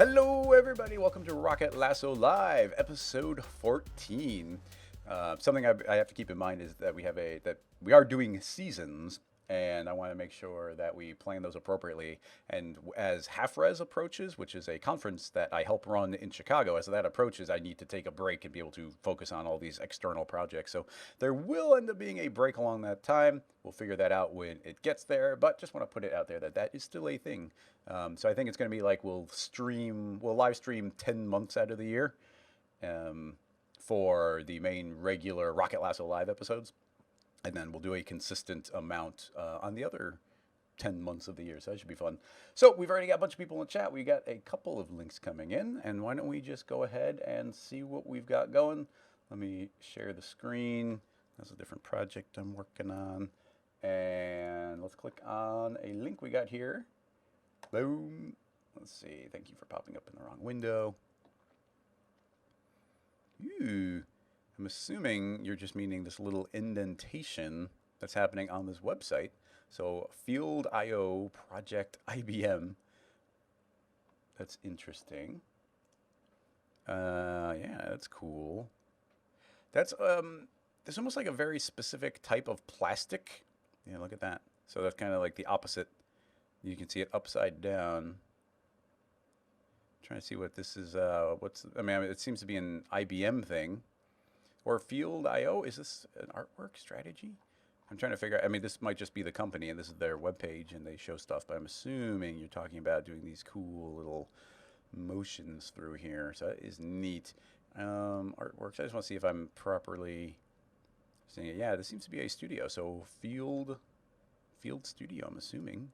Hello, everybody. Welcome to Rocket Lasso Live, episode 14. Something I have to keep in mind is that we are doing seasons, and I want to make sure that we plan those appropriately. And as Half Res approaches, which is a conference that I help run in Chicago, as that approaches, I need to take a break and be able to focus on all these external projects. So there will end up being a break along that time. We'll figure that out when it gets there, but just want to put it out there that that is still a thing. So I think it's going to be like we'll live stream 10 months out of the year for the main regular Rocket Lasso Live episodes. And then we'll do a consistent amount on the other 10 months of the year. So that should be fun. So we've already got a bunch of people in the chat. We got a couple of links coming in. And why don't we just go ahead and see what we've got going. Let me share the screen. That's a different project I'm working on. And let's click on a link we got here. Boom. Let's see. Thank you for popping up in the wrong window. Ooh. I'm assuming you're just meaning this little indentation that's happening on this website. So Field.io Project IBM. That's interesting. Yeah, that's cool. That's almost like a very specific type of plastic. Yeah, look at that. So that's kind of like the opposite. You can see it upside down. I'm trying to see what this is. It seems to be an IBM thing. Or Field.io, is this an artwork strategy? I'm trying to figure out, this might just be the company and this is their webpage and they show stuff, but I'm assuming you're talking about doing these cool little motions through here. So that is neat. Artworks, I just want to see if I'm properly seeing it. Yeah, this seems to be a studio. So Field Studio, I'm assuming.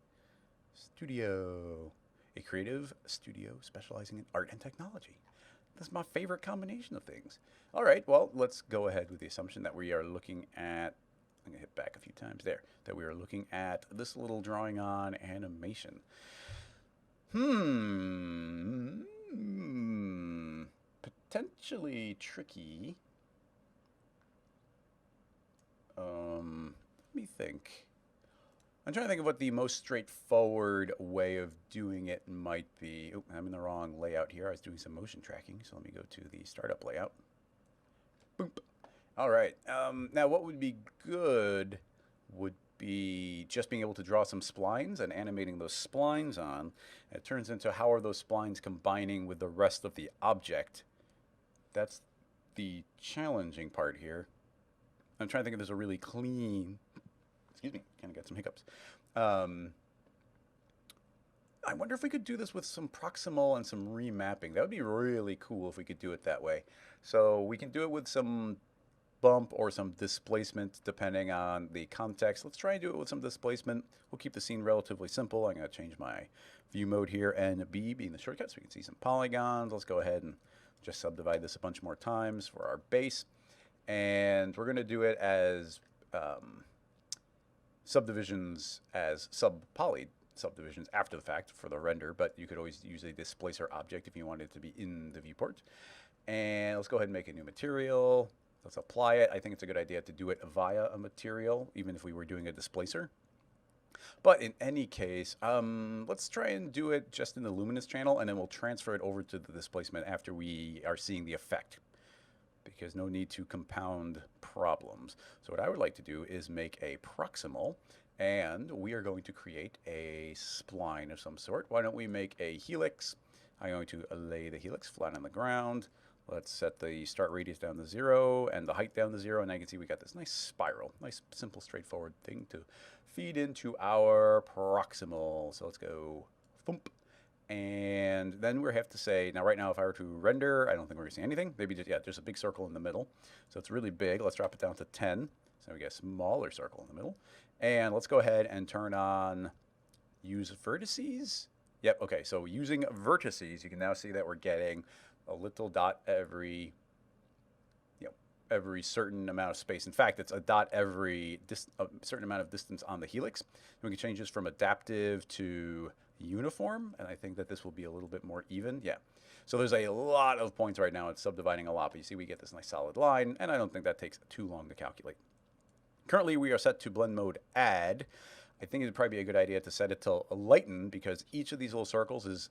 Studio. A creative studio specializing in art and technology. That's my favorite combination of things. All right, well, let's go ahead with the assumption that we are looking at, I'm going to hit back a few times there, that we are looking at this little drawing on animation. Potentially tricky. Let me think. I'm trying to think of what the most straightforward way of doing it might be. Oh, I'm in the wrong layout here. I was doing some motion tracking, so let me go to the startup layout. Boom. All right. Now, what would be good would be just being able to draw some splines and animating those splines on. It turns into how are those splines combining with the rest of the object. That's the challenging part here. I'm trying to think if there's a really clean... Excuse me, kind of got some hiccups. I wonder if we could do this with some proximal and some remapping. That would be really cool if we could do it that way. So we can do it with some bump or some displacement depending on the context. Let's try and do it with some displacement. We'll keep the scene relatively simple. I'm going to change my view mode here and B being the shortcut so we can see some polygons. Let's go ahead and just subdivide this a bunch more times for our base. And we're going to do it as... subdivisions as sub-poly subdivisions after the fact for the render, but you could always use a displacer object if you wanted it to be in the viewport. And let's go ahead and make a new material. Let's apply it. I think it's a good idea to do it via a material, even if we were doing a displacer. But in any case, let's try and do it just in the luminous channel, and then we'll transfer it over to the displacement after we are seeing the effect, because no need to compound problems. So what I would like to do is make a proximal, and we are going to create a spline of some sort. Why don't we make a helix? I'm going to lay the helix flat on the ground. Let's set the start radius down to 0 and the height down to 0, and I can see we got this nice spiral, nice simple straightforward thing to feed into our proximal. So let's go thump. And then we have to say, now right now if I were to render, I don't think we're going to see anything. Maybe just, yeah, there's a big circle in the middle. So it's really big. Let's drop it down to 10. So we get a smaller circle in the middle. And let's go ahead and turn on use vertices. Yep, okay, so using vertices, you can now see that we're getting a little dot every certain amount of space. In fact, it's a dot every a certain amount of distance on the helix. And we can change this from adaptive to uniform, and I think that this will be a little bit more even. Yeah. So there's a lot of points right now. It's subdividing a lot, but you see we get this nice solid line, and I don't think that takes too long to calculate. Currently, we are set to blend mode add. I think it'd probably be a good idea to set it to lighten, because each of these little circles is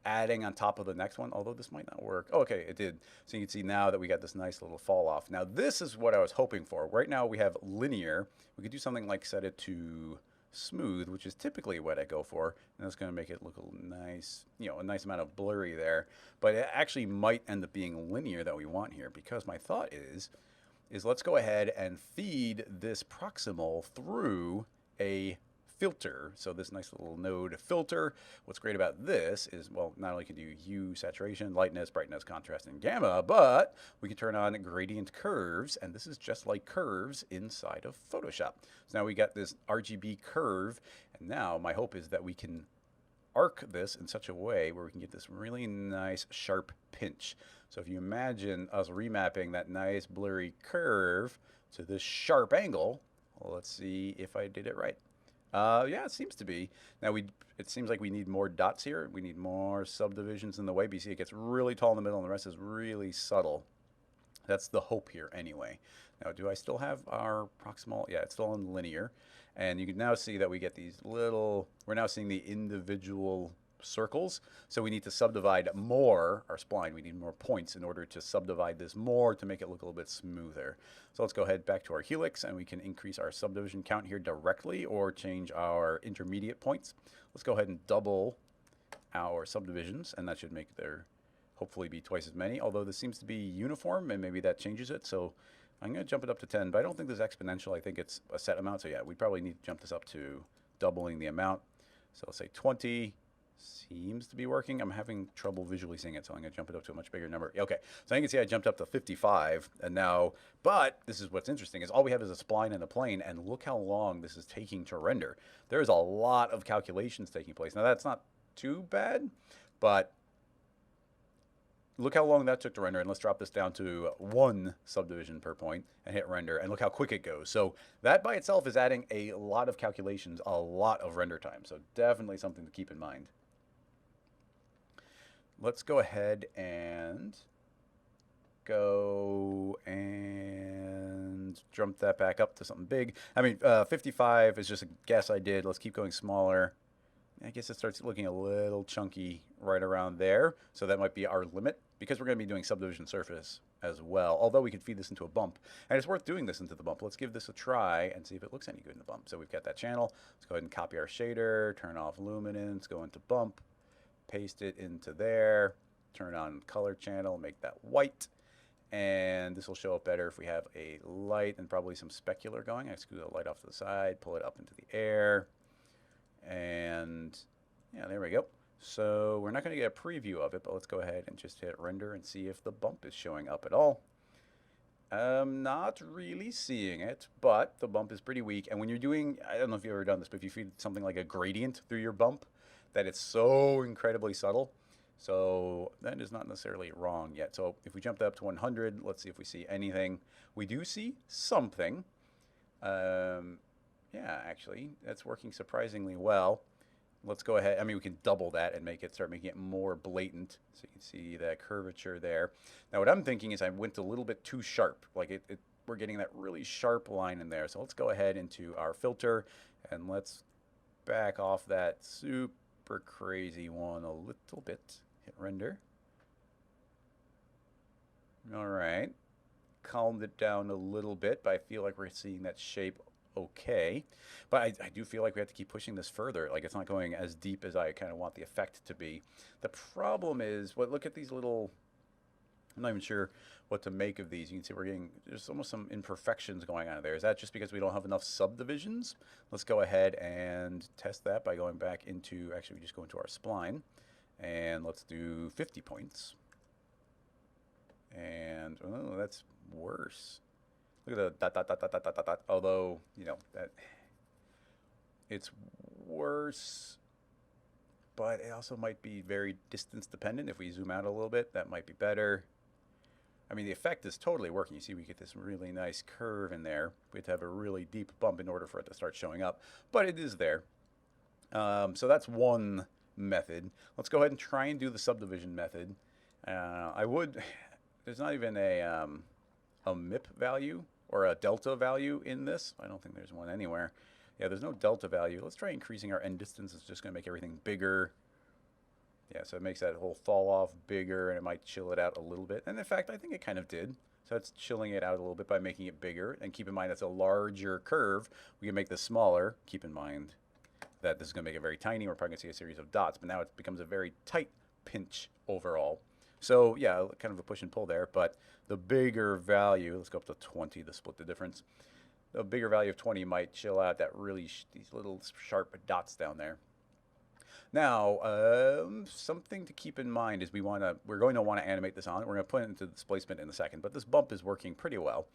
adding on top of the next one, although this might not work. Oh, okay, it did. So you can see now that we got this nice little fall off. Now this is what I was hoping for. Right now we have linear. We could do something like set it to smooth, which is typically what I go for, and that's going to make it look a nice, a nice amount of blurry there. But it actually might end up being linear that we want here, because my thought is let's go ahead and feed this proximal through a filter. So this nice little node filter. What's great about this is, well, not only can you hue, saturation, lightness, brightness, contrast, and gamma, but we can turn on gradient curves, and this is just like curves inside of Photoshop. So now we got this RGB curve, and now my hope is that we can arc this in such a way where we can get this really nice sharp pinch. So if you imagine us remapping that nice blurry curve to this sharp angle, well, let's see if I did it right. Yeah, it seems to be. Now it seems like we need more dots here. We need more subdivisions in the way. But you see it gets really tall in the middle and the rest is really subtle. That's the hope here anyway. Now, do I still have our proximal? Yeah, it's still in linear. And you can now see that we get these little, we're now seeing the individual circles. So we need to subdivide more our spline. We need more points in order to subdivide this more to make it look a little bit smoother. So let's go ahead back to our helix, and we can increase our subdivision count here directly or change our intermediate points. Let's go ahead and double our subdivisions, and that should make there hopefully be twice as many, although this seems to be uniform and maybe that changes it. So I'm going to jump it up to 10, but I don't think this is exponential. I think it's a set amount. So yeah, we probably need to jump this up to doubling the amount. So let's say 20. Seems to be working. I'm having trouble visually seeing it, so I'm going to jump it up to a much bigger number. Okay, so you can see I jumped up to 55, and now, but this is what's interesting, is all we have is a spline and a plane, and look how long this is taking to render. There's a lot of calculations taking place. Now, that's not too bad, but look how long that took to render, and let's drop this down to 1 subdivision per point and hit render, and look how quick it goes. So that by itself is adding a lot of calculations, a lot of render time, so definitely something to keep in mind. Let's go ahead and go and jump that back up to something big. I mean, 55 is just a guess I did. Let's keep going smaller. I guess it starts looking a little chunky right around there. So that might be our limit, because we're going to be doing subdivision surface as well. Although we could feed this into a bump. And it's worth doing this into the bump. Let's give this a try and see if it looks any good in the bump. So we've got that channel. Let's go ahead and copy our shader, turn off luminance, go into bump. Paste it into there, turn on color channel, make that white, and this will show up better if we have a light and probably some specular going. I scoot the light off to the side, pull it up into the air, and yeah, there we go. So we're not going to get a preview of it, but let's go ahead and just hit render and see if the bump is showing up at all. I'm not really seeing it, but the bump is pretty weak, and when you're doing, I don't know if you've ever done this, but if you feed something like a gradient through your bump, that it's so incredibly subtle. So that is not necessarily wrong yet. So if we jump that up to 100, let's see if we see anything. We do see something. Yeah, actually, that's working surprisingly well. Let's go ahead. I mean, we can double that and start making it more blatant. So you can see that curvature there. Now, what I'm thinking is I went a little bit too sharp. Like we're getting that really sharp line in there. So let's go ahead into our filter and let's back off that super crazy one a little bit. Hit render. All right. Calmed it down a little bit, but I feel like we're seeing that shape okay. But I do feel like we have to keep pushing this further. Like it's not going as deep as I kind of want the effect to be. The problem is, look at these little, I'm not even sure what to make of these. You can see there's almost some imperfections going on there. Is that just because we don't have enough subdivisions? Let's go ahead and test that by going back into, actually we just go into our spline, and let's do 50 points. And, oh, that's worse. Look at the dot, dot, dot, dot, dot, dot, dot. Although, that it's worse, but it also might be very distance dependent. If we zoom out a little bit, that might be better. I mean, the effect is totally working. You see, we get this really nice curve in there. We have to have a really deep bump in order for it to start showing up, but it is there. So that's one method. Let's go ahead and try and do the subdivision method. There's not even a MIP value or a delta value in this. I don't think there's one anywhere. Yeah, there's no delta value. Let's try increasing our end distance. It's just going to make everything bigger. Yeah, so it makes that whole fall off bigger, and it might chill it out a little bit. And in fact, I think it kind of did. So it's chilling it out a little bit by making it bigger. And keep in mind, that's a larger curve. We can make this smaller. Keep in mind that this is going to make it very tiny. We're probably going to see a series of dots, but now it becomes a very tight pinch overall. So yeah, kind of a push and pull there. But the bigger value, let's go up to 20 to split the difference. The bigger value of 20 might chill out that really these little sharp dots down there. Now, something to keep in mind is we're going to want to animate this on. We're going to put it into displacement in a second, but this bump is working pretty well.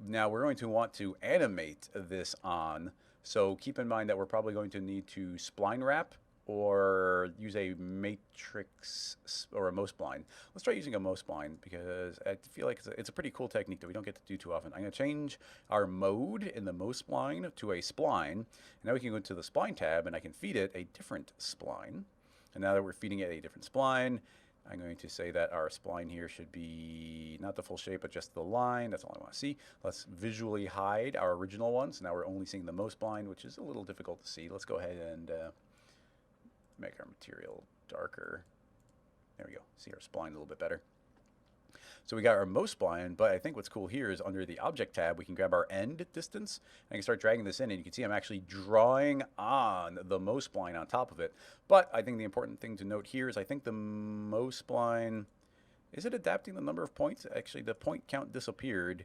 Now we're going to want to animate this on, so keep in mind that we're probably going to need to spline wrap or use a matrix or a Mo-spline. Let's try using a Mo-spline because I feel like it's a pretty cool technique that we don't get to do too often. I'm going to change our mode in the Mo-spline to a spline. And now we can go into the spline tab and I can feed it a different spline. And now that we're feeding it a different spline, I'm going to say that our spline here should be not the full shape, but just the line. That's all I want to see. Let's visually hide our original one. So now we're only seeing the Mo-spline, which is a little difficult to see. Let's go ahead and make our material darker. There we go. See our spline a little bit better. So we got our Mo-spline, but I think what's cool here is under the Object tab, we can grab our end distance, and I can start dragging this in, and you can see I'm actually drawing on the Mo-spline on top of it. But I think the important thing to note here is I think the Mo-spline, is it adapting the number of points? Actually, the point count disappeared.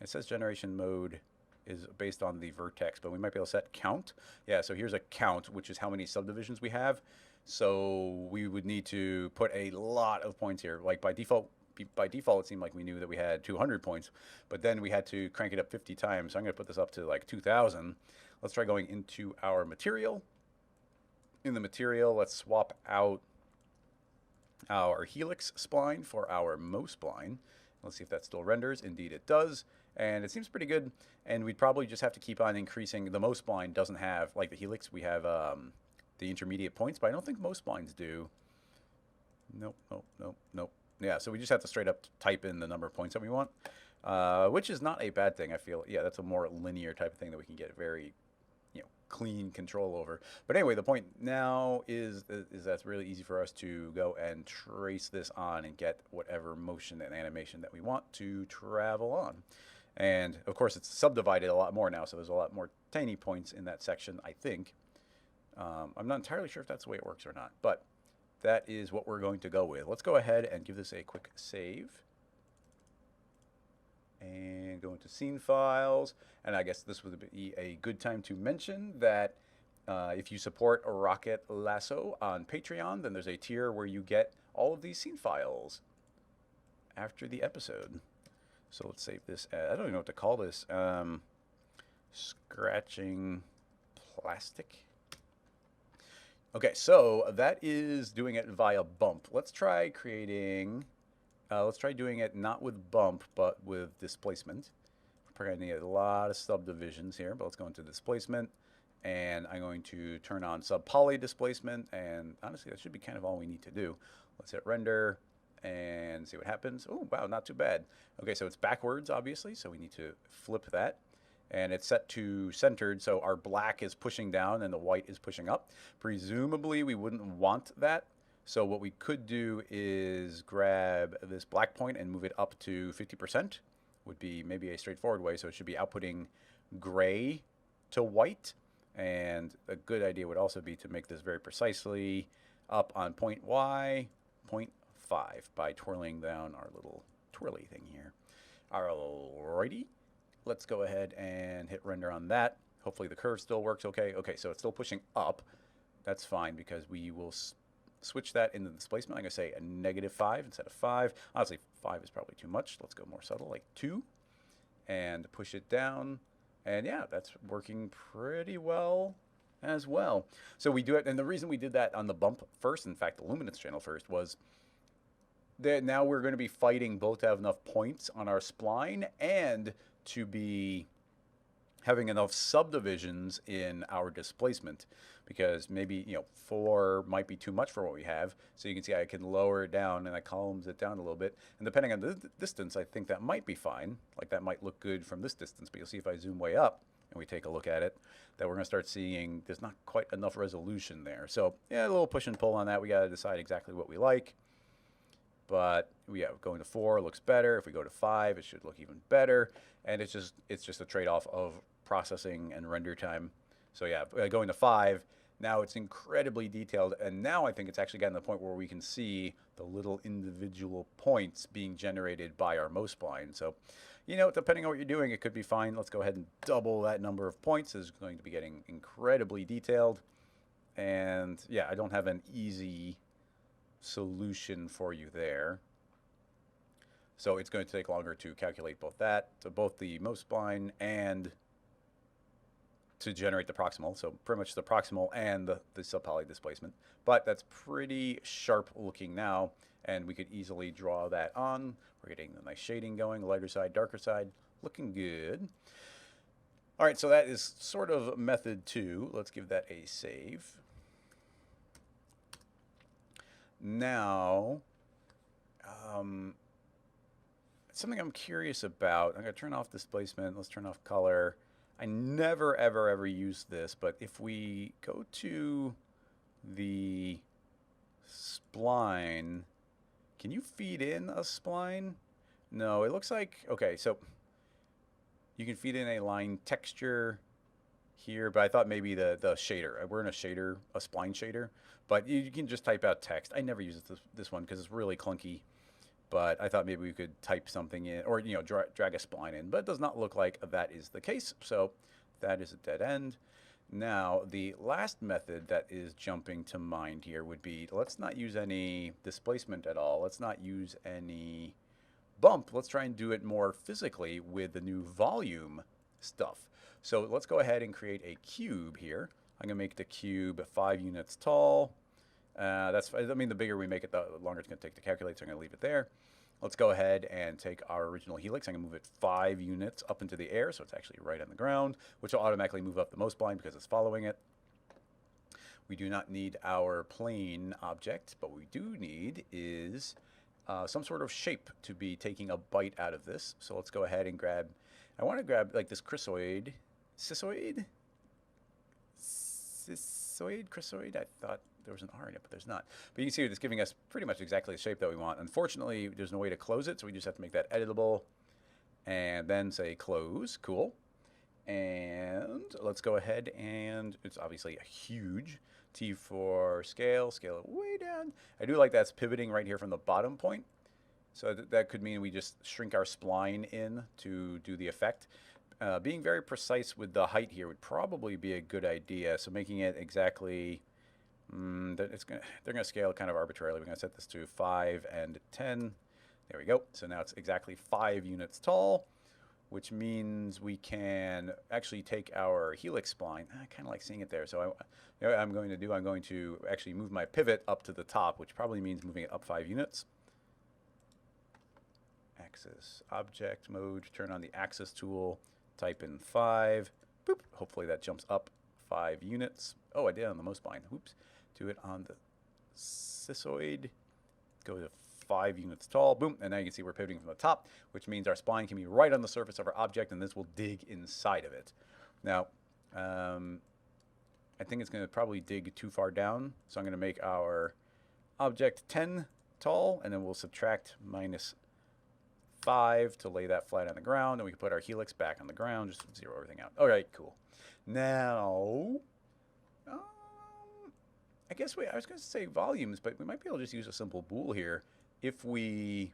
It says generation mode is based on the vertex, but we might be able to set count. Yeah, so here's a count, which is how many subdivisions we have. So we would need to put a lot of points here. Like by default, it seemed like we knew that we had 200 points, but then we had to crank it up 50 times. So I'm going to put this up to like 2,000. Let's try going into our material. In the material, let's swap out our helix spline for our Mo-spline. Let's see if that still renders. Indeed it does. And it seems pretty good. And we'd probably just have to keep on increasing. The Mo-spline doesn't have, like the helix, we have the intermediate points, but I don't think most splines do. Nope, nope, nope, nope. Yeah, so we just have to straight up type in the number of points that we want, which is not a bad thing, I feel. Yeah, that's a more linear type of thing that we can get very, clean control over. But anyway, the point now is that's really easy for us to go and trace this on and get whatever motion and animation that we want to travel on. And of course, it's subdivided a lot more now, so there's a lot more tiny points in that section, I think. I'm not entirely sure if that's the way it works or not, but that is what we're going to go with. Let's go ahead and give this a quick save. And go into scene files. And I guess this would be a good time to mention that if you support Rocket Lasso on Patreon, then there's a tier where you get all of these scene files after the episode. So let's save this. I don't even know what to call this. Scratching plastic. Okay, so that is doing it via bump. Let's try creating, let's try doing it not with bump, but with displacement. We're going to need a lot of subdivisions here, but let's go into displacement. And I'm going to turn on sub-poly displacement. And honestly, that should be kind of all we need to do. Let's hit render and see what happens. Oh, wow, not too bad. Okay, so it's backwards, obviously, so we need to flip that. And it's set to centered, so our black is pushing down and the white is pushing up. Presumably, we wouldn't want that. So what we could do is grab this black point and move it up to 50%. Would be maybe a straightforward way. So it should be outputting gray to white. And a good idea would also be to make this very precisely up on point Y, 0.5 by twirling down our little twirly thing here. Alrighty. Let's go ahead and hit render on that. Hopefully the curve still works okay. Okay, so it's still pushing up. That's fine because we will switch that into displacement. I'm going to say a -5 instead of 5. Honestly, 5 is probably too much. Let's go more subtle, like 2. And push it down. And yeah, that's working pretty well as well. So we do it, and the reason we did that on the bump first, in fact, the luminance channel first, was that now we're going to be fighting both to have enough points on our spline and to be having enough subdivisions in our displacement, because maybe 4 might be too much for what we have. So you can see I can lower it down and I columns it down a little bit, and depending on the distance, I think that might be fine. Like that might look good from this distance, but you'll see if I zoom way up, and we take a look at it, that we're going to start seeing there's not quite enough resolution there. So yeah, a little push and pull on that. We got to decide exactly what we like. But yeah, going to 4 looks better. If we go to 5, it should look even better. And it's just a trade-off of processing and render time. So yeah, going to 5, now it's incredibly detailed. And now I think it's actually gotten to the point where we can see the little individual points being generated by our mouse spline. So, you know, depending on what you're doing, it could be fine. Let's go ahead and double that number of points. It's going to be getting incredibly detailed. And yeah, I don't have an easy solution for you there. So it's going to take longer to calculate both that, so both the mouse spline and to generate the proximal. So pretty much the proximal and the subpoly displacement. But that's pretty sharp looking now, and we could easily draw that on. We're getting the nice shading going, lighter side, darker side, looking good. All right, so that is sort of method 2. Let's give that a save. Now, something I'm curious about. I'm going to turn off displacement. Let's turn off color. I never, ever, ever use this, but if we go to the spline, can you feed in a spline? No, it looks like, okay, so you can feed in a line texture here, but I thought maybe the shader. We're in a shader, a spline shader, but you can just type out text. I never use this one because it's really clunky, but I thought maybe we could type something in, or you know, drag a spline in, but it does not look like that is the case, so that is a dead end. Now, the last method that is jumping to mind here would be, let's not use any displacement at all. Let's not use any bump. Let's try and do it more physically with the new volume stuff. So let's go ahead and create a cube here. I'm going to make the cube 5 units tall. I mean, the bigger we make it, the longer it's going to take to calculate, so I'm going to leave it there. Let's go ahead and take our original helix. I'm going to move it 5 units up into the air, so it's actually right on the ground, which will automatically move up the mouse spline because it's following it. We do not need our plane object, but what we do need is some sort of shape to be taking a bite out of this. So let's go ahead and grab, I want to grab like this chrysoid, crisoid? I thought there was an R in it, but there's not. But you can see it's giving us pretty much exactly the shape that we want. Unfortunately, there's no way to close it, so we just have to make that editable and then say close. Cool. And let's go ahead and it's obviously a huge T for scale it way down. I do like that's pivoting right here from the bottom point. So that could mean we just shrink our spline in to do the effect. Being very precise with the height here would probably be a good idea. So making it exactly, they're going to scale kind of arbitrarily. We're going to set this to 5 and 10. There we go. So now it's exactly 5 units tall, which means we can actually take our helix spline. I kind of like seeing it there. So what I'm going to actually move my pivot up to the top, which probably means moving it up 5 units. Axis object mode, turn on the axis tool. Type in 5, boop. Hopefully that jumps up 5 units. Oh, I did on the mouse spline. Oops. Do it on the cissoid. Go to 5 units tall. Boom. And now you can see we're pivoting from the top, which means our spline can be right on the surface of our object, and this will dig inside of it. Now, I think it's going to probably dig too far down, so I'm going to make our object 10 tall, and then we'll subtract minus 5 to lay that flat on the ground, and we can put our helix back on the ground, just zero everything out. All right, cool. Now, I guess I was going to say volumes, but we might be able to just use a simple bool here if we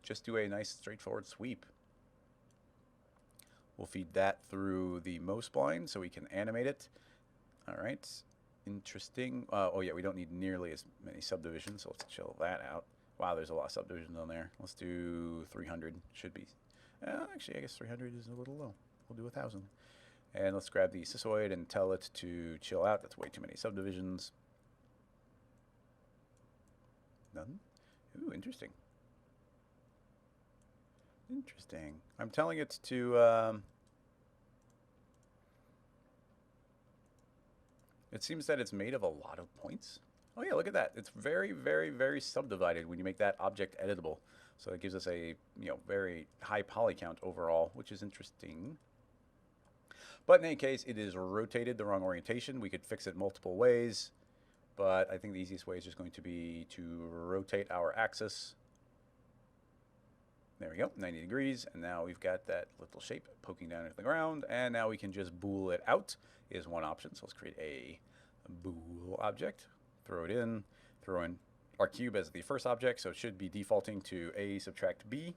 just do a nice straightforward sweep. We'll feed that through the mouse spline so we can animate it. All right, interesting. Oh yeah, we don't need nearly as many subdivisions, so let's chill that out. Wow, there's a lot of subdivisions on there. Let's do 300. Should be. Actually, I guess 300 is a little low. We'll do 1,000. And let's grab the cissoid and tell it to chill out. That's way too many subdivisions. None? Ooh, interesting. Interesting. I'm telling it to... it seems that it's made of a lot of points. Oh yeah, look at that. It's very, very, very subdivided when you make that object editable. So it gives us a very high poly count overall, which is interesting. But in any case, it is rotated the wrong orientation. We could fix it multiple ways, but I think the easiest way is just going to be to rotate our axis. There we go, 90 degrees, and now we've got that little shape poking down into the ground, and now we can just bool it out is one option. So let's create a bool object, throw in our cube as the first object, so it should be defaulting to A subtract B.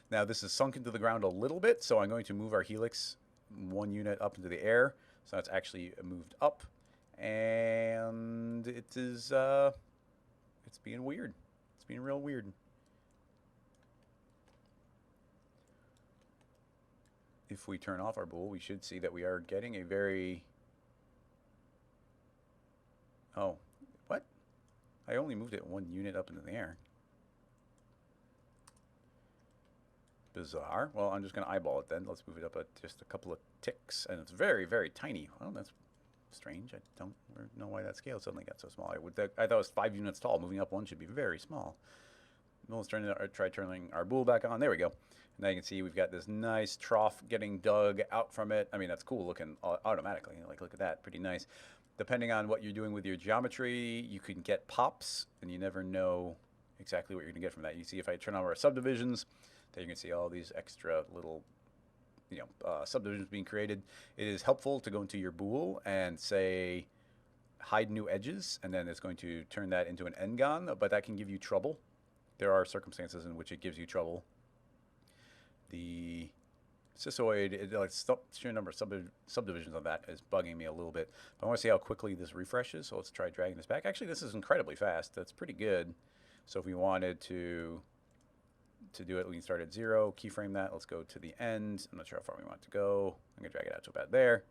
Now this is sunk into the ground a little bit, so I'm going to move our helix 1 unit up into the air, so it's actually moved up, and it is, it's being weird. It's being real weird. If we turn off our bool, we should see that we are getting a very... Oh, what? I only moved it 1 unit up into the air. Bizarre. Well, I'm just going to eyeball it then. Let's move it up just a couple of ticks. And it's very, very tiny. Well, that's strange. I don't know why that scale suddenly got so small. I thought it was 5 units tall. Moving up 1 should be very small. Well, let's try turning our bool back on. There we go. Now you can see we've got this nice trough getting dug out from it. I mean, that's cool looking automatically. Like, look at that. Pretty nice. Depending on what you're doing with your geometry, you can get pops, and you never know exactly what you're going to get from that. You see if I turn on our subdivisions, then you can see all these extra little, subdivisions being created. It is helpful to go into your bool and say, hide new edges, and then it's going to turn that into an n-gon, but that can give you trouble. There are circumstances in which it gives you trouble. The cissoid, sheer number of subdivisions on that is bugging me a little bit. But I want to see how quickly this refreshes, so let's try dragging this back. Actually, this is incredibly fast. That's pretty good. So if we wanted to do it, we can start at 0, keyframe that. Let's go to the end. I'm not sure how far we want to go. I'm going to drag it out to about there.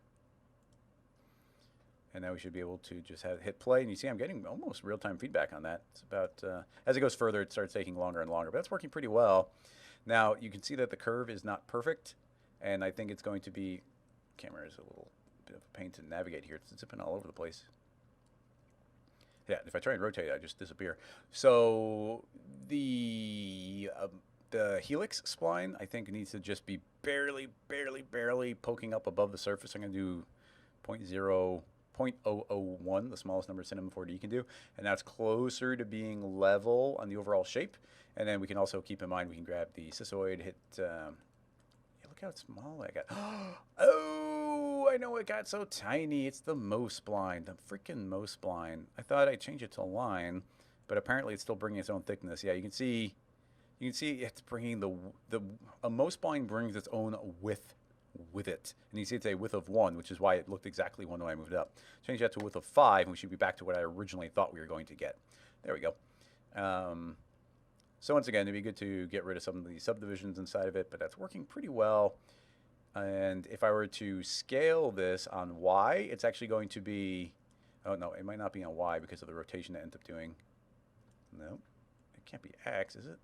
And now we should be able to just hit play. And you see I'm getting almost real-time feedback on that. It's about, as it goes further, it starts taking longer and longer. But that's working pretty well. Now, you can see that the curve is not perfect. And I think it's going to be, camera is a little bit of a pain to navigate here. It's zipping all over the place. Yeah, if I try and rotate, I just disappear. So the helix spline, I think, needs to just be barely poking up above the surface. I'm going to do 0.001, the smallest number Cinema 4D can do. And that's closer to being level on the overall shape. And then we can also keep in mind, we can grab the cissoid, hit... look how small I got. Oh, I know it got so tiny. It's the Mo spline, the freaking Mo spline. I thought I'd change it to a line, but apparently it's still bringing its own thickness. Yeah, you can see it's bringing a Mo spline brings its own width with it. And you see it's a width of 1, which is why it looked exactly 1 when I moved it up. Change that to a width of 5, and we should be back to what I originally thought we were going to get. There we go. So once again, it'd be good to get rid of some of the subdivisions inside of it, but that's working pretty well. And if I were to scale this on Y, it's actually going to be, oh no, it might not be on Y because of the rotation it ends up doing. No, it can't be X, is it?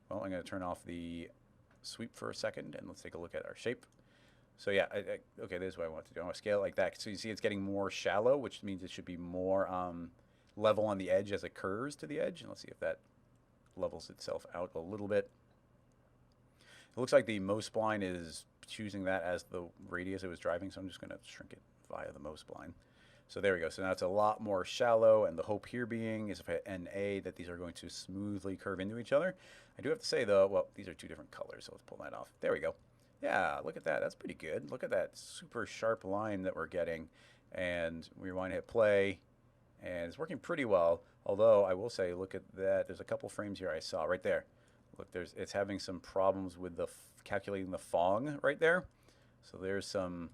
Well, I'm going to turn off the sweep for a second, and let's take a look at our shape. So yeah, okay, this is what I want to do. I want to scale it like that. So you see it's getting more shallow, which means it should be more level on the edge as it curves to the edge. And let's see if that levels itself out a little bit. It looks like the Mo spline is choosing that as the radius it was driving, so I'm just going to shrink it via the Mo spline. So there we go. So now it's a lot more shallow, and the hope here being is if I hit NA that these are going to smoothly curve into each other. I do have to say though, well, these are 2 different colors, so let's pull that off. There we go. Yeah, look at that. That's pretty good. Look at that super sharp line that we're getting, and we want to hit play, and it's working pretty well. Although I will say, look at that. There's a couple frames here I saw right there. Look, it's having some problems with the calculating the Phong right there. So there's some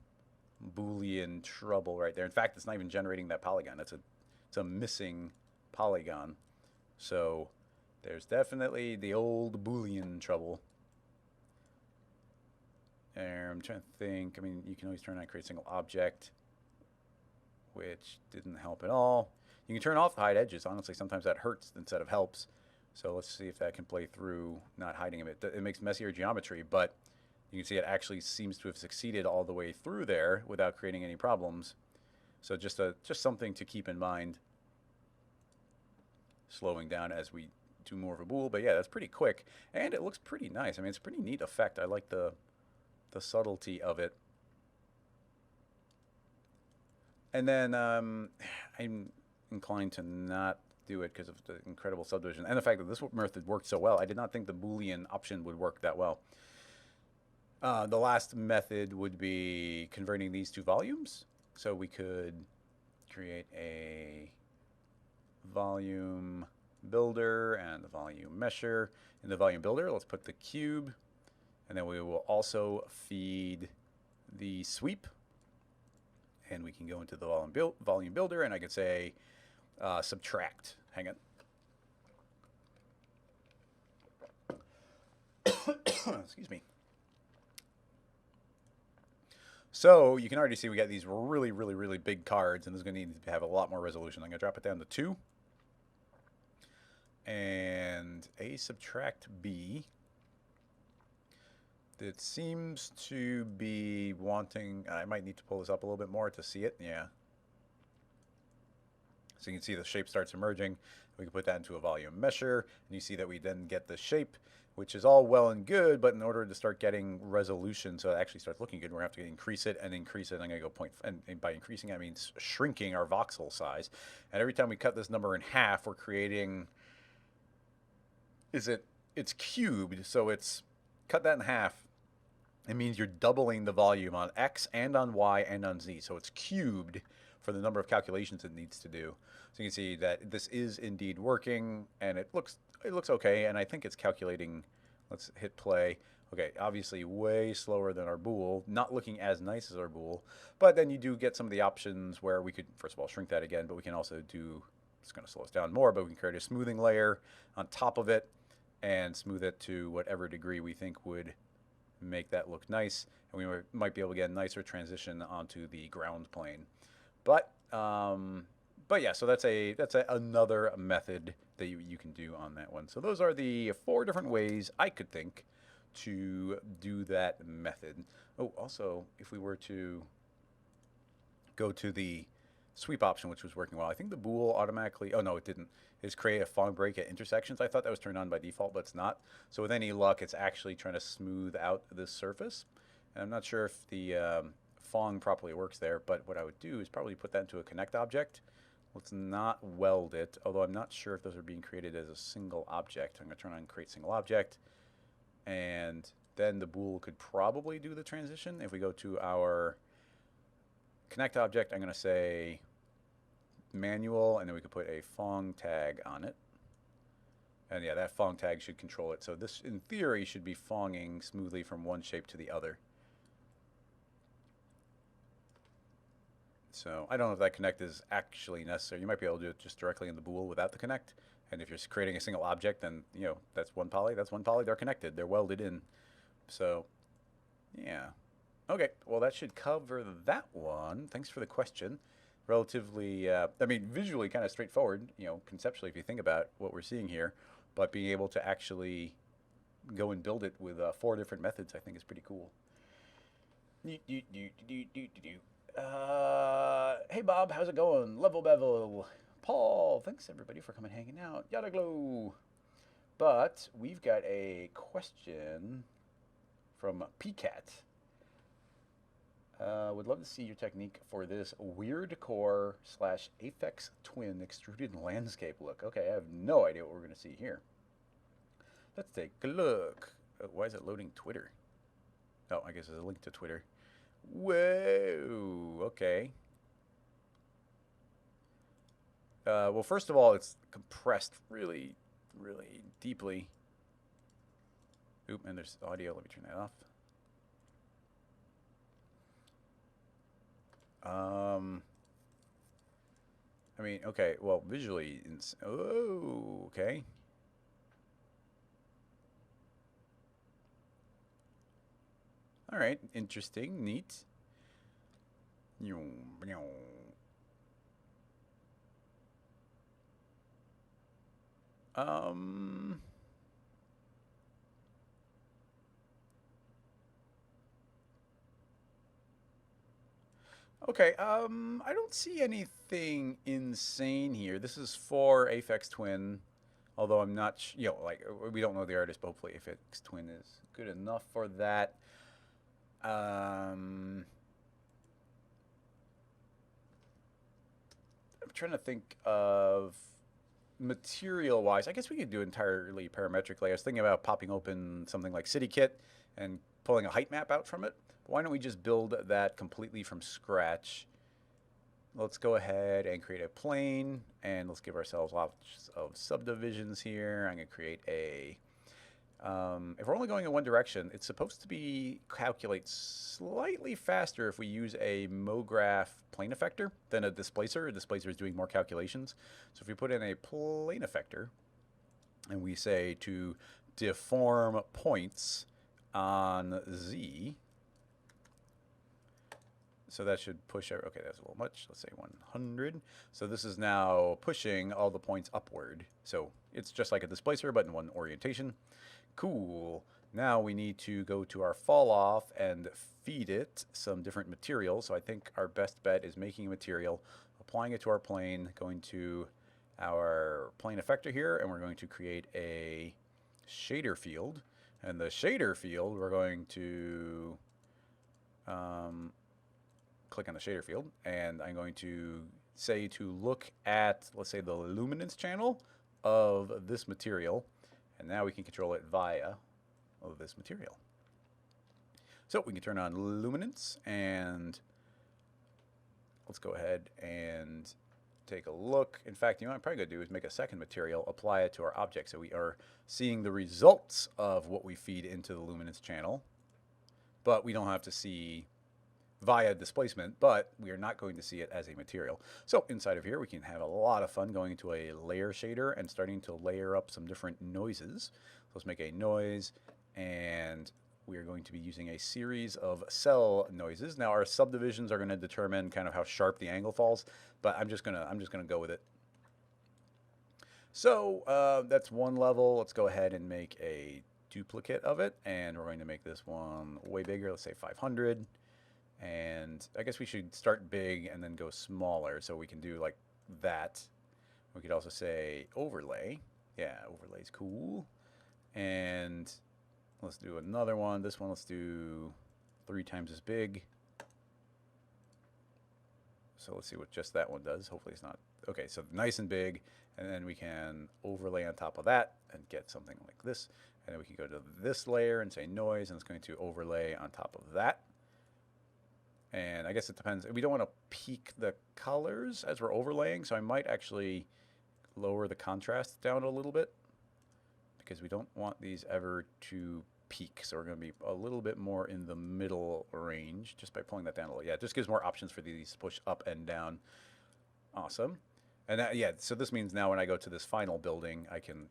Boolean trouble right there. In fact, it's not even generating that polygon. It's a missing polygon. So there's definitely the old Boolean trouble. And I'm trying to think. I mean, you can always turn on create single object, which didn't help at all. You can turn off the hide edges. Honestly, sometimes that hurts instead of helps. So let's see if that can play through not hiding them. It makes messier geometry, but you can see it actually seems to have succeeded all the way through there without creating any problems. So just something to keep in mind. Slowing down as we do more of a bool. But yeah, that's pretty quick. And it looks pretty nice. I mean, it's a pretty neat effect. I like the the subtlety of it. And then I'm inclined to not do it because of the incredible subdivision and the fact that this method worked so well. I did not think the Boolean option would work that well. The last method would be converting these to volumes. So we could create a volume builder and the volume mesher. In the volume builder, let's put the cube, and then we will also feed the sweep. And we can go into the volume builder, and I could say subtract. Hang on. Excuse me. So you can already see we got these really, really, really big cards, and this is going to need to have a lot more resolution. I'm going to drop it down to 2. And A subtract B. It seems to be wanting, I might need to pull this up a little bit more to see it. Yeah. So you can see the shape starts emerging. We can put that into a volume mesher, and you see that we then get the shape, which is all well and good, but in order to start getting resolution, so it actually starts looking good, we're going to have to increase it and increase it. I'm going to go and by increasing, I mean shrinking our voxel size. And every time we cut this number in half, we're creating, it's cubed, so it's, cut that in half. It means you're doubling the volume on X and on Y and on Z. So it's cubed for the number of calculations it needs to do. So you can see that this is indeed working, and it looks okay, and I think it's calculating. Let's hit play. Okay, obviously way slower than our bool, not looking as nice as our bool, but then you do get some of the options where we could, first of all, shrink that again, but we can also do, it's going to slow us down more, but we can create a smoothing layer on top of it and smooth it to whatever degree we think would make that look nice, and we might be able to get a nicer transition onto the ground plane. But yeah, so that's another method that you can do on that one. So those are the 4 different ways I could think to do that method. Oh, also, if we were to go to the sweep option, which was working well, I think the bool automatically, oh no, it didn't, is create a Phong break at intersections. I thought that was turned on by default, but it's not. So with any luck, it's actually trying to smooth out this surface. And I'm not sure if the Phong properly works there, but what I would do is probably put that into a connect object. Let's not weld it, although I'm not sure if those are being created as a single object. I'm going to turn on create single object, and then the bool could probably do the transition. If we go to our connect object, I'm going to say manual, and then we could put a Phong tag on it. And yeah, that Phong tag should control it. So this, in theory, should be Phonging smoothly from one shape to the other. So I don't know if that connect is actually necessary. You might be able to do it just directly in the bool without the connect. And if you're creating a single object, then, you know, that's one poly, they're connected, they're welded in. So, yeah. Okay, well, that should cover that one. Thanks for the question. Relatively, I mean, visually kind of straightforward, you know, conceptually, if you think about what we're seeing here, but being able to actually go and build it with 4 different methods, I think is pretty cool. Hey, Bob, how's it going? Level Bevel. Paul, thanks everybody for coming hanging out. Yada glow. But we've got a question from PCAT. Would love to see your technique for this weird core / Aphex Twin extruded landscape look. Okay, I have no idea what we're going to see here. Let's take a look. Why is it loading Twitter? Oh, I guess there's a link to Twitter. Whoa, okay. Well, first of all, it's compressed really, really deeply. Oop, and there's audio. Let me turn that off. I mean, okay, well, visually, oh, okay. All right, interesting, neat. Okay, I don't see anything insane here. This is for Aphex Twin, although I'm not, you know, like, we don't know the artist, but hopefully Aphex Twin is good enough for that. I'm trying to think of material-wise. I guess we could do entirely parametrically. I was thinking about popping open something like CityKit and pulling a height map out from it. But why don't we just build that completely from scratch? Let's go ahead and create a plane, and let's give ourselves lots of subdivisions here. I'm going to create a if we're only going in one direction, it's supposed to be calculate slightly faster if we use a MoGraph plane effector than a displacer. A displacer is doing more calculations. So if we put in a plane effector and we say to deform points on Z, so that should push, okay, that's a little much. Let's say 100. So this is now pushing all the points upward. So it's just like a displacer, but in one orientation. Cool. Now we need to go to our fall off and feed it some different materials. So I think our best bet is making a material, applying it to our plane, going to our plane effector here, and we're going to create a shader field. And the shader field, we're going to click on the shader field, and I'm going to say to look at, let's say, the luminance channel of this material. And now we can control it via this material. So we can turn on luminance, and let's go ahead and take a look. In fact, you know what I'm probably going to do is make a second material, apply it to our object, so we are seeing the results of what we feed into the luminance channel. But we don't have to see via displacement, but we are not going to see it as a material. So inside of here, we can have a lot of fun going into a layer shader and starting to layer up some different noises. So let's make a noise, and we are going to be using a series of cell noises. Now our subdivisions are going to determine kind of how sharp the angle falls, but I'm just gonna go with it. So that's one level. Let's go ahead and make a duplicate of it, and we're going to make this one way bigger. Let's say 500. And I guess we should start big and then go smaller, so we can do like that. We could also say overlay. Yeah, overlay is cool. And let's do another one. This one, let's do 3 times as big. So let's see what just that one does. Hopefully it's not. Okay, so nice and big. And then we can overlay on top of that and get something like this. And then we can go to this layer and say noise, and it's going to overlay on top of that. And I guess it depends. We don't want to peak the colors as we're overlaying, so I might actually lower the contrast down a little bit because we don't want these ever to peak. So we're going to be a little bit more in the middle range just by pulling that down a little. Yeah, it just gives more options for these to push up and down. Awesome. And that, yeah, so this means now when I go to this final building, I can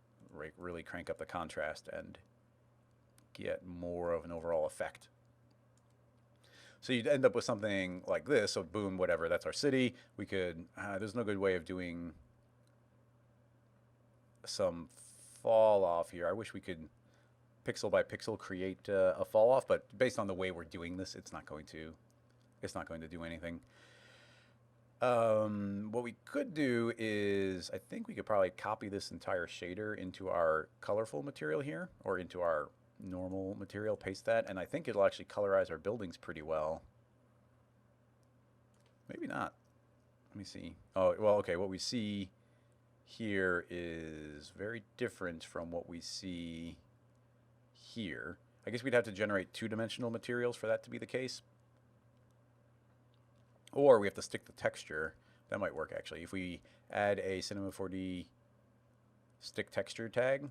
really crank up the contrast and get more of an overall effect. So you'd end up with something like this. So boom, whatever, that's our city. We could, there's no good way of doing some fall off here. I wish we could pixel by pixel create a fall off, but based on the way we're doing this, it's not going to do anything. What we could do is, I think we could probably copy this entire shader into our colorful material here, or into our normal material, paste that, and I think it'll actually colorize our buildings pretty well. Maybe not. Let me see. Oh, well, okay, what we see here is very different from what we see here. I guess we'd have to generate 2-dimensional materials for that to be the case. Or we have to stick the texture. That might work, actually. If we add a Cinema 4D stick texture tag,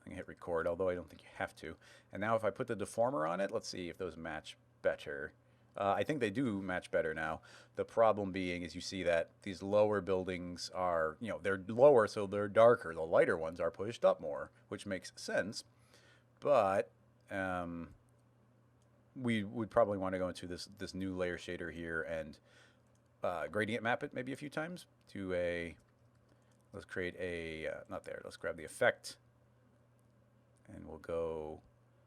I can hit record, although I don't think you have to. And now if I put the deformer on it, let's see if those match better. I think they do match better now. The problem being is you see that these lower buildings are, you know, they're lower, so they're darker. The lighter ones are pushed up more, which makes sense. But we would probably want to go into this new layer shader here and gradient map it maybe a few times to a, let's create a, not there, let's grab the effect. And we'll go,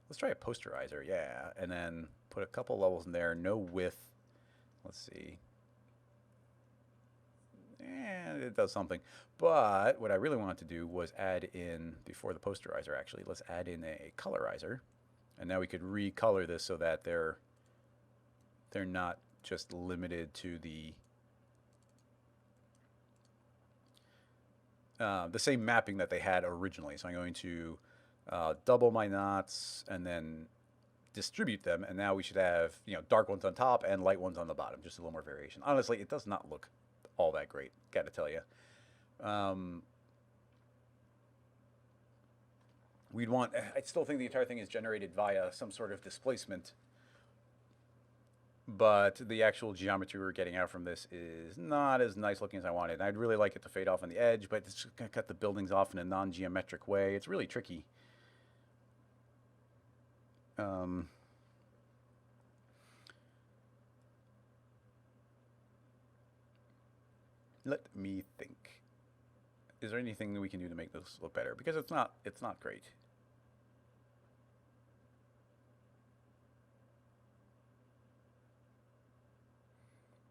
let's try a posterizer, yeah. And then put a couple levels in there, no width. Let's see. And it does something. But what I really wanted to do was add in, before the posterizer actually, let's add in a colorizer. And now we could recolor this so that they're They're not just limited to the same mapping that they had originally. So I'm going to double my knots and then distribute them, and now we should have dark ones on top and light ones on the bottom, just a little more variation. Honestly, it does not look all that great, gotta tell you. I still think the entire thing is generated via some sort of displacement, but the actual geometry we're getting out from this is not as nice looking as I wanted. I'd really like it to fade off on the edge, but it's gonna cut the buildings off in a non-geometric way. It's really tricky. Let me think. Is there anything that we can do to make this look better? Because it's not great.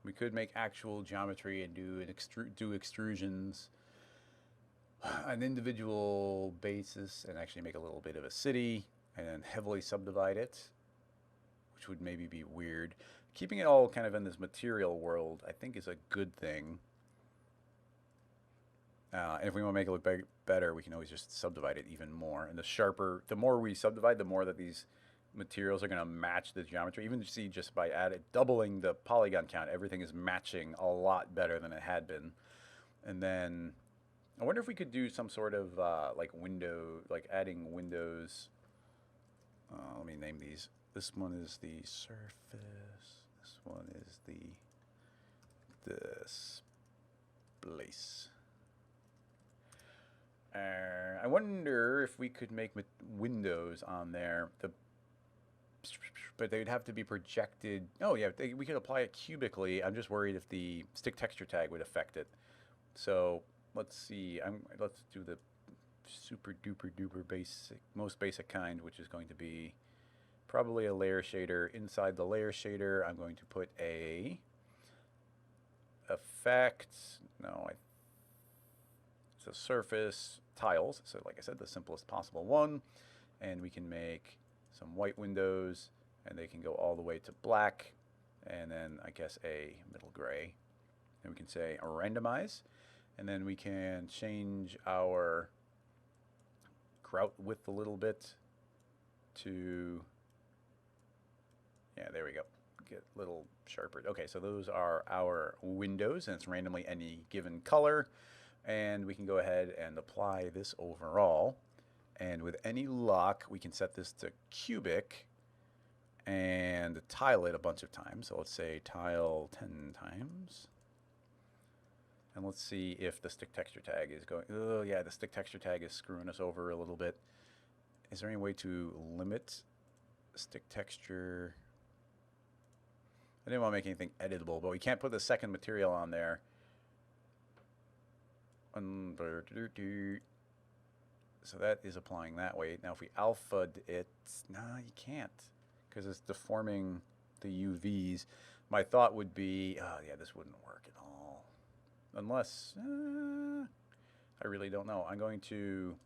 We could make actual geometry and do extrusions on an individual basis and actually make a little bit of a city and then heavily subdivide it, which would maybe be weird. Keeping it all kind of in this material world, I think, is a good thing. And if we want to make it look better, we can always just subdivide it even more. And the more we subdivide, the more that these materials are going to match the geometry. Even see just by doubling the polygon count, everything is matching a lot better than it had been. And then I wonder if we could do some sort of like adding windows. Let me name these. This one is the surface. This one is the displace. I wonder if we could make windows on there. But they'd have to be projected. Oh yeah, we could apply it cubically. I'm just worried if the stick texture tag would affect it. So let's see. Let's do the super duper duper basic, most basic kind, which is going to be probably a layer shader. Inside the layer shader, I'm going to put a effect. No, it's a surface tiles. So like I said, the simplest possible one, and we can make some white windows, and they can go all the way to black, and then I guess a middle gray. And we can say randomize, and then we can change our grout width a little bit to, yeah, there we go. Get a little sharper. Okay, so those are our windows, and it's randomly any given color. And we can go ahead and apply this overall. And with any luck, we can set this to cubic and tile it a bunch of times. So let's say tile 10 times. And let's see if the stick texture tag is going. Oh yeah, the stick texture tag is screwing us over a little bit. Is there any way to limit stick texture? I didn't want to make anything editable, but we can't put the second material on there. So that is applying that way. Now if we alpha'd it, no, you can't, because it's deforming the UVs. My thought would be, oh yeah, this wouldn't work at all. Unless, I really don't know. I'm going to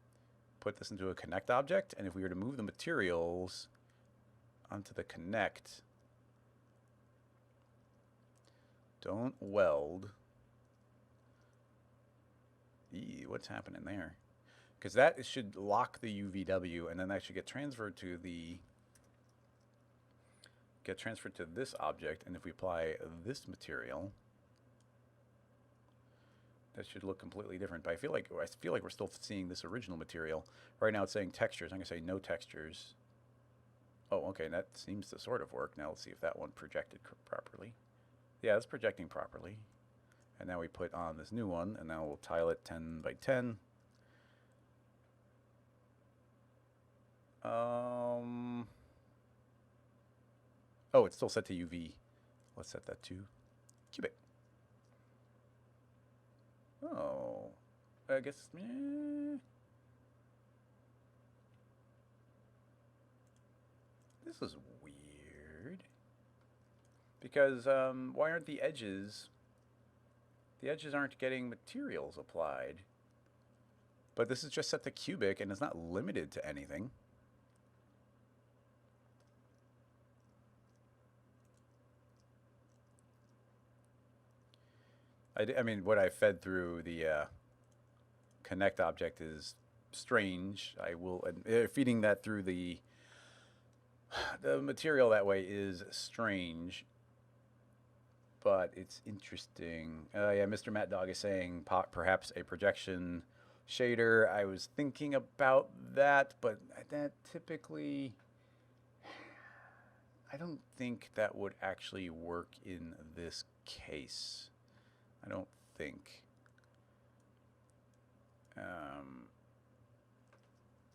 put this into a connect object, and if we were to move the materials onto the connect, don't weld. What's happening there? Because that should lock the UVW, and then that should get transferred to this object. And if we apply this material, that should look completely different. But I feel like we're still seeing this original material. Right now it's saying textures. I'm gonna say no textures. Oh, okay, that seems to sort of work. Now let's see if that one projected properly. Yeah, it's projecting properly. And now we put on this new one, and now we'll tile it 10 by 10. Oh, it's still set to UV. Let's set that to cubic. Oh, I guess. This is weird. Because why aren't the edges? The edges aren't getting materials applied. But this is just set to cubic, and it's not limited to anything. I mean, what I fed through the connect object is strange. I will feeding that through the material that way is strange, but it's interesting. Yeah, Mr. Matt Dog is saying perhaps a projection shader. I was thinking about that, but that typically, I don't think that would actually work in this case. I don't think.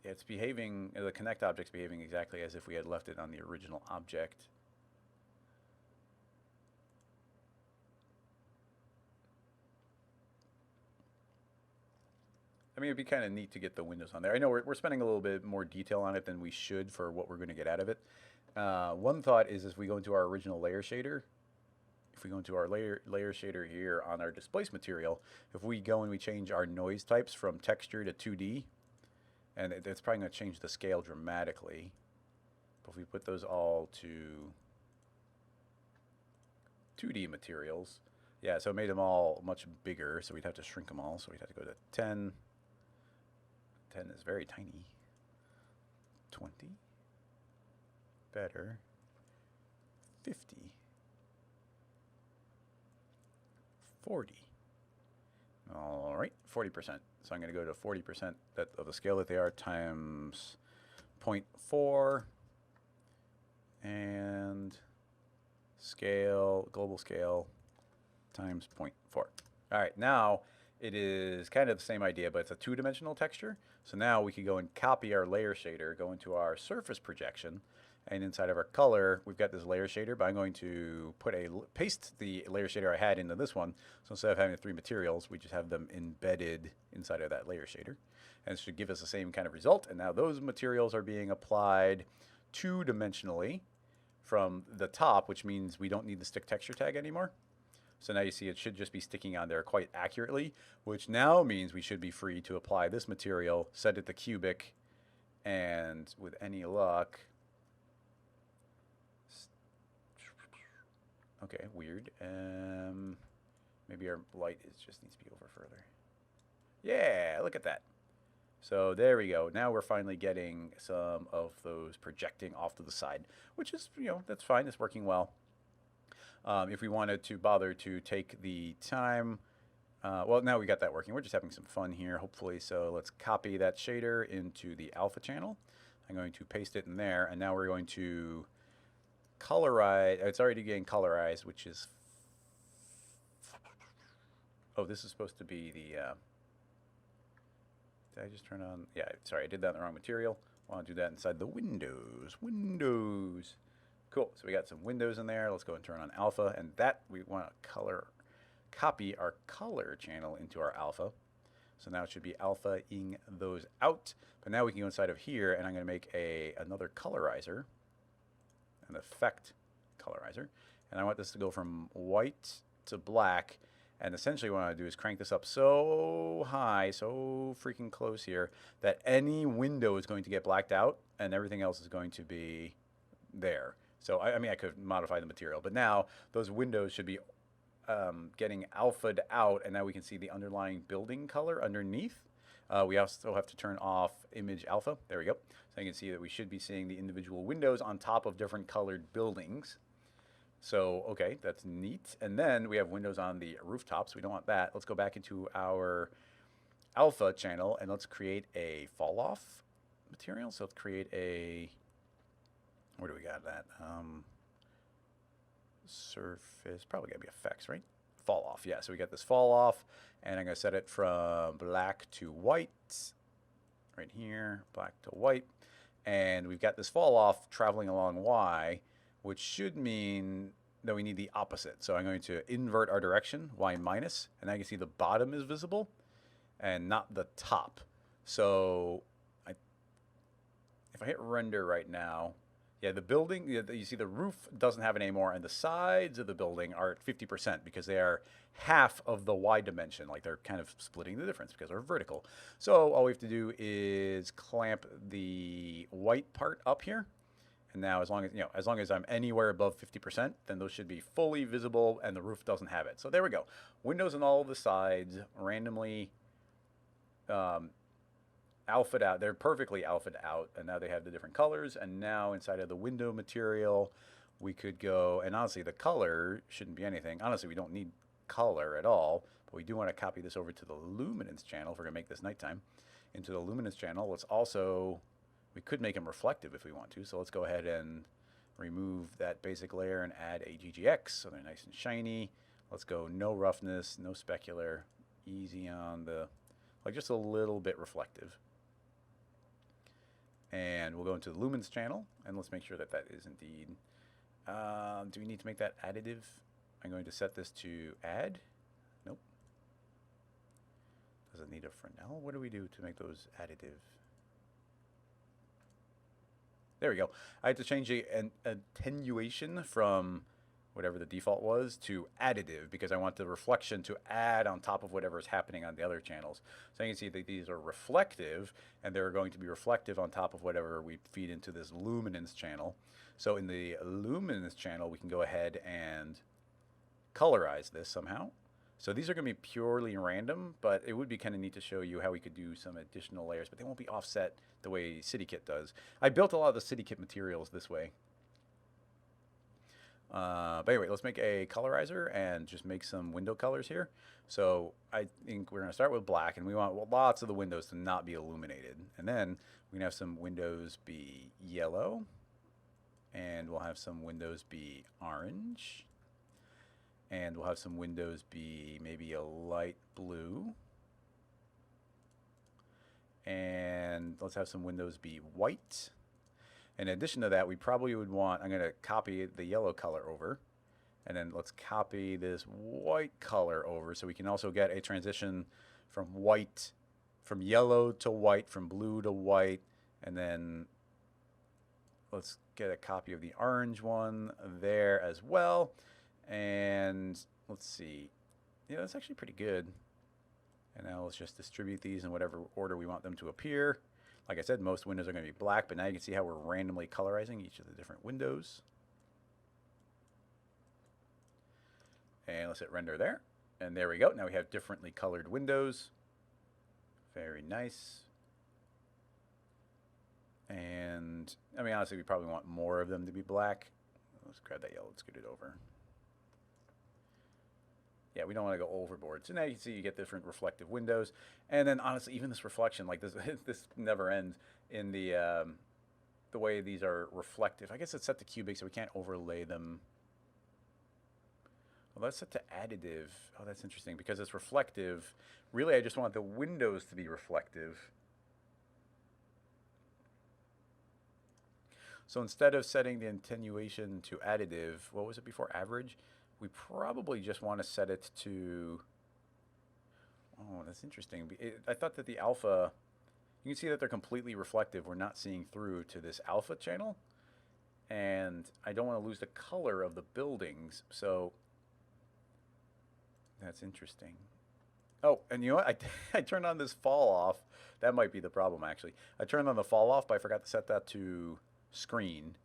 It's behaving, the connect object's behaving exactly as if we had left it on the original object. I mean, it'd be kind of neat to get the windows on there. I know we're spending a little bit more detail on it than we should for what we're going to get out of it. One thought is as we go into our original layer shader, if we go into our layer shader here on our displace material, if we go and we change our noise types from texture to 2D, and it's probably going to change the scale dramatically. But if we put those all to 2D materials, yeah, so it made them all much bigger, so we'd have to shrink them all. So we'd have to go to 10. 10 is very tiny. 20. Better. 50. 40. All right, 40%. So I'm going to go to 40% of the scale that they are times 0.4 and scale, global scale times 0.4. All right, now it is kind of the same idea, but it's a two-dimensional texture. So now we could go and copy our layer shader, go into our surface projection, and inside of our color, we've got this layer shader, but I'm going to paste the layer shader I had into this one. So instead of having the three materials, we just have them embedded inside of that layer shader. And it should give us the same kind of result. And now those materials are being applied two-dimensionally from the top, which means we don't need the stick texture tag anymore. So now you see it should just be sticking on there quite accurately, which now means we should be free to apply this material, set it to cubic, and with any luck, okay, weird. Maybe our light just needs to be over further. Yeah, look at that. So there we go. Now we're finally getting some of those projecting off to the side, which is, that's fine. It's working well. If we wanted to bother to take the time, well, now we got that working. We're just having some fun here, hopefully. So let's copy that shader into the alpha channel. I'm going to paste it in there, and now we're going to colorize. It's already getting colorized, which is, oh, this is supposed to be the, did I just turn on, yeah, sorry, I did that in the wrong material. I want to do that inside the windows. Cool, so we got some windows in there. Let's go and turn on alpha, and that we want to copy our color channel into our alpha. So now it should be alpha-ing those out. But now we can go inside of here, and I'm going to make another colorizer, an effect colorizer. And I want this to go from white to black. And essentially what I want to do is crank this up so high, so freaking close here, that any window is going to get blacked out, and everything else is going to be there. So, I mean, I could modify the material, but now those windows should be getting alpha'd out, and now we can see the underlying building color underneath. We also have to turn off image alpha. There we go. So you can see that we should be seeing the individual windows on top of different colored buildings. So, okay, that's neat. And then we have windows on the rooftops. We don't want that. Let's go back into our alpha channel, and let's create a fall off material. So let's create a, where do we got that? Surface, probably gotta be effects, right? Fall off, yeah. So we got this fall off, and I'm gonna set it from black to white, right here, black to white. And we've got this fall off traveling along Y, which should mean that we need the opposite. So I'm going to invert our direction, Y minus, and now you can see the bottom is visible and not the top. So if I hit render right now, yeah, the building, you see the roof doesn't have it anymore, and the sides of the building are at 50% because they are half of the Y dimension. Like they're kind of splitting the difference because they're vertical. So all we have to do is clamp the white part up here, And now, as long as as long as I'm anywhere above 50%, then those should be fully visible, and the roof doesn't have it. So there we go. Windows on all the sides, randomly alphaed out. They're perfectly alphaed out, and now they have the different colors. And now inside of the window material, we could go, and honestly, the color shouldn't be anything. Honestly, we don't need color at all, but we do want to copy this over to the luminance channel if we're going to make this nighttime. Into the luminance channel, let's also, we could make them reflective if we want to. So let's go ahead and remove that basic layer and add a GGX so they're nice and shiny. Let's go no roughness, no specular, easy on the, like just a little bit reflective. And we'll go into the lumens channel, and let's make sure that that is indeed, do we need to make that additive? I'm going to set this to add. Nope. Does it need a Fresnel? What do we do to make those additive? There we go. I had to change the attenuation from whatever the default was to additive because I want the reflection to add on top of whatever is happening on the other channels. So you can see that these are reflective, and they're going to be reflective on top of whatever we feed into this luminance channel. So in the luminance channel, we can go ahead and colorize this somehow. So these are going to be purely random, but it would be kind of neat to show you how we could do some additional layers, but they won't be offset the way CityKit does. I built a lot of the CityKit materials this way. But anyway, let's make a colorizer and just make some window colors here. So I think we're going to start with black, and we want lots of the windows to not be illuminated. And then we can have some windows be yellow, and we'll have some windows be orange. And we'll have some windows be maybe a light blue. And let's have some windows be white. In addition to that, we probably would want, I'm going to copy the yellow color over. And then let's copy this white color over so we can also get a transition from white, from yellow to white, from blue to white. And then let's get a copy of the orange one there as well. And let's see. Yeah, that's actually pretty good. And now let's just distribute these in whatever order we want them to appear. Like I said, most windows are going to be black, but now you can see how we're randomly colorizing each of the different windows. And let's hit render there. And there we go. Now we have differently colored windows. Very nice. And I mean, honestly, we probably want more of them to be black. Let's grab that yellow, let's scoot it over. Yeah, we don't want to go overboard. So now you can see you get different reflective windows. And then honestly, even this reflection, like this, this never ends in the way these are reflective. I guess it's set to cubic, so we can't overlay them. Well, that's set to additive. Oh, that's interesting because it's reflective. Really, I just want the windows to be reflective. So instead of setting the attenuation to additive, what was it before, average? We probably just want to set it to, oh, that's interesting. I thought that the alpha, you can see that they're completely reflective. We're not seeing through to this alpha channel. And I don't want to lose the color of the buildings. So that's interesting. Oh, and you know what? I turned on this fall off. That might be the problem, actually. I turned on the fall off, but I forgot to set that to screen.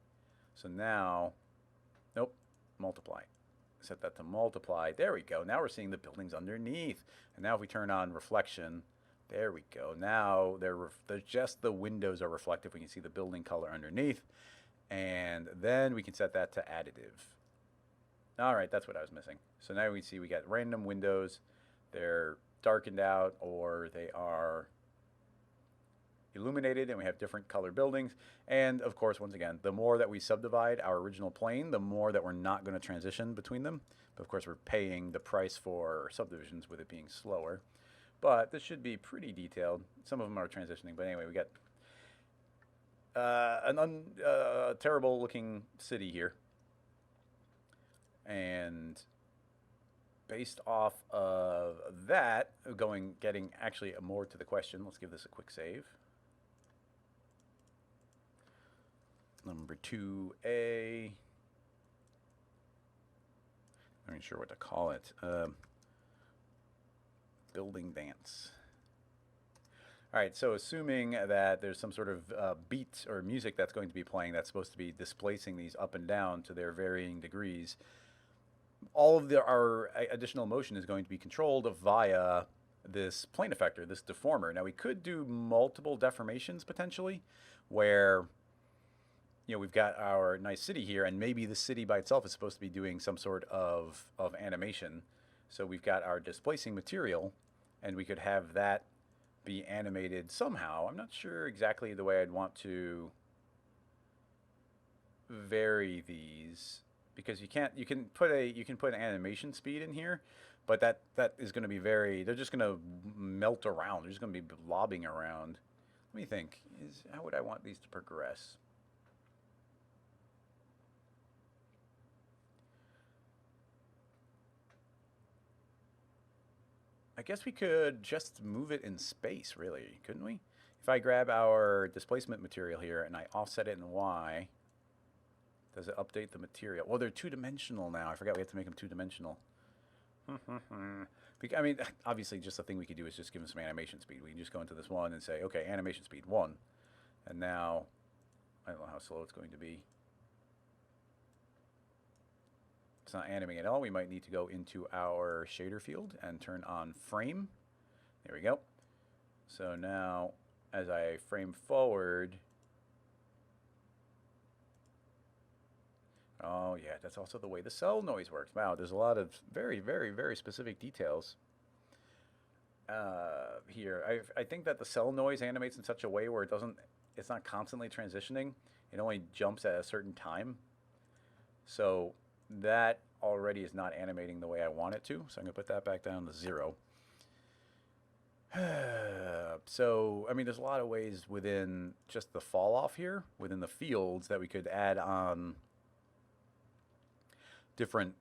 So now, nope, multiply. Set that to multiply. There we go. Now we're seeing the buildings underneath. And now if we turn on reflection, there we go. Now they're just the windows are reflective. We can see the building color underneath. And then we can set that to additive. All right, that's what I was missing. So now we see we got random windows. They're darkened out or they are illuminated, and we have different color buildings. And of course, once again, the more that we subdivide our original plane, the more that we're not going to transition between them. But of course, we're paying the price for subdivisions with it being slower. But this should be pretty detailed. Some of them are transitioning, but anyway, we got a terrible looking city here. And based off of that, getting actually more to the question, let's give this a quick save. Number 2A. I'm not sure what to call it. Building dance. All right, so assuming that there's some sort of beat or music that's going to be playing that's supposed to be displacing these up and down to their varying degrees, all of our additional motion is going to be controlled via this plane effector, this deformer. Now we could do multiple deformations potentially, where we've got our nice city here, and maybe the city by itself is supposed to be doing some sort of animation. So we've got our displacing material, and we could have that be animated somehow. I'm not sure exactly the way I'd want to vary these, because you can put an animation speed in here, but that is going to be they're just going to melt around. They're just going to be lobbing around. Let me think. How would I want these to progress? I guess we could just move it in space, really, couldn't we? If I grab our displacement material here and I offset it in Y, does it update the material? Well, they're two-dimensional now. I forgot we have to make them two-dimensional. I mean, obviously, just the thing we could do is just give them some animation speed. We can just go into this one and say, okay, animation speed 1. And now, I don't know how slow it's going to be. It's not animating at all. We might need to go into our shader field and turn on frame. There we go. So now, as I frame forward, oh yeah, that's also the way the cell noise works. Wow, there's a lot of very, very, very specific details here. I think that the cell noise animates in such a way where it's not constantly transitioning. It only jumps at a certain time. So that already is not animating the way I want it to. So I'm going to put that back down to 0. So, I mean, there's a lot of ways within just the fall off here, within the fields, that we could add on different,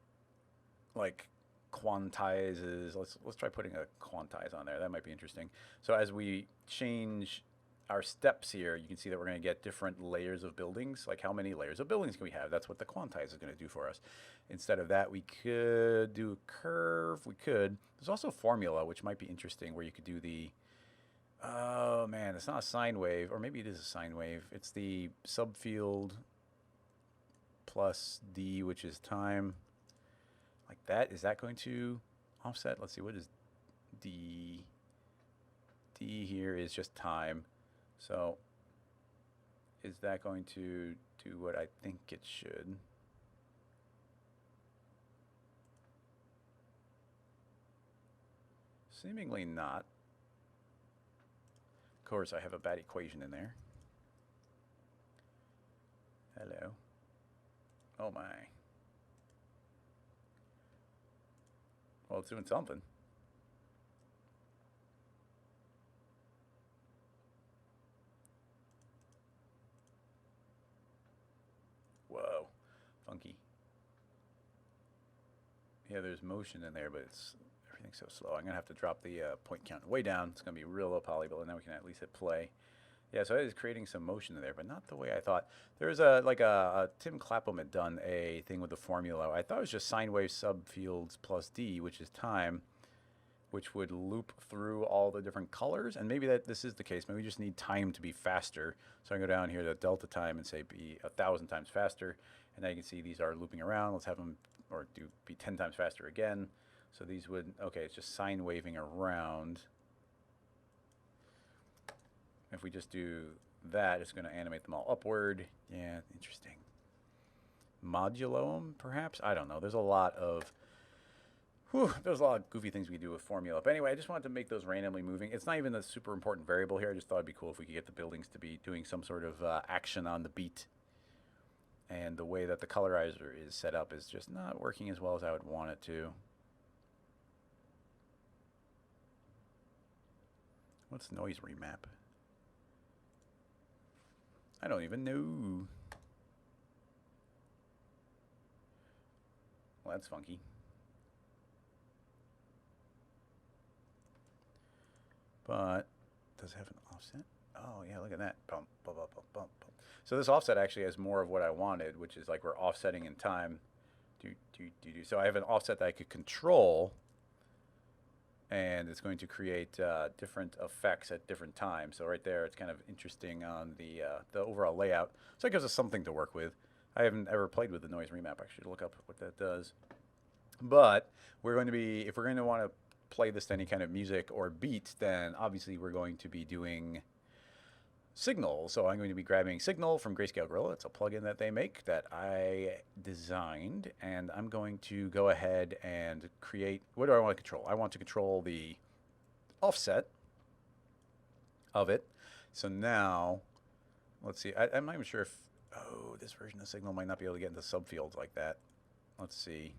like, quantizes. Let's try putting a quantize on there. That might be interesting. So as we change our steps here, you can see that we're going to get different layers of buildings. Like, how many layers of buildings can we have? That's what the quantize is going to do for us. Instead of that, we could do a curve. We could. There's also a formula, which might be interesting, where you could do the, oh man, it's not a sine wave, or maybe it is a sine wave. It's the subfield plus d, which is time. Like that. Is that going to offset? Let's see, what is d? D here is just time. So is that going to do what I think it should? Seemingly not. Of course, I have a bad equation in there. Hello. Oh my. Well, it's doing something. Whoa, funky. Yeah, there's motion in there, but everything's so slow. I'm gonna have to drop the point count way down. It's gonna be real low poly, but now we can at least hit play. Yeah, so it is creating some motion in there, but not the way I thought. There's a Tim Clapham had done a thing with the formula. I thought it was just sine wave subfields plus d, which is time, which would loop through all the different colors. And maybe this is the case. Maybe we just need time to be faster. So I go down here to delta time and say be 1,000 times faster. And now you can see these are looping around. Let's have them, or be 10 times faster again. So these would, okay, it's just sine waving around. If we just do that, it's going to animate them all upward. Yeah, interesting. Modulo them, perhaps? I don't know. There's a lot of goofy things we can do with formula. But anyway, I just wanted to make those randomly moving. It's not even a super important variable here. I just thought it'd be cool if we could get the buildings to be doing some sort of action on the beat. And the way that the colorizer is set up is just not working as well as I would want it to. What's noise remap? I don't even know. Well, that's funky. But does it have an offset? Oh yeah, look at that. Bump, bump, bump, bump, bump, bump. So this offset actually has more of what I wanted, which is like we're offsetting in time. So I have an offset that I could control. and it's going to create different effects at different times. So right there, it's kind of interesting on the overall layout. So it gives us something to work with. I haven't ever played with the noise remap. I should look up what that does. But we're going to be, if we're going to want to play this to any kind of music or beat, then obviously we're going to be doing Signal. So I'm going to be grabbing Signal from Grayscale Gorilla. It's a plugin that they make that I designed, and I'm going to go ahead and create, what do I want to control? I want to control the offset of it. So now, let's see, I'm not even sure if, oh, this version of Signal might not be able to get into subfields like that. Let's see.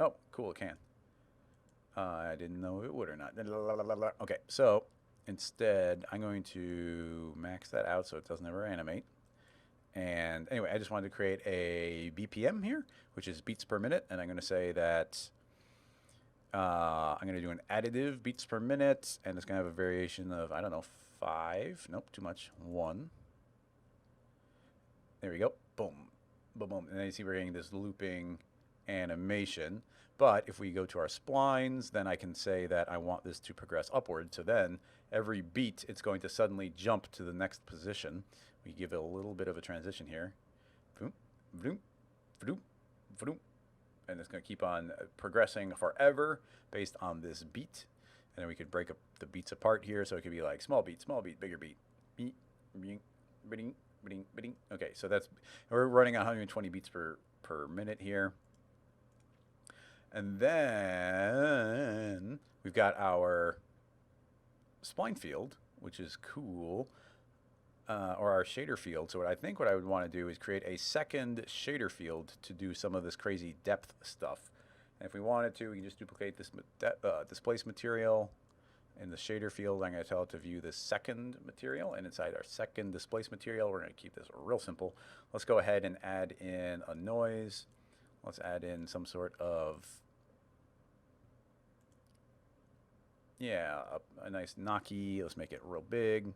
Oh, cool, it can. I didn't know it would or not. Okay, so instead, I'm going to max that out so it doesn't ever animate. And anyway, I just wanted to create a BPM here, which is beats per minute. And I'm going to say that I'm going to do an additive beats per minute. And it's going to have a variation of, I don't know, 5. Nope, too much. 1. There we go. Boom. Boom, boom. And then you see we're getting this looping animation. But if we go to our splines, then I can say that I want this to progress upward. So then every beat, it's going to suddenly jump to the next position. We give it a little bit of a transition here. Vroom, vroom, vroom, vroom. And it's going to keep on progressing forever based on this beat. And then we could break up the beats apart here. So it could be like small beat, bigger beat. Beat, beat, beating, beating, beating. Okay, so that's, we're running 120 beats per minute here. And then we've got our spline field, which is cool, or our shader field. So what I would want to do is create a second shader field to do some of this crazy depth stuff. And if we wanted to, we can just duplicate this displace material in the shader field. I'm going to tell it to view the second material, and inside our second displace material, we're going to keep this real simple. Let's go ahead and add in a noise. Let's add in some sort of, yeah, a nice knocky. Let's make it real big, a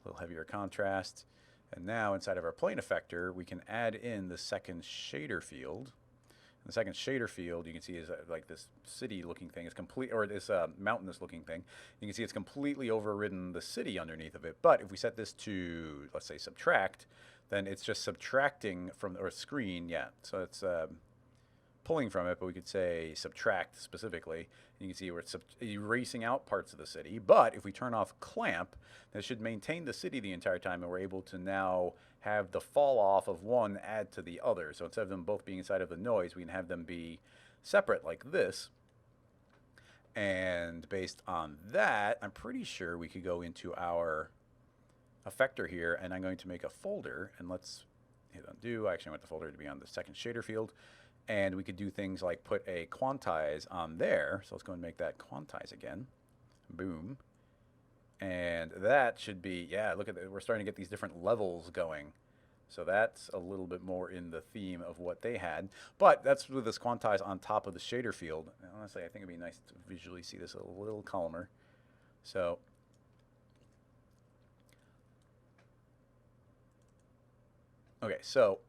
little heavier contrast. And now inside of our plane effector, we can add in the second shader field. And the second shader field, you can see, is like this city-looking thing. It's complete, or this mountainous-looking thing. You can see it's completely overridden the city underneath of it. But if we set this to, let's say, subtract, then it's just subtracting from, or screen, yeah. So it's pulling from it, but we could say subtract specifically. And you can see where it's erasing out parts of the city. But if we turn off clamp, that should maintain the city the entire time, and we're able to now have the fall off of one add to the other. So instead of them both being inside of the noise, we can have them be separate like this. And based on that, I'm pretty sure we could go into our effector here, and I'm going to make a folder, and let's hit undo. I actually want the folder to be on the second shader field. And we could do things like put a quantize on there. So let's go and make that quantize again. Boom. And that should be, yeah, look at that. We're starting to get these different levels going. So that's a little bit more in the theme of what they had. But that's with this quantize on top of the shader field. And honestly, I think it'd be nice to visually see this a little calmer. So okay, so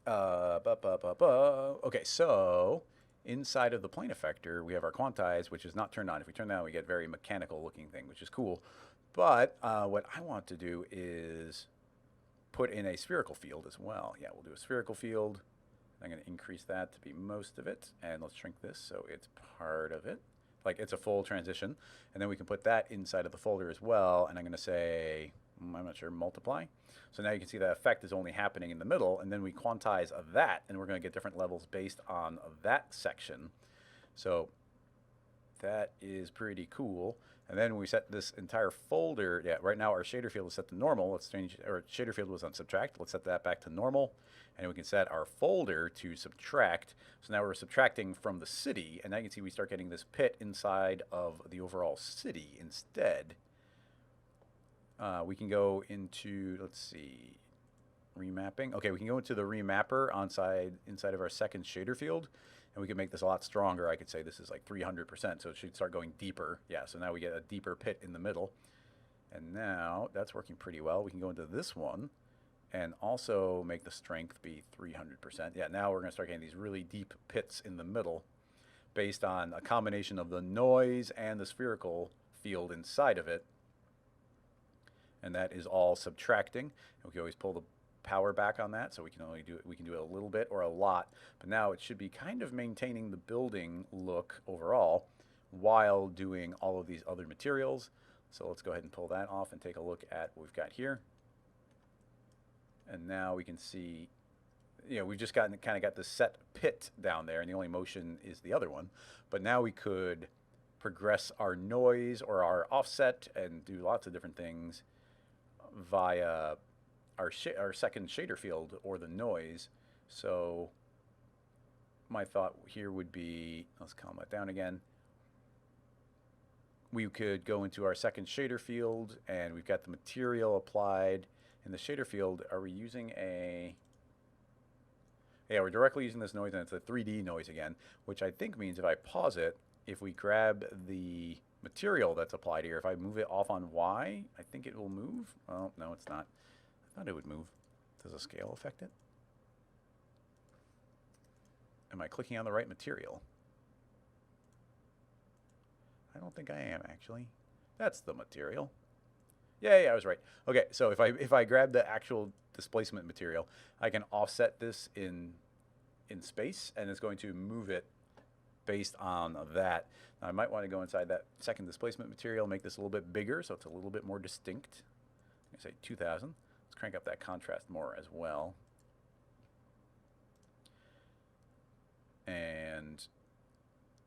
okay, so inside of the plane effector, we have our quantize, which is not turned on. If we turn that on, we get very mechanical looking thing, which is cool. But what I want to do is put in a spherical field as well. Yeah, we'll do a spherical field. I'm going to increase that to be most of it. And let's shrink this so it's part of it. Like it's a full transition. And then we can put that inside of the folder as well. And I'm going to say, I'm not sure, multiply. So now you can see that effect is only happening in the middle, and then we quantize that, and we're going to get different levels based on that section. So that is pretty cool. And then we set this entire folder, yeah, right now our shader field is set to normal. Let's change, our shader field was on subtract. Let's set that back to normal, and we can set our folder to subtract. So now we're subtracting from the city, and now you can see we start getting this pit inside of the overall city instead. We can go into, let's see, remapping. Okay, we can go into the remapper inside of our second shader field, and we can make this a lot stronger. I could say this is like 300%, so it should start going deeper. Yeah, so now we get a deeper pit in the middle. And now that's working pretty well. We can go into this one, and also make the strength be 300%. Yeah, now we're going to start getting these really deep pits in the middle based on a combination of the noise and the spherical field inside of it. And that is all subtracting. And we can always pull the power back on that, so we can do it a little bit or a lot. But now it should be kind of maintaining the building look overall while doing all of these other materials. So let's go ahead and pull that off and take a look at what we've got here. And now we can see, we've just kind of got this set pit down there, and the only motion is the other one. But now we could progress our noise or our offset and do lots of different things via our second shader field or the noise. So my thought here would be, let's calm that down again. We could go into our second shader field, and we've got the material applied. In the shader field, are we using a... Yeah, we're directly using this noise, and it's a 3D noise again, which I think means if I pause it, if we grab the material that's applied here, if I move it off on Y, I think it will move. Oh, no, it's not. I thought it would move. Does a scale affect it? Am I clicking on the right material? I don't think I am, actually. That's the material. Yeah, I was right. Okay, so if I grab the actual displacement material, I can offset this in space, and it's going to move it based on that. Now, I might want to go inside that second displacement material, make this a little bit bigger so it's a little bit more distinct. I say 2000. Let's crank up that contrast more as well. And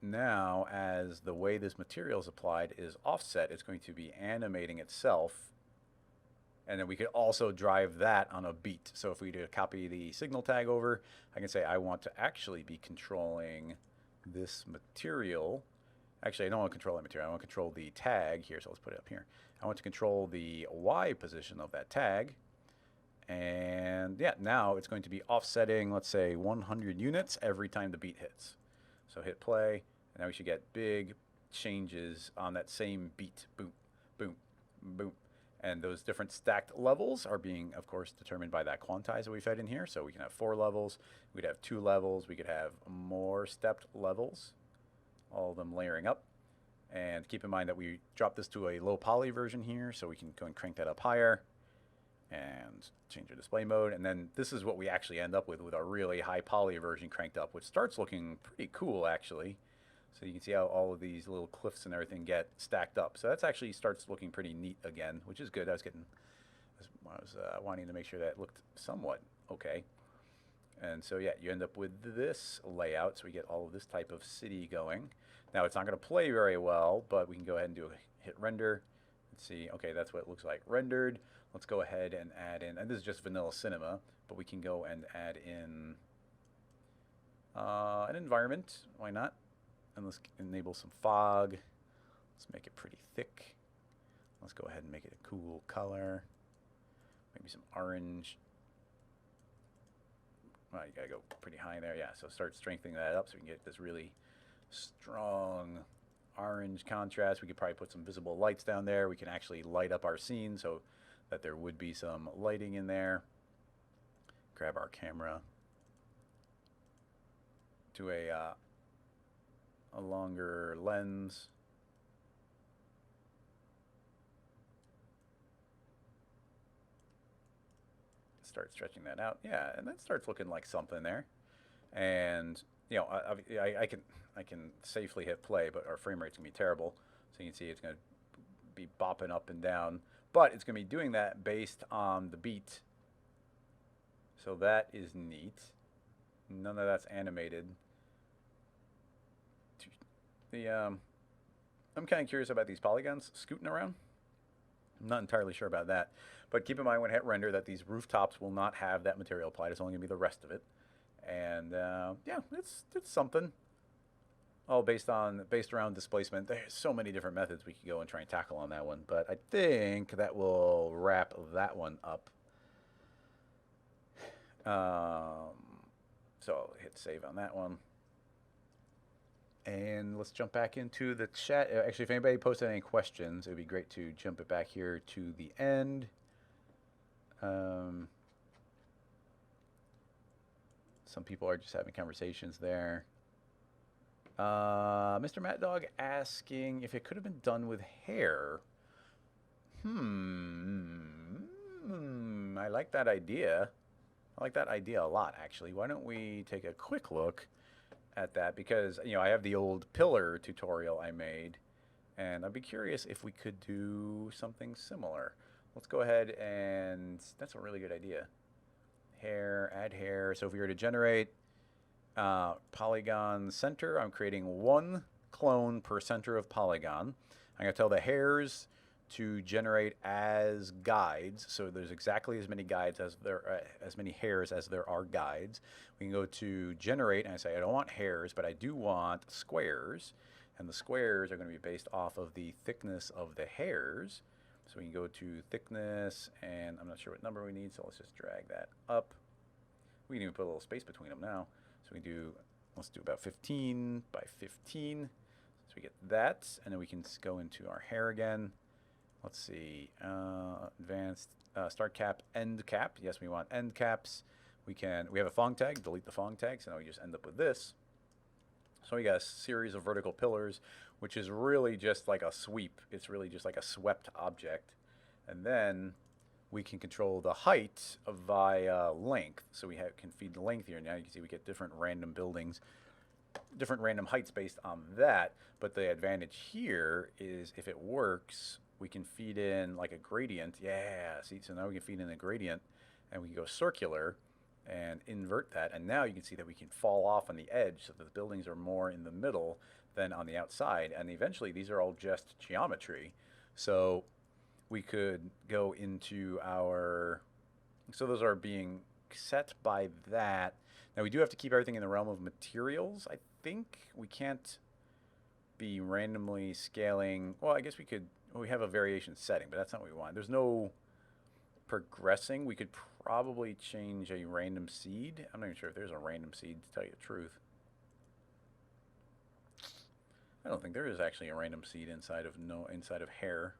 now, as the way this material is applied is offset, it's going to be animating itself. And then we could also drive that on a beat. So if we do copy the signal tag over, I can say I want to actually be controlling this material. Actually, I don't want to control that material. I want to control the tag here. So let's put it up here. I want to control the Y position of that tag. And yeah, now it's going to be offsetting, let's say 100 units every time the beat hits. So hit play, and now we should get big changes on that same beat. Boom, boom, boom. And those different stacked levels are being, of course, determined by that quantize that we fed in here. So we can have 4 levels, we'd have 2 levels, we could have more stepped levels, all of them layering up. And keep in mind that we dropped this to a low poly version here, so we can go and crank that up higher and change our display mode. And then this is what we actually end up with a really high poly version cranked up, which starts looking pretty cool, actually. So you can see how all of these little cliffs and everything get stacked up. So that's actually starts looking pretty neat again, which is good. I was wanting to make sure that looked somewhat okay. And so yeah, you end up with this layout. So we get all of this type of city going. Now it's not going to play very well, but we can go ahead and do a hit render. Let's see. Okay, that's what it looks like rendered. Let's go ahead and add in, and this is just vanilla cinema, but we can go and add in an environment. Why not? And let's enable some fog. Let's make it pretty thick. Let's go ahead and make it a cool color. Maybe some orange. Well, you gotta go pretty high there. Yeah, so start strengthening that up so we can get this really strong orange contrast. We could probably put some visible lights down there. We can actually light up our scene so that there would be some lighting in there. Grab our camera to a longer lens. Start stretching that out. Yeah, and that starts looking like something there. And I can safely hit play, but our frame rate's gonna be terrible. So you can see it's gonna be bopping up and down, but it's gonna be doing that based on the beat. So that is neat. None of that's animated. I'm kind of curious about these polygons scooting around. I'm not entirely sure about that, but keep in mind when I hit render that these rooftops will not have that material applied. It's only gonna be the rest of it. And yeah, it's something. All based around displacement. There's so many different methods we could go and try and tackle on that one, but I think that will wrap that one up. So I'll hit save on that one. And let's jump back into the chat. Actually, if anybody posted any questions, it would be great to jump it back here to the end. Some people are just having conversations there. Mr. Mad Dog asking if it could have been done with hair. I like that idea. I like that idea a lot, actually. Why don't we take a quick look at that? Because, you know, I have the old pillar tutorial I made, and I'd be curious if we could do something similar. Let's go ahead and, that's a really good idea. Hair, add hair. So if we were to generate polygon center, I'm creating one clone per center of polygon. I'm going to tell the hairs to generate as guides. So there's exactly as many guides as there as many hairs as there are guides. We can go to generate and I say I don't want hairs, but I do want squares. And the squares are going to be based off of the thickness of the hairs. So we can go to thickness, and I'm not sure what number we need, so let's just drag that up. We can even put a little space between them now. So we do, let's do about 15 by 15. So we get that, and then we can go into our hair again. Let's see, advanced, start cap, end cap. Yes, we want end caps. We have a Fong tag, delete the Fong tag, so now we just end up with this. So we got a series of vertical pillars, which is really just like a sweep. It's really just like a swept object. And then we can control the height via length. So we can feed the length here. Now you can see we get different random buildings, different random heights based on that. But the advantage here is if it works, we can feed in like a gradient. Yeah, see, so now we can feed in a gradient and we can go circular and invert that, and now you can see that we can fall off on the edge so that the buildings are more in the middle than on the outside, and eventually these are all just geometry. So we could go into our, so those are being set by that. Now we do have to keep everything in the realm of materials. I think we can't be randomly scaling, well I guess we could, well, we have a variation setting, but that's not what we want. There's no progressing. We could probably change a random seed. I'm not even sure if there's a random seed, to tell you the truth. I don't think there is actually a random seed inside of hair.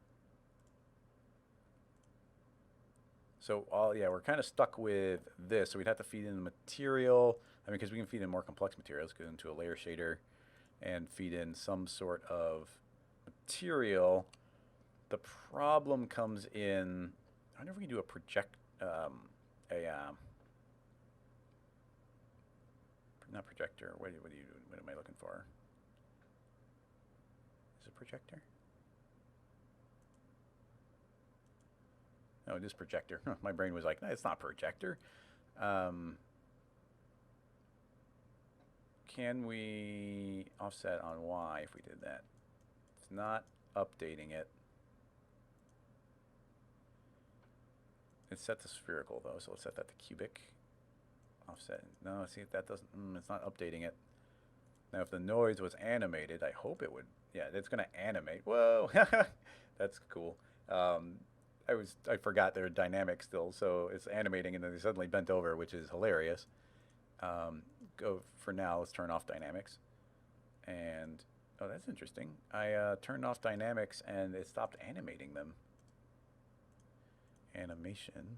So yeah, we're kind of stuck with this. So we'd have to feed in the material. I mean, because we can feed in more complex materials, go into a layer shader and feed in some sort of material. The problem comes in, I wonder if we can do a not projector. What am I looking for? Is it projector? No, it is projector. My brain was like, no, it's not projector. Can we offset on Y if we did that? It's not updating it. It's set to spherical though, so let's set that to cubic. Offset. No, see if that doesn't. It's not updating it. Now, if the noise was animated, I hope it would. Yeah, it's going to animate. Whoa, that's cool. I forgot they're dynamic still, so it's animating, and then they suddenly bent over, which is hilarious. Go for now. Let's turn off dynamics. And oh, that's interesting. I turned off dynamics, and it stopped animating them. Animation.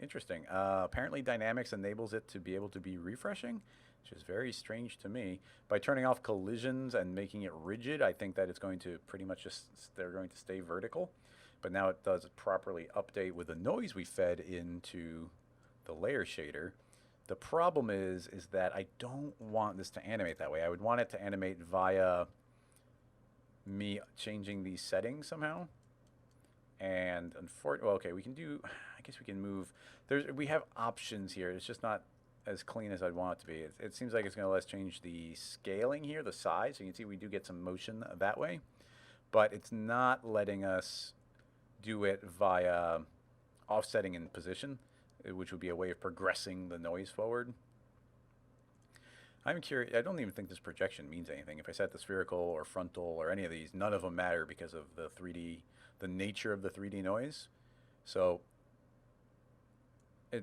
Interesting. Apparently dynamics enables it to be able to be refreshing, which is very strange to me. By turning off collisions and making it rigid, I think that it's going to pretty much just, they're going to stay vertical. But now it does properly update with the noise we fed into the layer shader. The problem is that I don't want this to animate that way. I would want it to animate via me changing these settings somehow. And unfortunately, well, okay, we can do, I guess we can move, we have options here. It's just not as clean as I'd want it to be. It seems like it's going to let us change the scaling here, the size. So you can see we do get some motion that way, but it's not letting us do it via offsetting in position, which would be a way of progressing the noise forward. I'm curious, I don't even think this projection means anything. If I set the spherical or frontal or any of these, none of them matter because of the 3D, the nature of the 3D noise. So,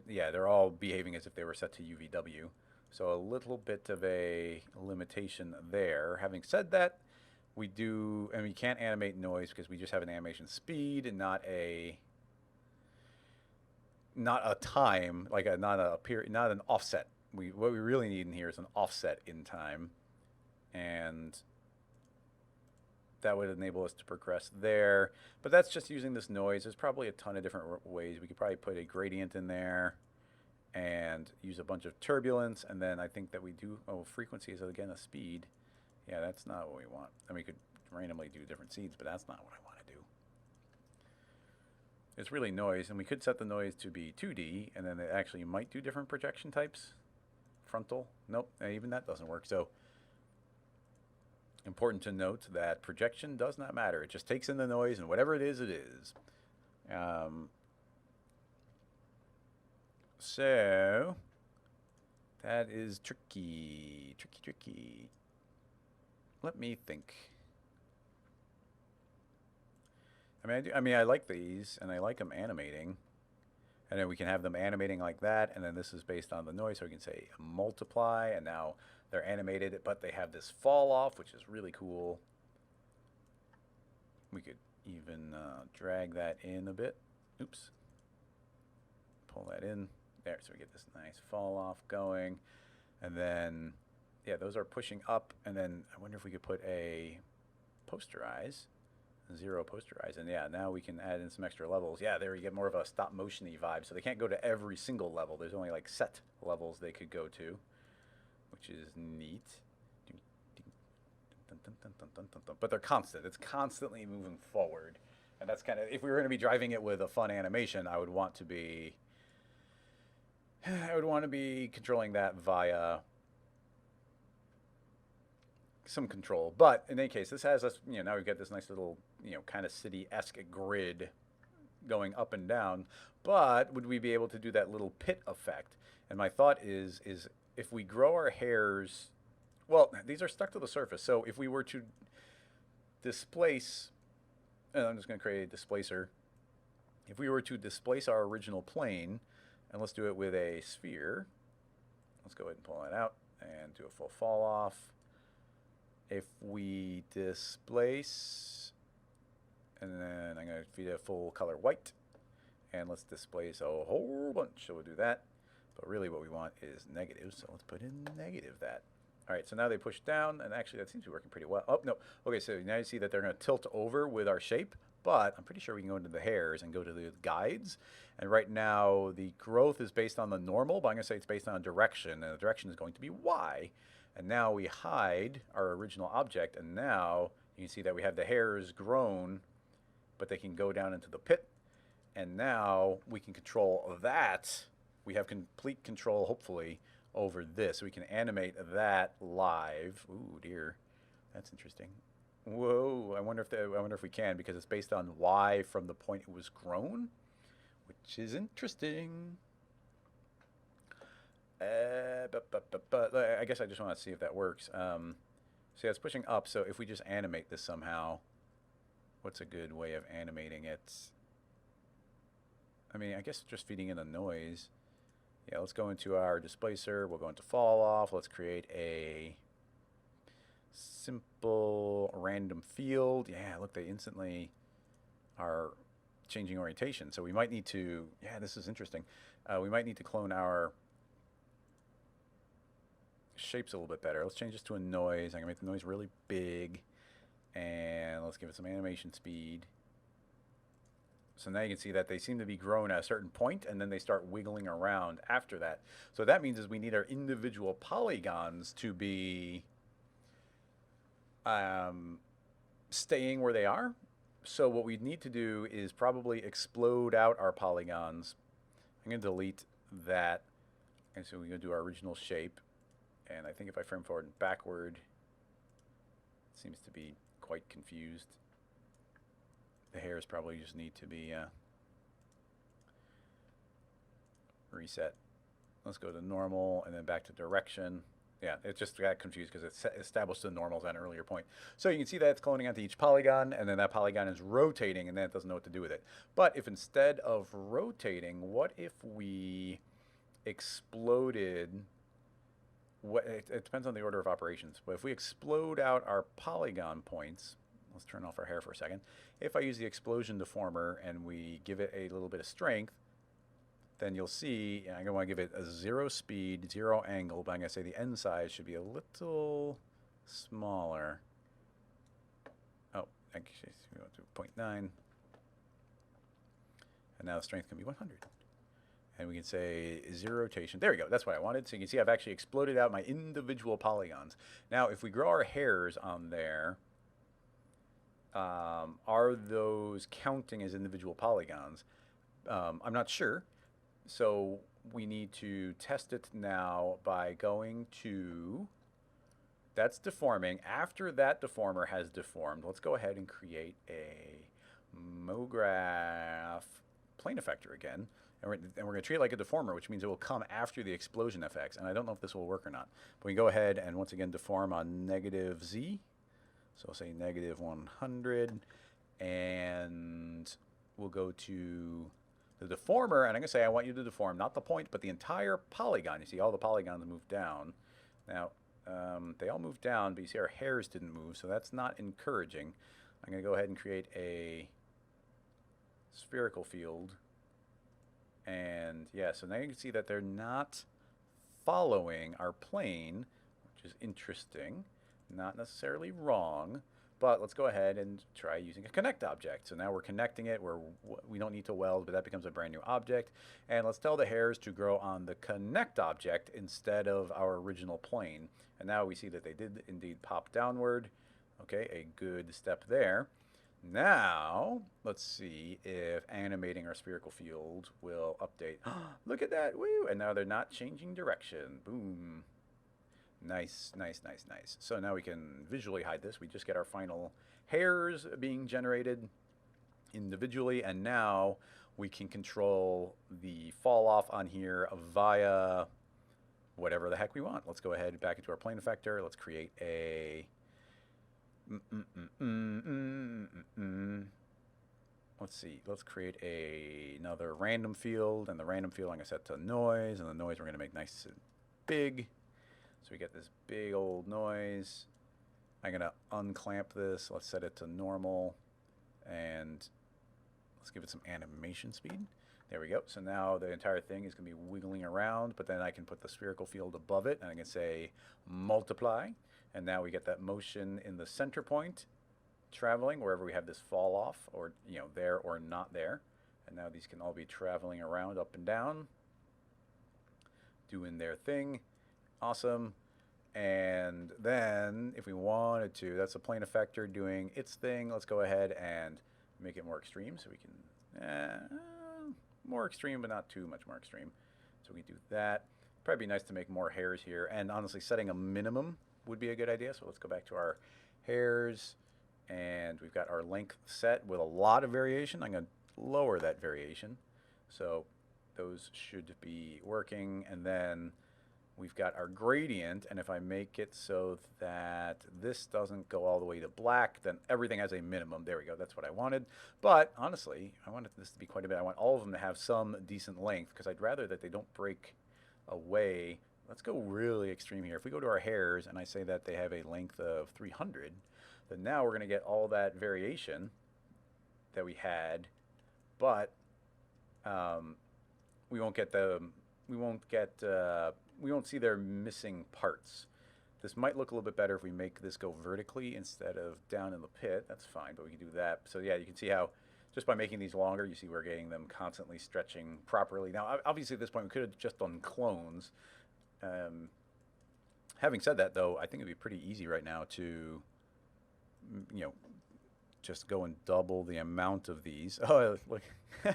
yeah, they're all behaving as if they were set to UVW. So a little bit of a limitation there. Having said that, we do, and we can't animate noise because we just have an animation speed and not a not a time, like not a period, not an offset. What we really need in here is an offset in time, and that would enable us to progress there. But that's just using this noise. There's probably a ton of different ways. We could probably put a gradient in there and use a bunch of turbulence, and then I think that we do, oh, frequency is again a speed. Yeah, that's not what we want. And we could randomly do different seeds, but that's not what I want to do. It's really noise, and we could set the noise to be 2D, and then it actually might do different projection types. Frontal, nope, even that doesn't work. So important to note that projection does not matter. It just takes in the noise, and whatever it is, it is. So that is tricky, tricky. Let me think. I like these, and I like them animating. And then we can have them animating like that, and then this is based on the noise, so we can say multiply, and now they're animated, but they have this fall off, which is really cool. We could even drag that in a bit. Oops. Pull that in. There, so we get this nice fall off going. And then, yeah, those are pushing up, and then I wonder if we could put a posterize. 0 posterize, and yeah, now we can add in some extra levels. Yeah, there you get more of a stop motion-y vibe. So they can't go to every single level. There's only like set levels they could go to, which is neat. But they're constant. It's constantly moving forward, and that's kind of, if we were going to be driving it with a fun animation, I would want to be controlling that via some control. But in any case, this has us, now we've got this nice little, kind of city-esque grid going up and down. But would we be able to do that little pit effect? And my thought is if we grow our hairs, well, these are stuck to the surface. So if we were to displace, and I'm just going to create a displacer. If we were to displace our original plane, and let's do it with a sphere. Let's go ahead and pull that out and do a full fall off. If we displace, and then I'm going to feed it a full color white, and let's displace a whole bunch, so we'll do that. But really what we want is negative, so let's put in negative that. All right, so now they push down, and actually that seems to be working pretty well. Oh, no. Okay, so now you see that they're going to tilt over with our shape, but I'm pretty sure we can go into the hairs and go to the guides. And right now the growth is based on the normal, but I'm going to say it's based on direction, and the direction is going to be Y. And now we hide our original object, and now you can see that we have the hairs grown, but they can go down into the pit. And now we can control that. We have complete control, hopefully, over this. We can animate that live. Ooh, dear. That's interesting. Whoa, I wonder if we can, because it's based on Y from the point it was grown, which is interesting. But I guess I just want to see if that works. So yeah, it's pushing up. So if we just animate this somehow, what's a good way of animating it? I guess just feeding in a noise. Yeah, let's go into our displacer. We'll go into fall off. Let's create a simple random field. Yeah, look, they instantly are changing orientation. So we might need to, yeah, this is interesting. We might need to clone our shapes a little bit better. Let's change this to a noise. I'm gonna make the noise really big, and let's give it some animation speed. So now you can see that they seem to be grown at a certain point, and then they start wiggling around after that. So what that means is we need our individual polygons to be staying where they are. So what we need to do is probably explode out our polygons. I'm going to delete that, and so we're going to do our original shape. And I think if I frame forward and backward, it seems to be quite confused. The hairs probably just need to be reset. Let's go to normal and then back to direction. Yeah, it just got confused because it established the normals at an earlier point. So you can see that it's cloning onto each polygon, and then that polygon is rotating, and then it doesn't know what to do with it. But if instead of rotating, what if we exploded? It depends on the order of operations, but if we explode out our polygon points, let's turn off our hair for a second. If I use the explosion deformer and we give it a little bit of strength, then you'll see, I'm going to want to give it a 0 speed, 0 angle, but I'm going to say the end size should be a little smaller. Oh, actually, we want to do 0.9. And now the strength can be 100. And we can say 0 rotation. There we go. That's what I wanted. So you can see I've actually exploded out my individual polygons. Now, if we grow our hairs on there, are those counting as individual polygons? I'm not sure. So we need to test it now by going to, that's deforming. After that deformer has deformed, let's go ahead and create a MoGraph plane effector again. And we're going to treat it like a deformer, which means it will come after the explosion effects. And I don't know if this will work or not. But we can go ahead and once again deform on negative Z. So I'll say negative 100. And we'll go to the deformer. And I'm going to say I want you to deform not the point, but the entire polygon. You see all the polygons move down. Now, they all moved down, but you see our hairs didn't move. So that's not encouraging. I'm going to go ahead and create a spherical field. And yeah, so now you can see that they're not following our plane, which is interesting. Not necessarily wrong, but let's go ahead and try using a connect object. So now we're connecting it. We don't need to weld, but that becomes a brand new object. And let's tell the hairs to grow on the connect object instead of our original plane. And now we see that they did indeed pop downward. Okay, a good step there. Now, let's see if animating our spherical field will update. Look at that, woo! And now they're not changing direction. Boom. Nice, nice, nice, nice. So now we can visually hide this. We just get our final hairs being generated individually, and now we can control the fall off on here via whatever the heck we want. Let's go ahead back into our plane effector. Let's create a let's see, let's create another random field, and the random field I'm going to set to noise, and the noise we're going to make nice and big. So we get this big old noise. I'm going to unclamp this. Let's set it to normal, and let's give it some animation speed. There we go. So now the entire thing is going to be wiggling around, but then I can put the spherical field above it, and I can say multiply. And now we get that motion in the center point traveling wherever we have this fall off, or there or not there. And now these can all be traveling around up and down, doing their thing. Awesome. And then if we wanted to, that's a plane effector doing its thing. Let's go ahead and make it more extreme so we can, more extreme, but not too much more extreme. So we can do that. Probably be nice to make more hairs here. And honestly, setting a minimum would be a good idea. So let's go back to our hairs, and we've got our length set with a lot of variation. I'm going to lower that variation. So those should be working. And then we've got our gradient, and if I make it so that this doesn't go all the way to black, then everything has a minimum. There we go. That's what I wanted. But honestly, I wanted this to be quite a bit. I want all of them to have some decent length because I'd rather that they don't break away. Let's go really extreme here. If we go to our hairs and I say that they have a length of 300, then now we're going to get all that variation that we had, but we won't see their missing parts. This might look a little bit better if we make this go vertically instead of down in the pit. That's fine, but we can do that. So yeah, you can see how just by making these longer, you see we're getting them constantly stretching properly. Now, obviously at this point we could have just done clones. Having said that, though, I think it'd be pretty easy right now to, just go and double the amount of these. Oh, look,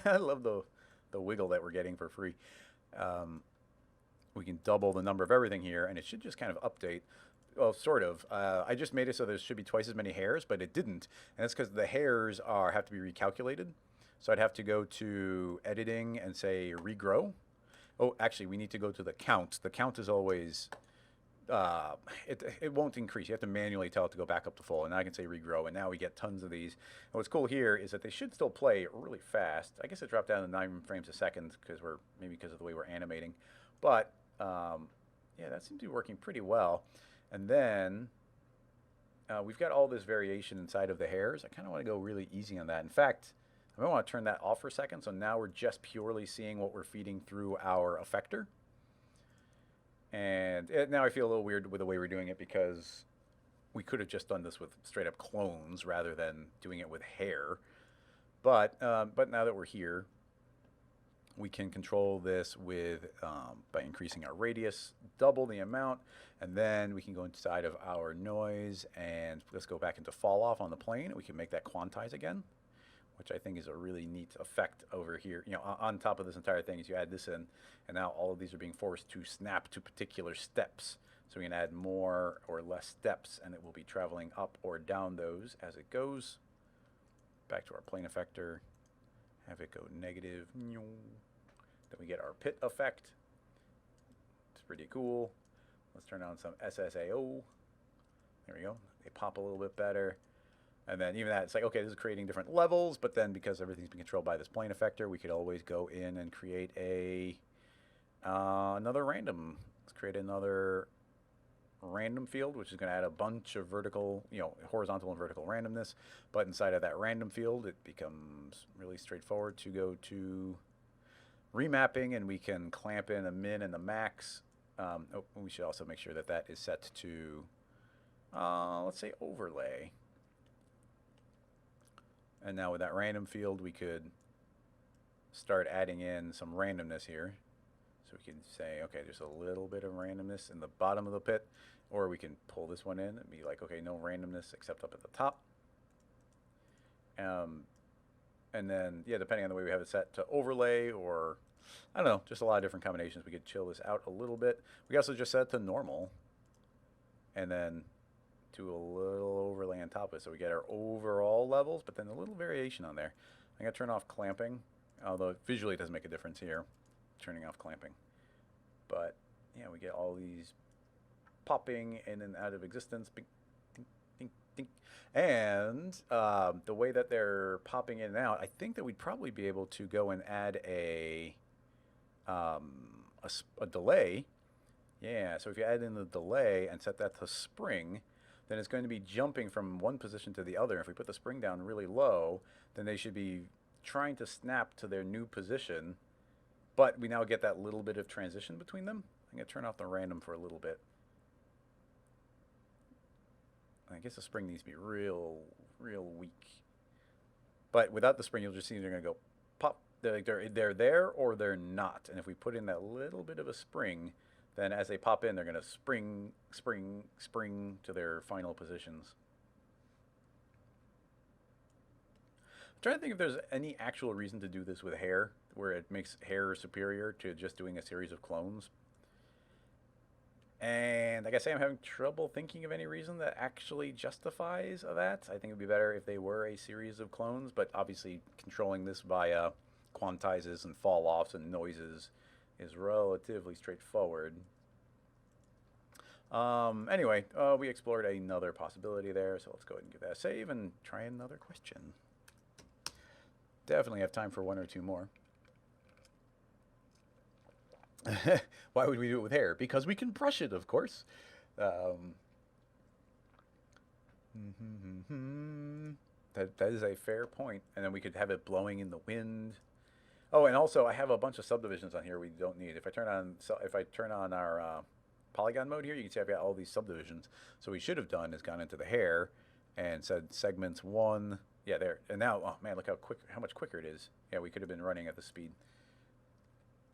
I love the wiggle that we're getting for free. We can double the number of everything here, and it should just kind of update. Well, sort of. I just made it so there should be twice as many hairs, but it didn't. And that's because the hairs have to be recalculated. So I'd have to go to editing and say regrow. Oh, actually, we need to go to the count. The count is always, it won't increase. You have to manually tell it to go back up to full. And now I can say regrow, and now we get tons of these. And what's cool here is that they should still play really fast. I guess it dropped down to 9 frames a second maybe because of the way we're animating. But yeah, that seems to be working pretty well. And then we've got all this variation inside of the hairs. I kind of want to go really easy on that. In fact, I want to turn that off for a second. So now we're just purely seeing what we're feeding through our effector. And now I feel a little weird with the way we're doing it because we could have just done this with straight up clones rather than doing it with hair. But now that we're here, we can control this with by increasing our radius, double the amount, and then we can go inside of our noise and let's go back into fall off on the plane. We can make that quantize again, which I think is a really neat effect over here. You know, on top of this entire thing is you add this in, and now all of these are being forced to snap to particular steps. So we can add more or less steps, and it will be traveling up or down those as it goes. Back to our plane effector. Have it go negative. Then we get our pit effect. It's pretty cool. Let's turn on some SSAO. There we go. They pop a little bit better. And then even that, it's like, okay, this is creating different levels, but then because everything's being controlled by this plane effector, we could always go in and create a another random. Let's create another random field, which is going to add a bunch of vertical, horizontal and vertical randomness. But inside of that random field, it becomes really straightforward to go to remapping, and we can clamp in a min and the max. We should also make sure that that is set to, let's say, overlay. And now with that random field, we could start adding in some randomness here. So we can say, okay, there's a little bit of randomness in the bottom of the pit, or we can pull this one in and be like, okay, no randomness except up at the top. And then, yeah, depending on the way we have it set to overlay, or I don't know, just a lot of different combinations. We could chill this out a little bit. We also just set it to normal, and then do a little overlay on top of it, so we get our overall levels, but then a little variation on there. I'm gonna turn off clamping, although visually it doesn't make a difference here, turning off clamping. But yeah, we get all these popping in and out of existence. Bing, ding, ding, ding. And the way that they're popping in and out, I think that we'd probably be able to go and add a delay. Yeah, so if you add in the delay and set that to spring, then it's going to be jumping from one position to the other. If we put the spring down really low, then they should be trying to snap to their new position, but we now get that little bit of transition between them. I'm going to turn off the random for a little bit. I guess the spring needs to be real weak. But without the spring, you'll just see they're going to go pop. They're there or they're not. And if we put in that little bit of a spring, then as they pop in, they're going to spring to their final positions. I'm trying to think if there's any actual reason to do this with hair, where it makes hair superior to just doing a series of clones. And like I say, I'm having trouble thinking of any reason that actually justifies that. I think it would be better if they were a series of clones, but obviously controlling this via quantizes and fall-offs and noises is relatively straightforward. Anyway, we explored another possibility there, so let's go ahead and give that a save and try another question. Definitely have time for one or two more. Why would we do it with hair? Because we can brush it, of course. That is a fair point. And then we could have it blowing in the wind. Oh, and also I have a bunch of subdivisions on here we don't need. If I turn on our polygon mode here, you can see I've got all these subdivisions. So what we should have done is gone into the hair and said segments 1. Yeah, there. And now, oh man, look how much quicker it is. Yeah, we could have been running at the speed.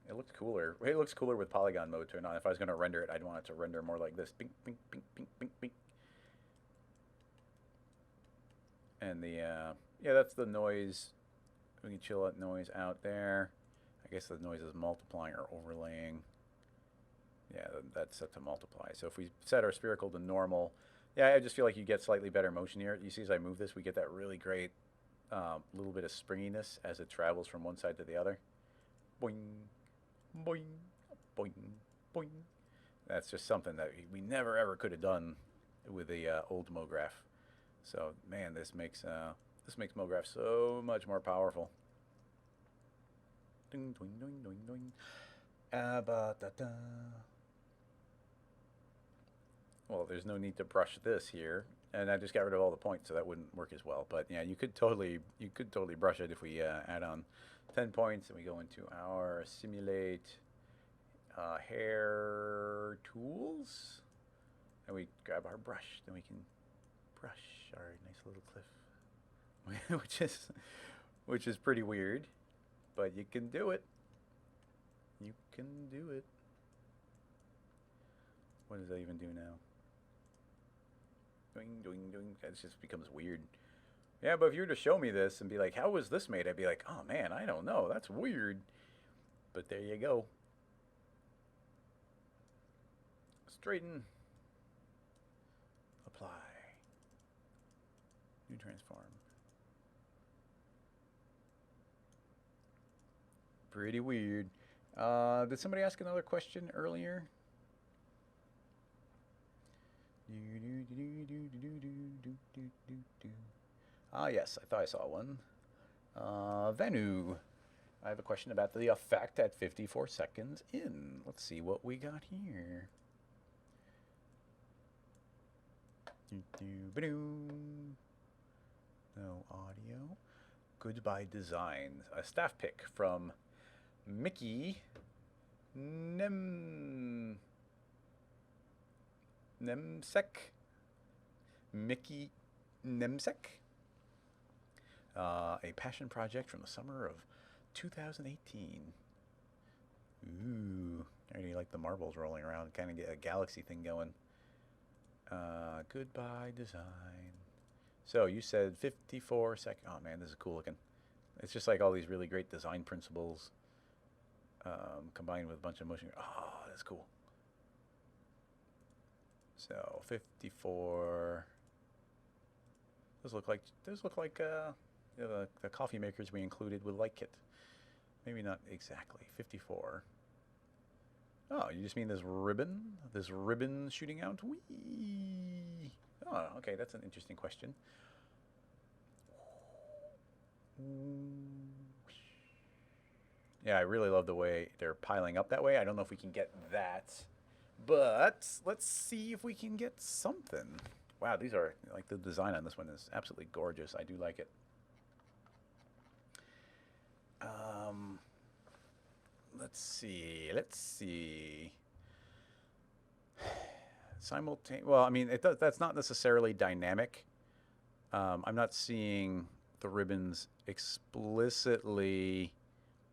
It looked cooler. It looks cooler with polygon mode turned on. If I was going to render it, I'd want it to render more like this. Bing, bing, bing, bing, bing, bing. And the, yeah, that's the noise. We can chill that noise out there. I guess the noise is multiplying or overlaying. Yeah, that's set to multiply. So if we set our spherical to normal, yeah, I just feel like you get slightly better motion here. You see as I move this, we get that really great little bit of springiness as it travels from one side to the other. Boing. Boing, boing, boing. That's just something that we never ever could have done with the old MoGraph. So man, this makes MoGraph so much more powerful. Ding, ding, ding, ding, ding. Well, there's no need to brush this here And I just got rid of all the points, so that wouldn't work as well. But yeah, you could totally brush it if we add on 10 points and we go into our simulate hair tools, and we grab our brush. Then we can brush our nice little cliff, which is pretty weird, but you can do it. You can do it. What does that even do now? Doing, doing, doing. It just becomes weird. Yeah, but if you were to show me this and be like, how was this made? I'd be like, oh man, I don't know. That's weird. But there you go. Straighten. Apply. New transform. Pretty weird. Did somebody ask another question earlier? Ah, yes, I thought I saw one. Venu. I have a question about the effect at 54 seconds in. Let's see what we got here. No audio. Goodbye design. A staff pick from Mickey Nemsek. Mickey Nemsek. A passion project from the summer of 2018. Ooh, I already like the marbles rolling around. Kind of get a galaxy thing going. Goodbye design. So you said 54 seconds. Oh man, this is cool looking. It's just like all these really great design principles combined with a bunch of motion. Oh, that's cool. So 54. Those look like you know, the coffee makers we included would like it. Maybe not exactly 54. Oh, you just mean this ribbon? This ribbon shooting out? Whee! Oh, okay, that's an interesting question. Yeah, I really love the way they're piling up that way. I don't know if we can get that, but let's see if we can get something. Wow, these are, like, the design on this one is absolutely gorgeous. I do like it. Let's see. Well, I mean, that's not necessarily dynamic. I'm not seeing the ribbons explicitly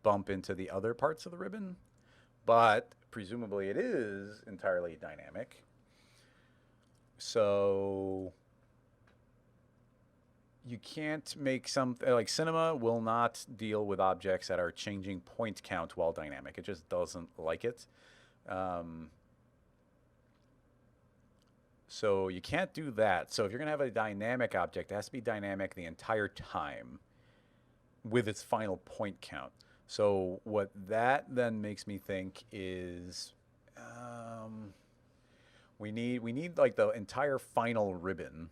bump into the other parts of the ribbon, but presumably it is entirely dynamic. So you can't make something like cinema will not deal with objects that are changing point count while dynamic. It just doesn't like it. So you can't do that. So if you're going to have a dynamic object, it has to be dynamic the entire time with its final point count. So what that then makes me think is we need like the entire final ribbon.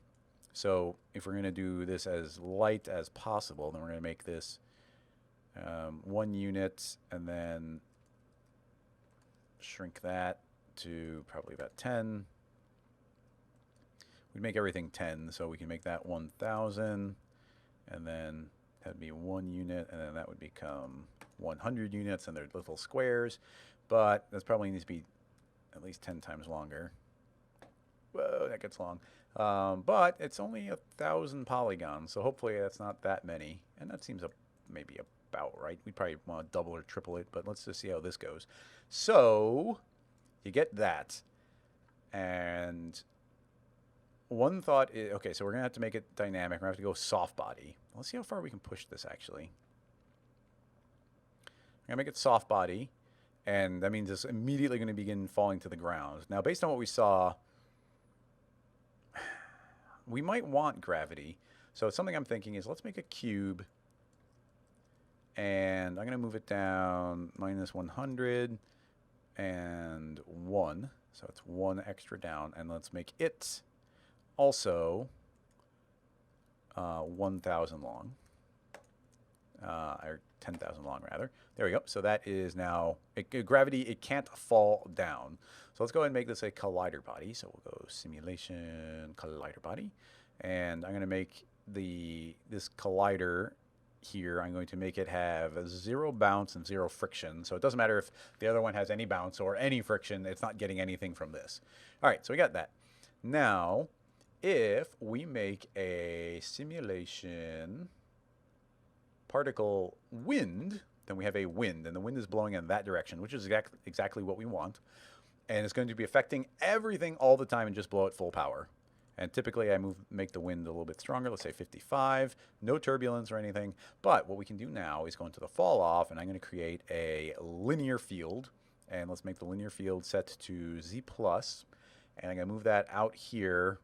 So if we're going to do this as light as possible, then we're going to make this 1 unit and then shrink that to probably about 10. We'd make everything 10, so we can make that 1,000, and then that'd be 1 unit, and then that would become 100 units, and they're little squares, but that probably needs to be at least 10 times longer. Whoa, that gets long. But it's only 1,000 polygons, so hopefully that's not that many, and that seems maybe about right. We'd probably want to double or triple it, but let's just see how this goes. So you get that, and one thought is, okay, so we're going to have to make it dynamic. We're going to have to go soft body. Let's see how far we can push this, actually. I'm going to make it soft body, and that means it's immediately going to begin falling to the ground. Now, based on what we saw, we might want gravity. So something I'm thinking is let's make a cube, and I'm going to move it down -100 and 1. So it's 1 extra down, and let's make it also 1,000 long. or 10,000 long rather. There we go. So that is now gravity. It can't fall down. So let's go ahead and make this a collider body. So we'll go simulation collider body, and I'm going to make this collider here. I'm going to make it have 0 bounce and 0 friction. So it doesn't matter if the other one has any bounce or any friction. It's not getting anything from this. All right. So we got that. Now, if we make a simulation particle wind, then we have a wind, and the wind is blowing in that direction, which is exactly what we want. And it's going to be affecting everything all the time and just blow at full power. And typically I make the wind a little bit stronger, let's say 55, no turbulence or anything. But what we can do now is go into the fall off, and I'm going to create a linear field. And let's make the linear field set to Z+. And I'm going to move that out here.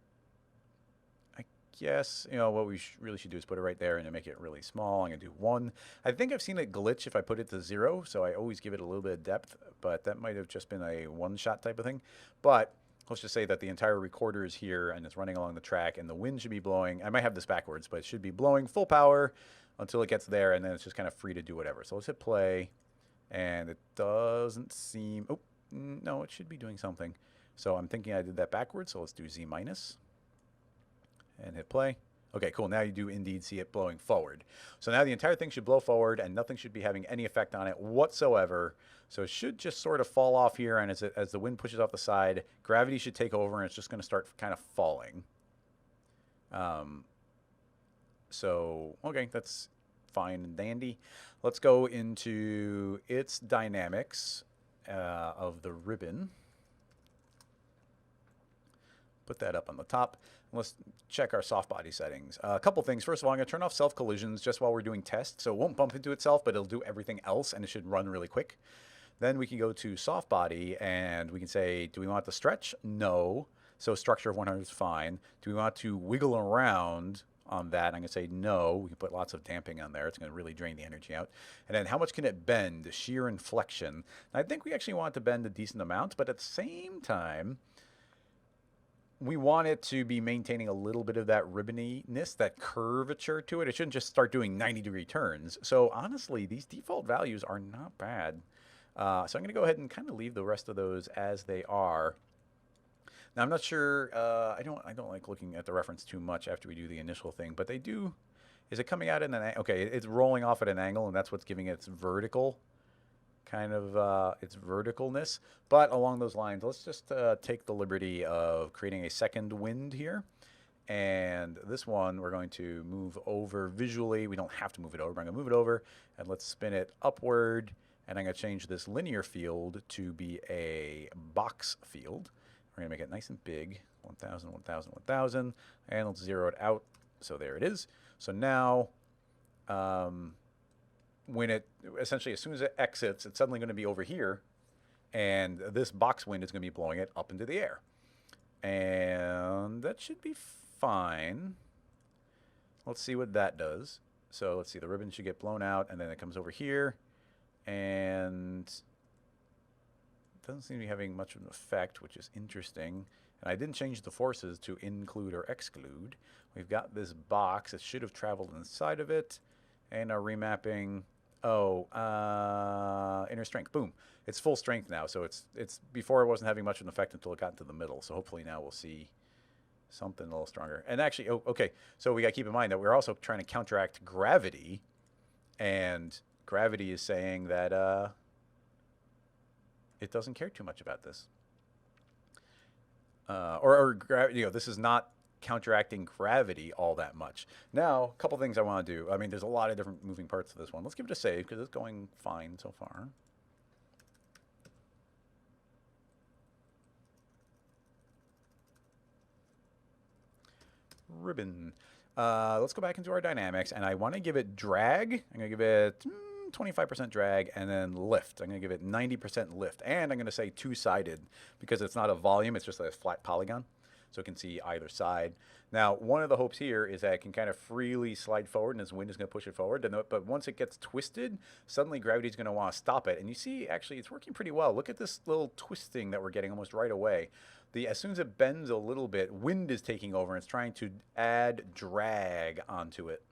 Yes, you know, what we really should do is put it right there and make it really small. I'm going to do 1. I think I've seen it glitch if I put it to 0, so I always give it a little bit of depth, but that might have just been a one-shot type of thing. But let's just say that the entire recorder is here and it's running along the track, and the wind should be blowing. I might have this backwards, but it should be blowing full power until it gets there, and then it's just kind of free to do whatever. So let's hit play, and it doesn't seem... Oh, no, it should be doing something. So I'm thinking I did that backwards, so let's do Z-. And hit play. Okay, cool. Now you do indeed see it blowing forward. So now the entire thing should blow forward, and nothing should be having any effect on it whatsoever. So it should just sort of fall off here, and as the wind pushes off the side, gravity should take over, and it's just going to start kind of falling. So, okay, that's fine and dandy. Let's go into its dynamics of the ribbon. Put that up on the top. Let's check our soft body settings. A couple things. First of all, I'm going to turn off self collisions just while we're doing tests. So it won't bump into itself, but it'll do everything else, and it should run really quick. Then we can go to soft body, and we can say, do we want the stretch? No. So structure of 100 is fine. Do we want to wiggle around on that? I'm going to say no. We can put lots of damping on there. It's going to really drain the energy out. And then how much can it bend? Shear and flexion. I think we actually want it to bend a decent amount, but at the same time, we want it to be maintaining a little bit of that ribboniness, that curvature to it. It shouldn't just start doing 90-degree turns. So honestly, these default values are not bad. So I'm going to go ahead and kind of leave the rest of those as they are. Now I'm not sure. I don't like looking at the reference too much after we do the initial thing, but they do. Is it coming out in an? Okay, it's rolling off at an angle, and that's what's giving it its vertical kind of its verticalness. But along those lines, let's just take the liberty of creating a second wind here. And this one we're going to move over visually. We don't have to move it over, but I'm going to move it over, and let's spin it upward. And I'm going to change this linear field to be a box field. We're going to make it nice and big, 1,000, 1,000, 1,000, and let's zero it out. So there it is. So now, when it essentially, as soon as it exits, it's suddenly going to be over here, and this box wind is going to be blowing it up into the air. And that should be fine. Let's see what that does. So let's see, the ribbon should get blown out, and then it comes over here, and it doesn't seem to be having much of an effect, which is interesting. And I didn't change the forces to include or exclude. We've got this box. It should have traveled inside of it. And our remapping, inner strength, boom. It's full strength now, so it's before it wasn't having much of an effect until it got into the middle. So hopefully now we'll see something a little stronger. And actually, okay, so we got to keep in mind that we're also trying to counteract gravity, and gravity is saying that it doesn't care too much about this. This is not counteracting gravity all that much. Now, a couple things I want to do. I mean, there's a lot of different moving parts to this one. Let's give it a save because it's going fine so far. Ribbon. Let's go back into our dynamics, and I want to give it drag. I'm going to give it 25% drag, and then lift. I'm going to give it 90% lift, and I'm going to say two-sided because it's not a volume, it's just a flat polygon, so it can see either side. Now, one of the hopes here is that it can kind of freely slide forward, and this wind is going to push it forward, but once it gets twisted, suddenly gravity is going to want to stop it, and you see, actually, it's working pretty well. Look at this little twisting that we're getting almost right away. As soon as it bends a little bit, wind is taking over, and it's trying to add drag onto it.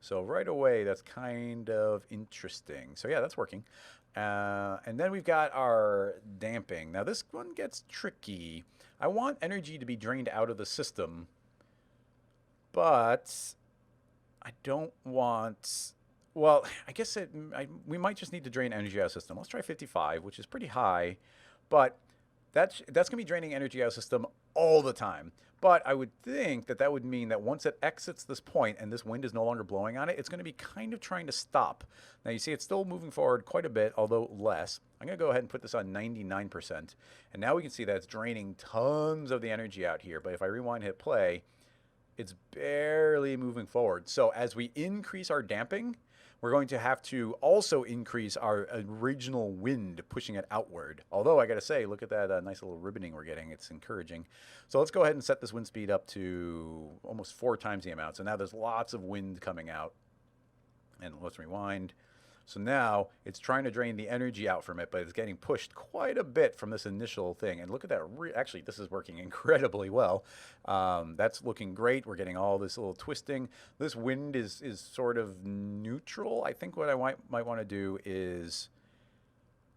So right away, that's kind of interesting. So yeah, that's working. And then we've got our damping. Now this one gets tricky. I want energy to be drained out of the system, but I don't want. Well, I guess we might just need to drain energy out of the system. Let's try 55, which is pretty high, but that's going to be draining energy out of the system all the time. But I would think that that would mean that once it exits this point and this wind is no longer blowing on it, it's going to be kind of trying to stop. Now you see it's still moving forward quite a bit, although less. I'm going to go ahead and put this on 99%. And now we can see that it's draining tons of the energy out here. But if I rewind, hit play, it's barely moving forward. So as we increase our damping, we're going to have to also increase our original wind, pushing it outward. Although I got to say, look at that nice little ribboning we're getting. It's encouraging. So let's go ahead and set this wind speed up to almost 4 times the amount. So now there's lots of wind coming out. And let's rewind. So now it's trying to drain the energy out from it, but it's getting pushed quite a bit from this initial thing. And look at that. Actually, this is working incredibly well. That's looking great. We're getting all this little twisting. This wind is sort of neutral. I think what I might want to do is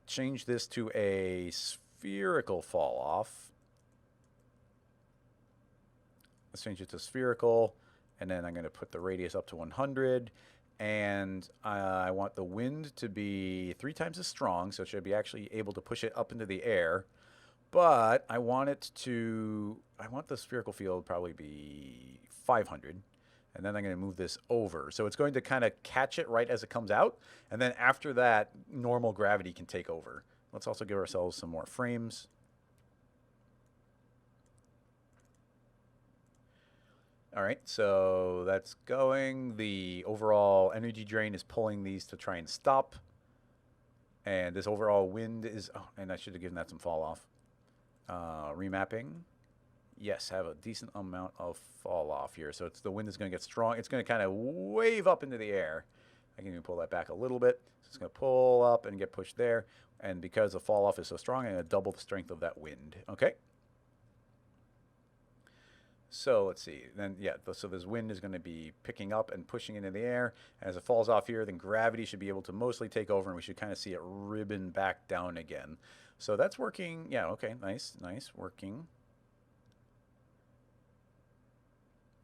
change this to a spherical fall off. Let's change it to spherical. And then I'm going to put the radius up to 100. And I want the wind to be 3 times as strong, so it should be actually able to push it up into the air. But I want the spherical field probably be 500. And then I'm going to move this over. So it's going to kind of catch it right as it comes out. And then after that, normal gravity can take over. Let's also give ourselves some more frames. All right, so that's going. The overall energy drain is pulling these to try and stop. And this overall wind is, oh, and I should have given that some fall off. Remapping. Yes, have a decent amount of fall off here. So the wind is going to get strong. It's going to kind of wave up into the air. I can even pull that back a little bit. So it's going to pull up and get pushed there. And because the fall off is so strong, I'm going to double the strength of that wind. Okay. So let's see, then yeah, so this wind is going to be picking up and pushing into the air. As it falls off here, then gravity should be able to mostly take over, and we should kind of see it ribbon back down again. So that's working. Yeah, okay, nice, working.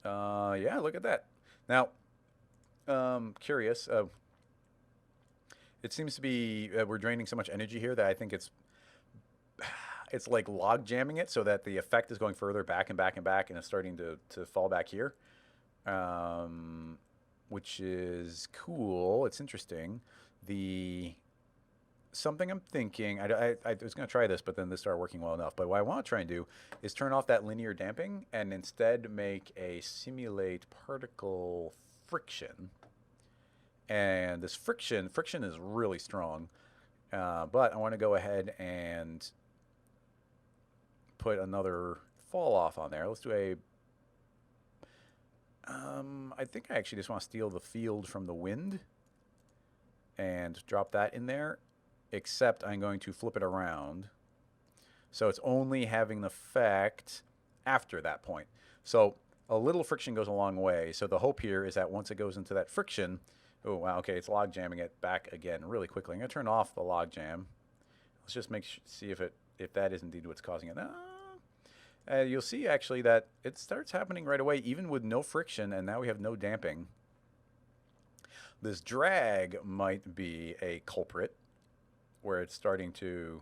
Yeah, look at that. Now, curious. It seems to be we're draining so much energy here that I think it's like log jamming it so that the effect is going further back and back and back, and it's starting to fall back here, which is cool. It's interesting. Something I'm thinking, I was going to try this, but then this started working well enough. But what I want to try and do is turn off that linear damping and instead make a simulate particle friction. And this friction is really strong, but I want to go ahead and put another fall off on there. Let's do I think I actually just want to steal the field from the wind and drop that in there, except I'm going to flip it around. So it's only having the effect after that point. So a little friction goes a long way. So the hope here is that once it goes into that friction, oh wow, okay, it's log jamming it back again really quickly. I'm going to turn off the log jam. Let's just see if that is indeed what's causing it. You'll see actually that it starts happening right away, even with no friction, and now we have no damping. This drag might be a culprit, where it's starting to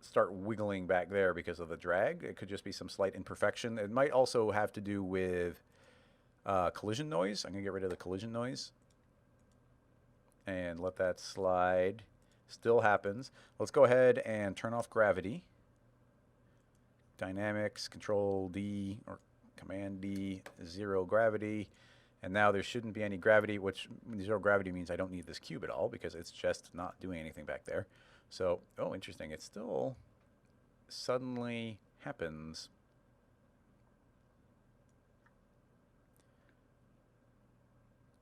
start wiggling back there because of the drag. It could just be some slight imperfection. It might also have to do with collision noise. I'm going to get rid of the collision noise and let that slide. Still happens. Let's go ahead and turn off gravity. Dynamics, Control D or Command D, 0 gravity. And now there shouldn't be any gravity, which 0 gravity means I don't need this cube at all because it's just not doing anything back there. So, oh, interesting. It still suddenly happens.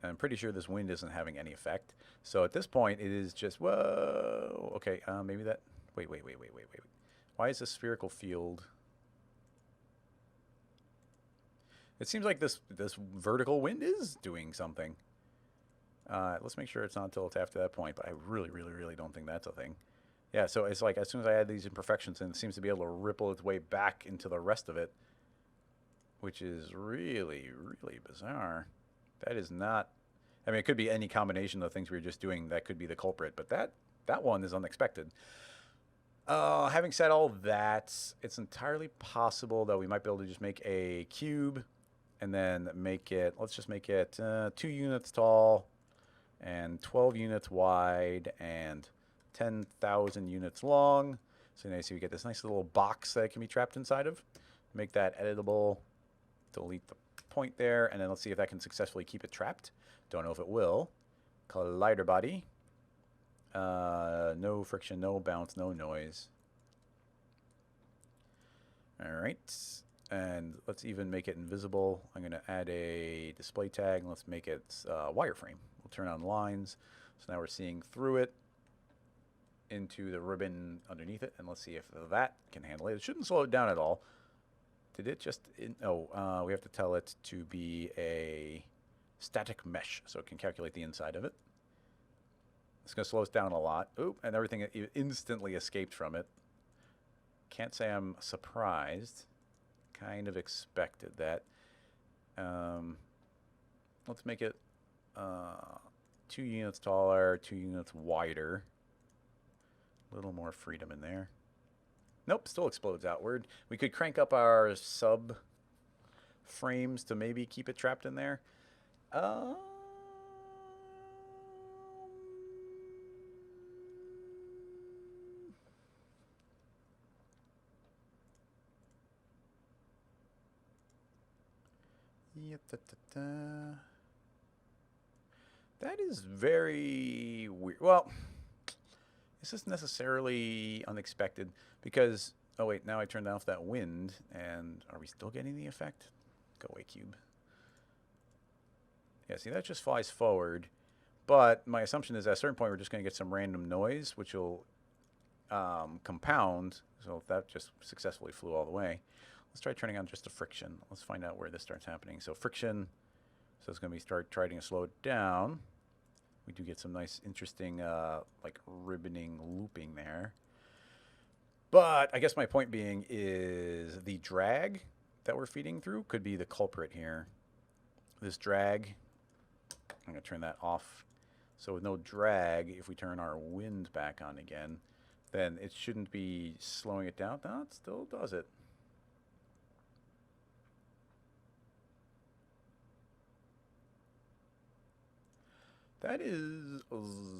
I'm pretty sure this wind isn't having any effect. So at this point, it is just, whoa. Okay, maybe that, wait. Why is this spherical field? It seems like this vertical wind is doing something. Let's make sure it's not until it's after that point, but I really don't think that's a thing. Yeah, so it's like as soon as I add these imperfections in, it seems to be able to ripple its way back into the rest of it, which is really bizarre. That is not... I mean, it could be any combination of the things we were just doing that could be the culprit, but that one is unexpected. Having said all that, it's entirely possible that we might be able to just make a cube and then make it... Let's just make it 2 units tall and 12 units wide and 10,000 units long. So now you see we get this nice little box that it can be trapped inside of. Make that editable. Delete the point there, and then let's see if that can successfully keep it trapped. Don't know if it will. Collider body. No friction, no bounce, no noise. All right. And let's even make it invisible. I'm going to add a display tag, and let's make it wireframe. We'll turn on lines. So now we're seeing through it into the ribbon underneath it, and let's see if that can handle it. It shouldn't slow it down at all. Did it just... we have to tell it to be a static mesh, so it can calculate the inside of it. It's going to slow us down a lot. Oop, and everything instantly escaped from it. Can't say I'm surprised. Kind of expected that. Let's make it 2 units taller, 2 units wider. A little more freedom in there. Nope, still explodes outward. We could crank up our sub frames to maybe keep it trapped in there. That is very weird. Well, this is necessarily unexpected because... Oh, wait, now I turned off that wind, and are we still getting the effect? Go away, cube. Yeah, see, that just flies forward, but my assumption is at a certain point we're just going to get some random noise, which will compound, so that just successfully flew all the way. Let's try turning on just the friction. Let's find out where this starts happening. So friction, so it's going to be trying to slow it down. We do get some nice, interesting, like ribboning looping there. But I guess my point being is the drag that we're feeding through could be the culprit here. This drag, I'm going to turn that off. So with no drag, if we turn our wind back on again, then it shouldn't be slowing it down. No, it still does it. That is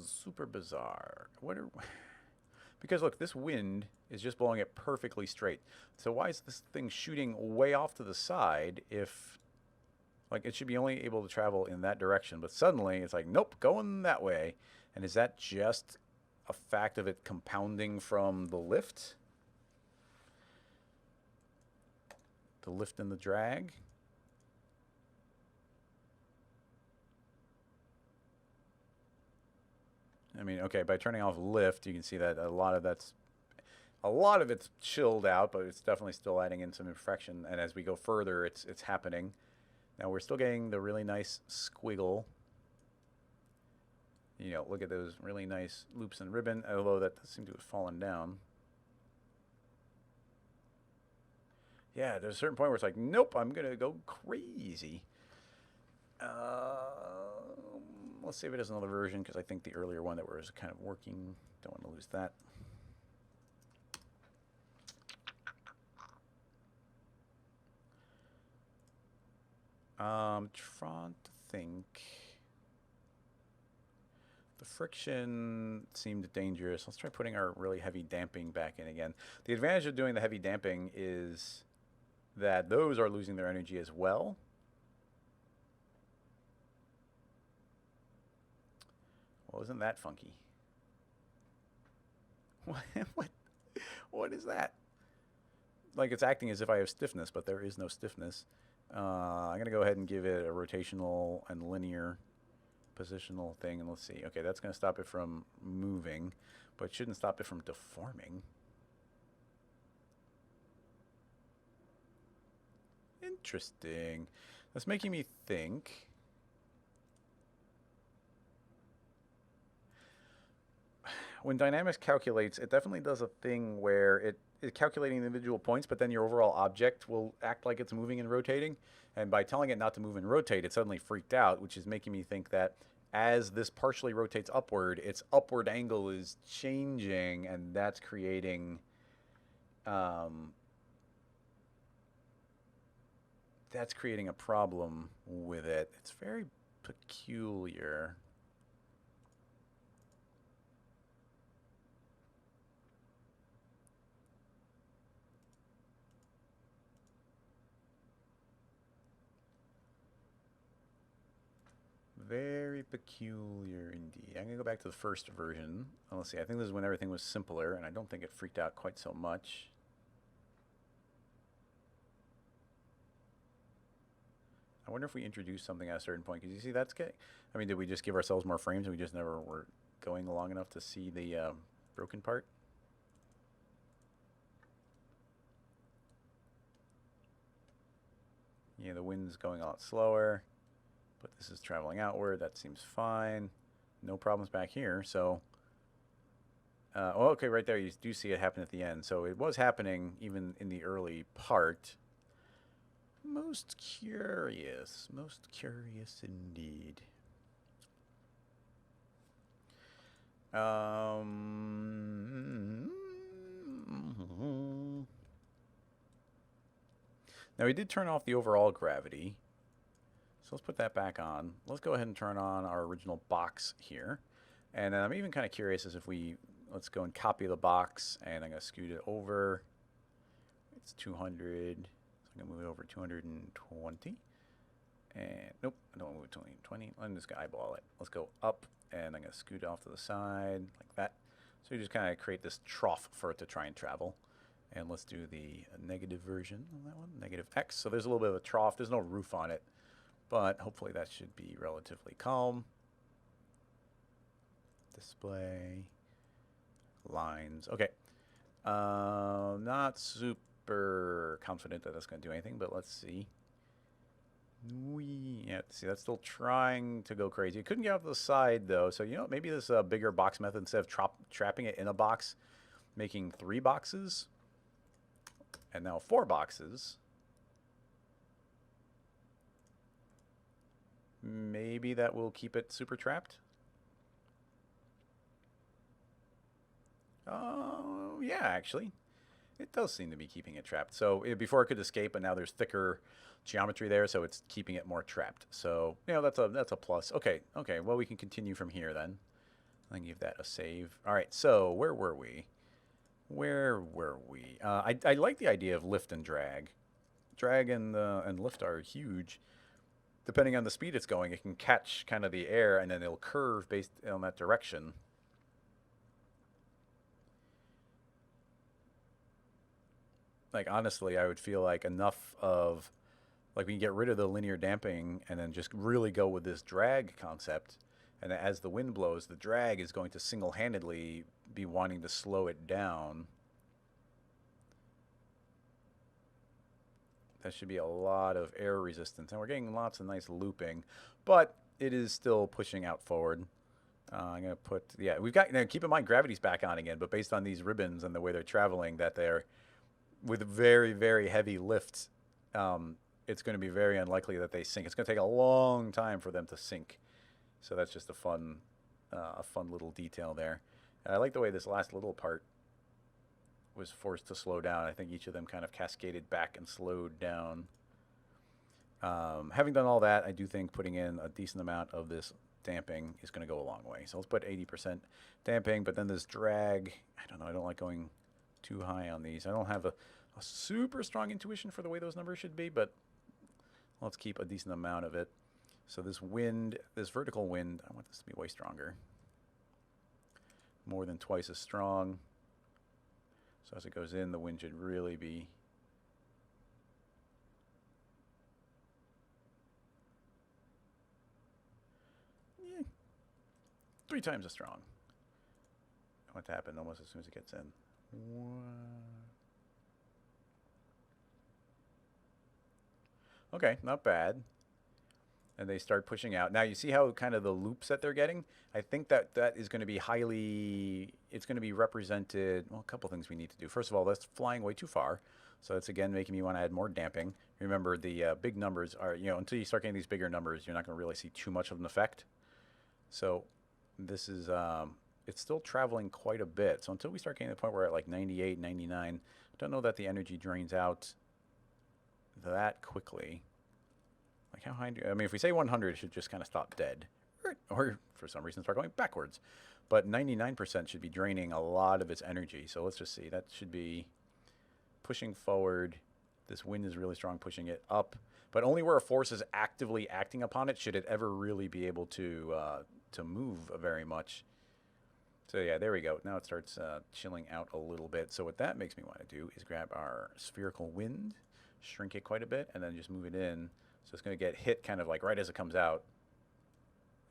super bizarre. Because look, this wind is just blowing it perfectly straight. So why is this thing shooting way off to the side if, like, it should be only able to travel in that direction, but suddenly it's like, nope, going that way. And is that just a fact of it compounding from the lift? The lift and the drag? I mean, okay, by turning off lift, you can see that a lot of it's chilled out, but it's definitely still adding in some imperfection. And as we go further, it's happening. Now we're still getting the really nice squiggle. You know, look at those really nice loops and ribbon, although that seemed to have fallen down. Yeah, there's a certain point where it's like, nope, I'm gonna go crazy. Let's save it as another version because I think the earlier one that was kind of working, don't want to lose that. Trying to think. The friction seemed dangerous. Let's try putting our really heavy damping back in again. The advantage of doing the heavy damping is that those are losing their energy as well. Well, isn't that funky? What is that? Like it's acting as if I have stiffness, but there is no stiffness. I'm going to go ahead and give it a rotational and linear positional thing, and let's see. Okay, that's going to stop it from moving, but it shouldn't stop it from deforming. Interesting. That's making me think. When Dynamics calculates, it definitely does a thing where it is calculating individual points, but then your overall object will act like it's moving and rotating. And by telling it not to move and rotate, it suddenly freaked out, which is making me think that as this partially rotates upward, its upward angle is changing, and that's creating um, a problem with it. It's very peculiar. Very peculiar indeed. I'm going to go back to the first version. Oh, let's see. I think this is when everything was simpler, and I don't think it freaked out quite so much. I wonder if we introduced something at a certain point. Because you see, that's getting... I mean, did we just give ourselves more frames and we just never were going long enough to see the broken part? Yeah, the wind's going a lot slower. But this is traveling outward. That seems fine. No problems back here. So, oh, okay, right there. You do see it happen at the end. So it was happening even in the early part. Most curious. Most curious indeed. Now we did turn off the overall gravity. So let's put that back on. Let's go ahead and turn on our original box here. And I'm even kind of curious as if let's go and copy the box, and I'm going to scoot it over. It's 200. So I'm going to move it over 220. And nope, I don't want to move it 220. I'm just going to eyeball it. Let's go up, and I'm going to scoot off to the side like that. So you just kind of create this trough for it to try and travel. And let's do the negative version on that one, negative X. So there's a little bit of a trough. There's no roof on it. But hopefully that should be relatively calm. Display. Lines. Okay. Not super confident that that's going to do anything, but let's see. Yeah, see, that's still trying to go crazy. It couldn't get off the side, though. So, you know, maybe this bigger box method, instead of trapping it in a box, making 3 boxes, and now 4 boxes. Maybe that will keep it super trapped. Oh, yeah, actually. It does seem to be keeping it trapped. So before it could escape, but now there's thicker geometry there, so it's keeping it more trapped. So, you know, that's a plus. Okay, well, we can continue from here then. I can give that a save. All right, so where were we? I like the idea of lift and drag. Drag and lift are huge. Depending on the speed it's going, it can catch kind of the air, and then it'll curve based on that direction. Like, honestly, I would feel like enough of, like, we can get rid of the linear damping and then just really go with this drag concept. And as the wind blows, the drag is going to single-handedly be wanting to slow it down. That should be a lot of air resistance. And we're getting lots of nice looping, but it is still pushing out forward. I'm going to put, yeah, we've got, now keep in mind, gravity's back on again, but based on these ribbons and the way they're traveling, that they're, with very, very heavy lifts, it's going to be very unlikely that they sink. It's going to take a long time for them to sink. So that's just a fun little detail there. And I like the way this last little part was forced to slow down. I think each of them kind of cascaded back and slowed down. Having done all that, I do think putting in a decent amount of this damping is going to go a long way. So let's put 80% damping, but then this drag, I don't know, I don't like going too high on these. I don't have a super strong intuition for the way those numbers should be, but let's keep a decent amount of it. So this wind, this vertical wind, I want this to be way stronger. More than twice as strong. So as it goes in, the wind should really be yeah, 3 times as strong. I want to happen almost as soon as it gets in. Okay, not bad. And they start pushing out. Now you see how kind of the loops that they're getting? I think that that is going to be highly, it's going to be represented, well, a couple things we need to do. First of all, that's flying way too far. So that's again making me want to add more damping. Remember the big numbers are, until you start getting these bigger numbers, you're not going to really see too much of an effect. So this is, it's still traveling quite a bit. So until we start getting to the point where at like 98, 99, I don't know that the energy drains out that quickly. Like how high do, I mean, if we say 100, it should just kind of stop dead. Or for some reason start going backwards. But 99% should be draining a lot of its energy. So let's just see. That should be pushing forward. This wind is really strong, pushing it up. But only where a force is actively acting upon it should it ever really be able to move very much. So yeah, there we go. Now it starts chilling out a little bit. So what that makes me want to do is grab our spherical wind, shrink it quite a bit, and then just move it in. So it's going to get hit kind of like right as it comes out.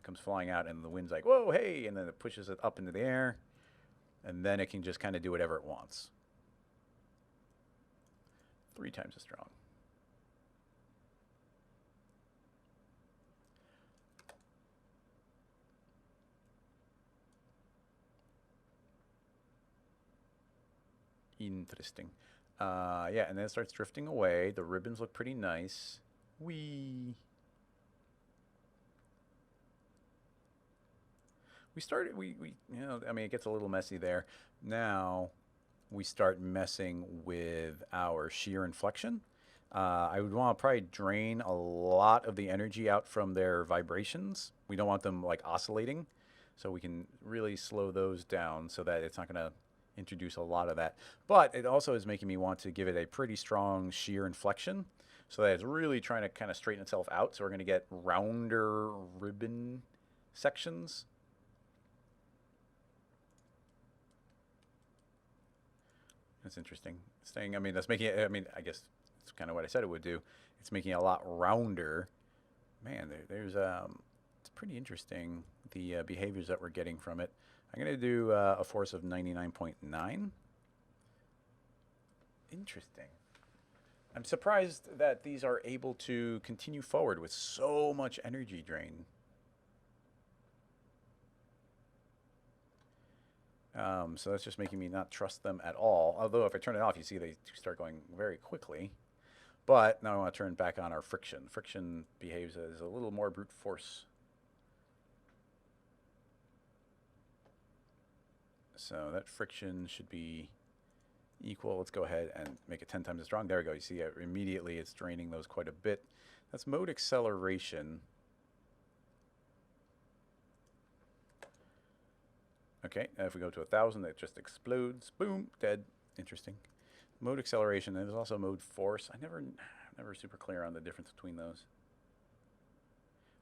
It comes flying out, and the wind's like, whoa, hey, and then it pushes it up into the air. And then it can just kind of do whatever it wants. 3 times as strong. Interesting. Yeah, and then it starts drifting away. The ribbons look pretty nice. We started, I mean, it gets a little messy there. Now we start messing with our shear inflection. I would want to probably drain a lot of the energy out from their vibrations. We don't want them like oscillating. So we can really slow those down so that it's not going to introduce a lot of that. But it also is making me want to give it a pretty strong shear inflection so that it's really trying to kind of straighten itself out. So we're going to get rounder ribbon sections. That's interesting. Staying, I mean, that's making it, I mean, I guess it's kind of what I said it would do. It's making it a lot rounder. Man, there's, it's pretty interesting, the behaviors that we're getting from it. I'm going to do a force of 99.9. Interesting. I'm surprised that these are able to continue forward with so much energy drain. So that's just making me not trust them at all. Although if I turn it off, you see they start going very quickly. But now I want to turn back on our friction. Friction behaves as a little more brute force. So that friction should be equal. Let's go ahead and make it 10 times as strong. There we go. You see immediately it's draining those quite a bit. That's mode acceleration. Okay, if we go to 1,000, it just explodes. Boom, dead. Interesting. Mode acceleration, and there's also mode force. I'm never super clear on the difference between those.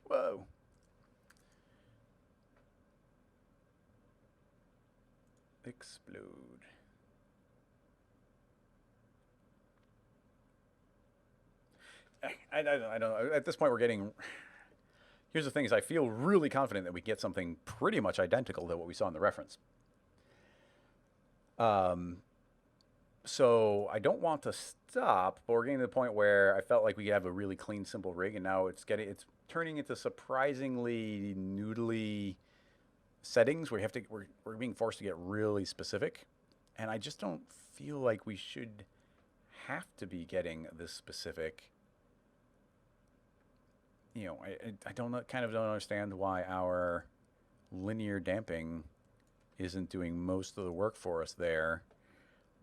Whoa. Explode. I don't know. At this point, we're getting... Here's the thing is I feel really confident that we get something pretty much identical to what we saw in the reference. So I don't want to stop, but we're getting to the point where I felt like we could have a really clean, simple rig, and now it's turning into surprisingly noodly settings where we're being forced to get really specific. And I just don't feel like we should have to be getting this specific. You know, I don't understand why our linear damping isn't doing most of the work for us there.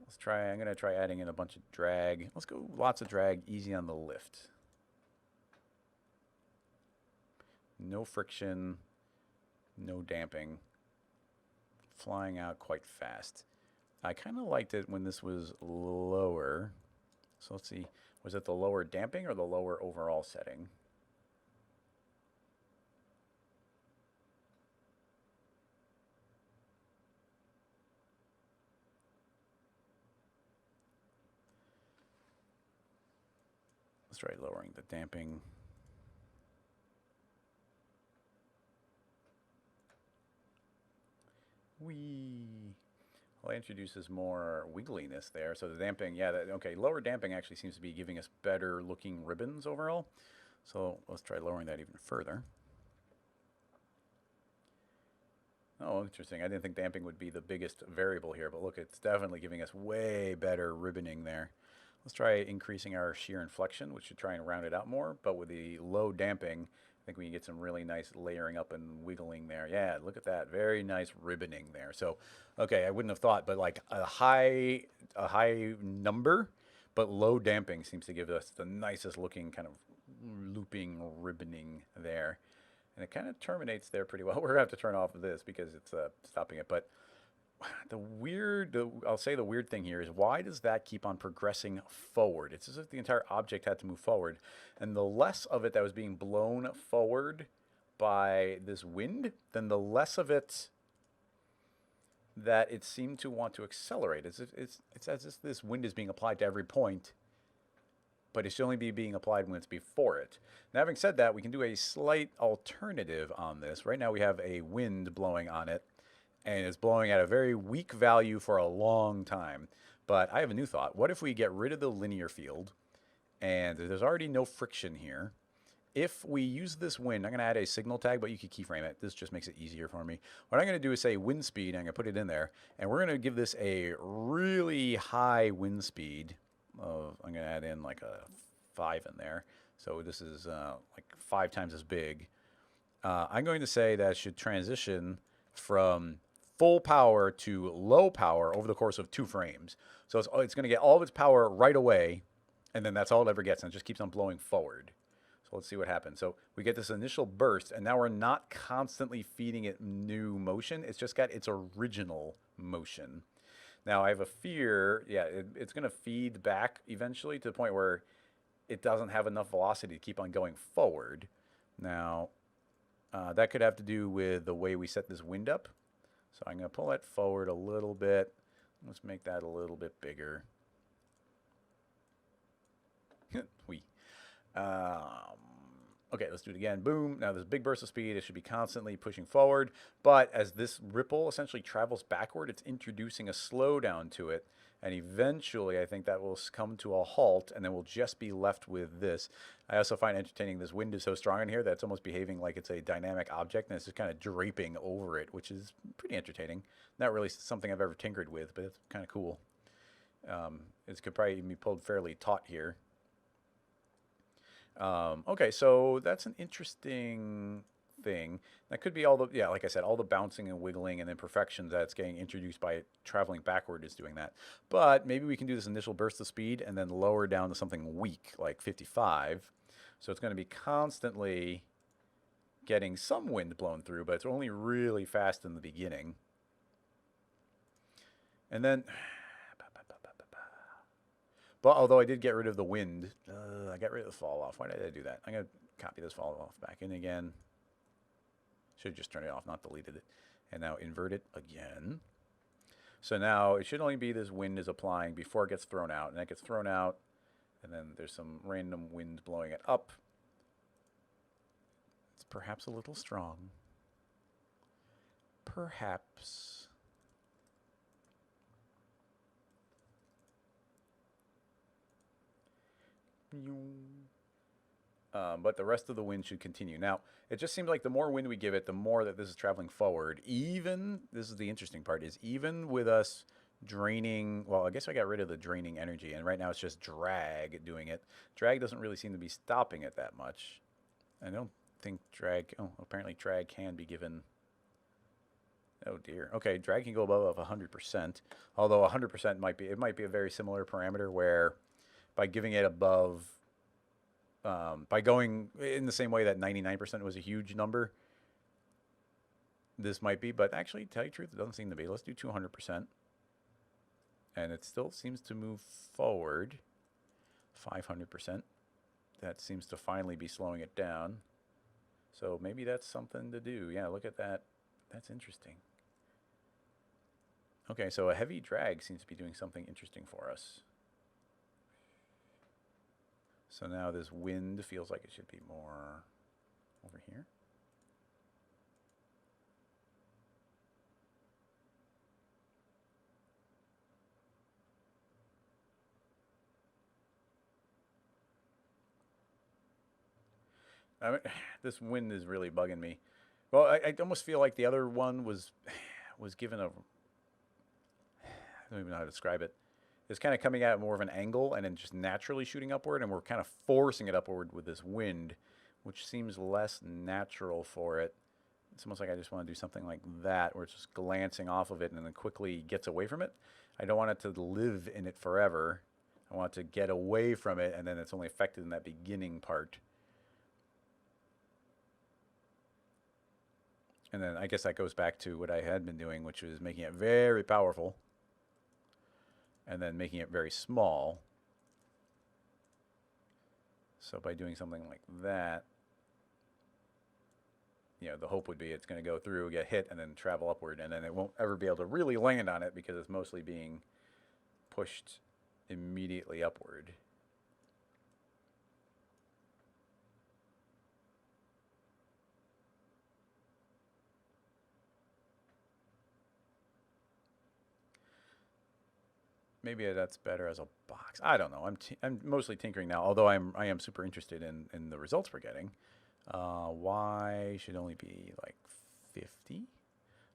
Let's try, I'm going to try adding in a bunch of drag. Let's go lots of drag, easy on the lift. No friction, no damping. Flying out quite fast. I kind of liked it when this was lower. So let's see, was it the lower damping or the lower overall setting? Let's try lowering the damping. Well, it introduces more wiggliness there. So the damping, yeah, okay, lower damping actually seems to be giving us better looking ribbons overall. So let's try lowering that even further. Oh, interesting. I didn't think damping would be the biggest variable here, but look, it's definitely giving us way better ribboning there. Let's try increasing our shear inflection, which should try and round it out more, but with the low damping, I think we can get some really nice layering up and wiggling there. Yeah, look at that. Very nice ribboning there. So, okay, I wouldn't have thought, but like a high number, but low damping seems to give us the nicest looking kind of looping ribboning there. And it kind of terminates there pretty well. We're going to have to turn off this because it's stopping it. But I'll say the weird thing here is, why does that keep on progressing forward? It's as if the entire object had to move forward. And the less of it that was being blown forward by this wind, then the less of it that it seemed to want to accelerate. It's as if this wind is being applied to every point, but it should only be being applied when it's before it. Now, having said that, we can do a slight alternative on this. Right now we have a wind blowing on it, and it's blowing at a very weak value for a long time. But I have a new thought. What if we get rid of the linear field, and there's already no friction here? If we use this wind, I'm going to add a signal tag, but you can keyframe it. This just makes it easier for me. What I'm going to do is say wind speed, and I'm going to put it in there, and we're going to give this a really high wind speed. I'm going to add in like a 5 in there. So this is like 5 times as big. I'm going to say that it should transition from full power to low power over the course of 2 frames. So it's going to get all of its power right away, and then that's all it ever gets, and it just keeps on blowing forward. So let's see what happens. So we get this initial burst, and now we're not constantly feeding it new motion. It's just got its original motion. Now, I have a fear, yeah, it's going to feed back eventually to the point where it doesn't have enough velocity to keep on going forward. Now, that could have to do with the way we set this wind up. So I'm going to pull that forward a little bit. Let's make that a little bit bigger. Okay, let's do it again. Boom. Now, this big burst of speed, it should be constantly pushing forward. But as this ripple essentially travels backward, it's introducing a slowdown to it. And eventually, I think that will come to a halt, and then we'll just be left with this. I also find entertaining this wind is so strong in here that it's almost behaving like it's a dynamic object, and it's just kind of draping over it, which is pretty entertaining. Not really something I've ever tinkered with, but it's kind of cool. It could probably even be pulled fairly taut here. Okay, so that's an interesting thing. That could be all the, yeah, like I said, all the bouncing and wiggling and imperfections that's getting introduced by it traveling backward is doing that. But maybe we can do this initial burst of speed and then lower down to something weak, like 55. So it's going to be constantly getting some wind blown through, but it's only really fast in the beginning. And then, but although I did get rid of the wind, I got rid of the fall off. Why did I do that? I'm going to copy this fall off back in again. Should have just turned it off, not deleted it. And now invert it again. So now it should only be this wind is applying before it gets thrown out. And that gets thrown out, and then there's some random wind blowing it up. It's perhaps a little strong. Perhaps. But the rest of the wind should continue. Now, it just seems like the more wind we give it, the more that this is traveling forward. Even, this is the interesting part, is even with us draining, well, I guess I got rid of the draining energy, and right now it's just drag doing it. Drag doesn't really seem to be stopping it that much. I don't think drag, oh, apparently drag can be given, oh dear. Okay, drag can go above 100%, although 100% might be, it might be a very similar parameter where by giving it above, by going in the same way that 99% was a huge number, this might be, but actually, to tell you the truth, it doesn't seem to be. Let's do 200%. And it still seems to move forward 500%. That seems to finally be slowing it down. So maybe that's something to do. Yeah, look at that. That's interesting. Okay, so a heavy drag seems to be doing something interesting for us. So now this wind feels like it should be more over here. I mean, this wind is really bugging me. Well, I almost feel like the other one was given a, I don't even know how to describe it. It's kind of coming at more of an angle and then just naturally shooting upward, and we're kind of forcing it upward with this wind, which seems less natural for it. It's almost like I just want to do something like that, where it's just glancing off of it and then quickly gets away from it. I don't want it to live in it forever. I want it to get away from it, and then it's only affected in that beginning part. And then I guess that goes back to what I had been doing, which was making it very powerful and then making it very small. So by doing something like that, the hope would be it's going to go through, get hit, and then travel upward, and then it won't ever be able to really land on it because it's mostly being pushed immediately upward. Maybe that's better as a box. I don't know. I'm mostly tinkering now, although I am super interested in the results we're getting. Y should only be like 50.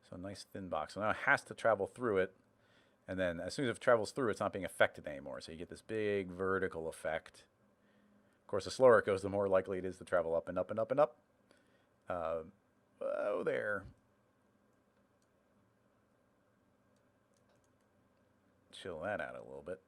So a nice thin box. So now it has to travel through it. And then as soon as it travels through, it's not being affected anymore. So you get this big vertical effect. Of course, the slower it goes, the more likely it is to travel up and up and up and up. Oh, there. Chill that out a little bit.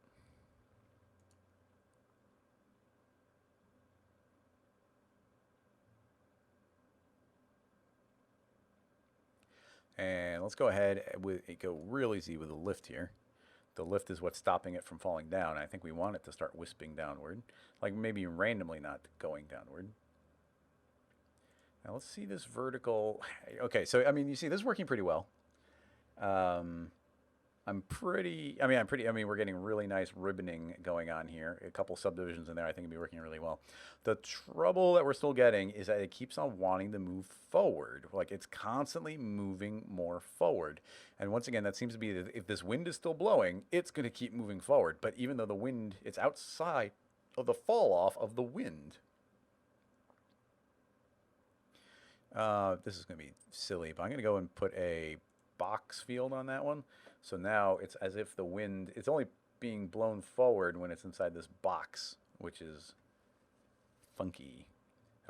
And let's go ahead with go real easy with the lift here. The lift is what's stopping it from falling down. I think we want it to start wisping downward, like maybe randomly not going downward. Now let's see this vertical. Okay, so I mean, you see this is working pretty well. We're getting really nice ribboning going on here. A couple subdivisions in there, I think, will be working really well. The trouble that we're still getting is that it keeps on wanting to move forward. Like it's constantly moving more forward. And once again, that seems to be that if this wind is still blowing, it's going to keep moving forward. But even though the wind, it's outside of the fall off of the wind. This is going to be silly, but I'm going to go and put a box field on that one. So now it's as if the wind, it's only being blown forward when it's inside this box, which is funky.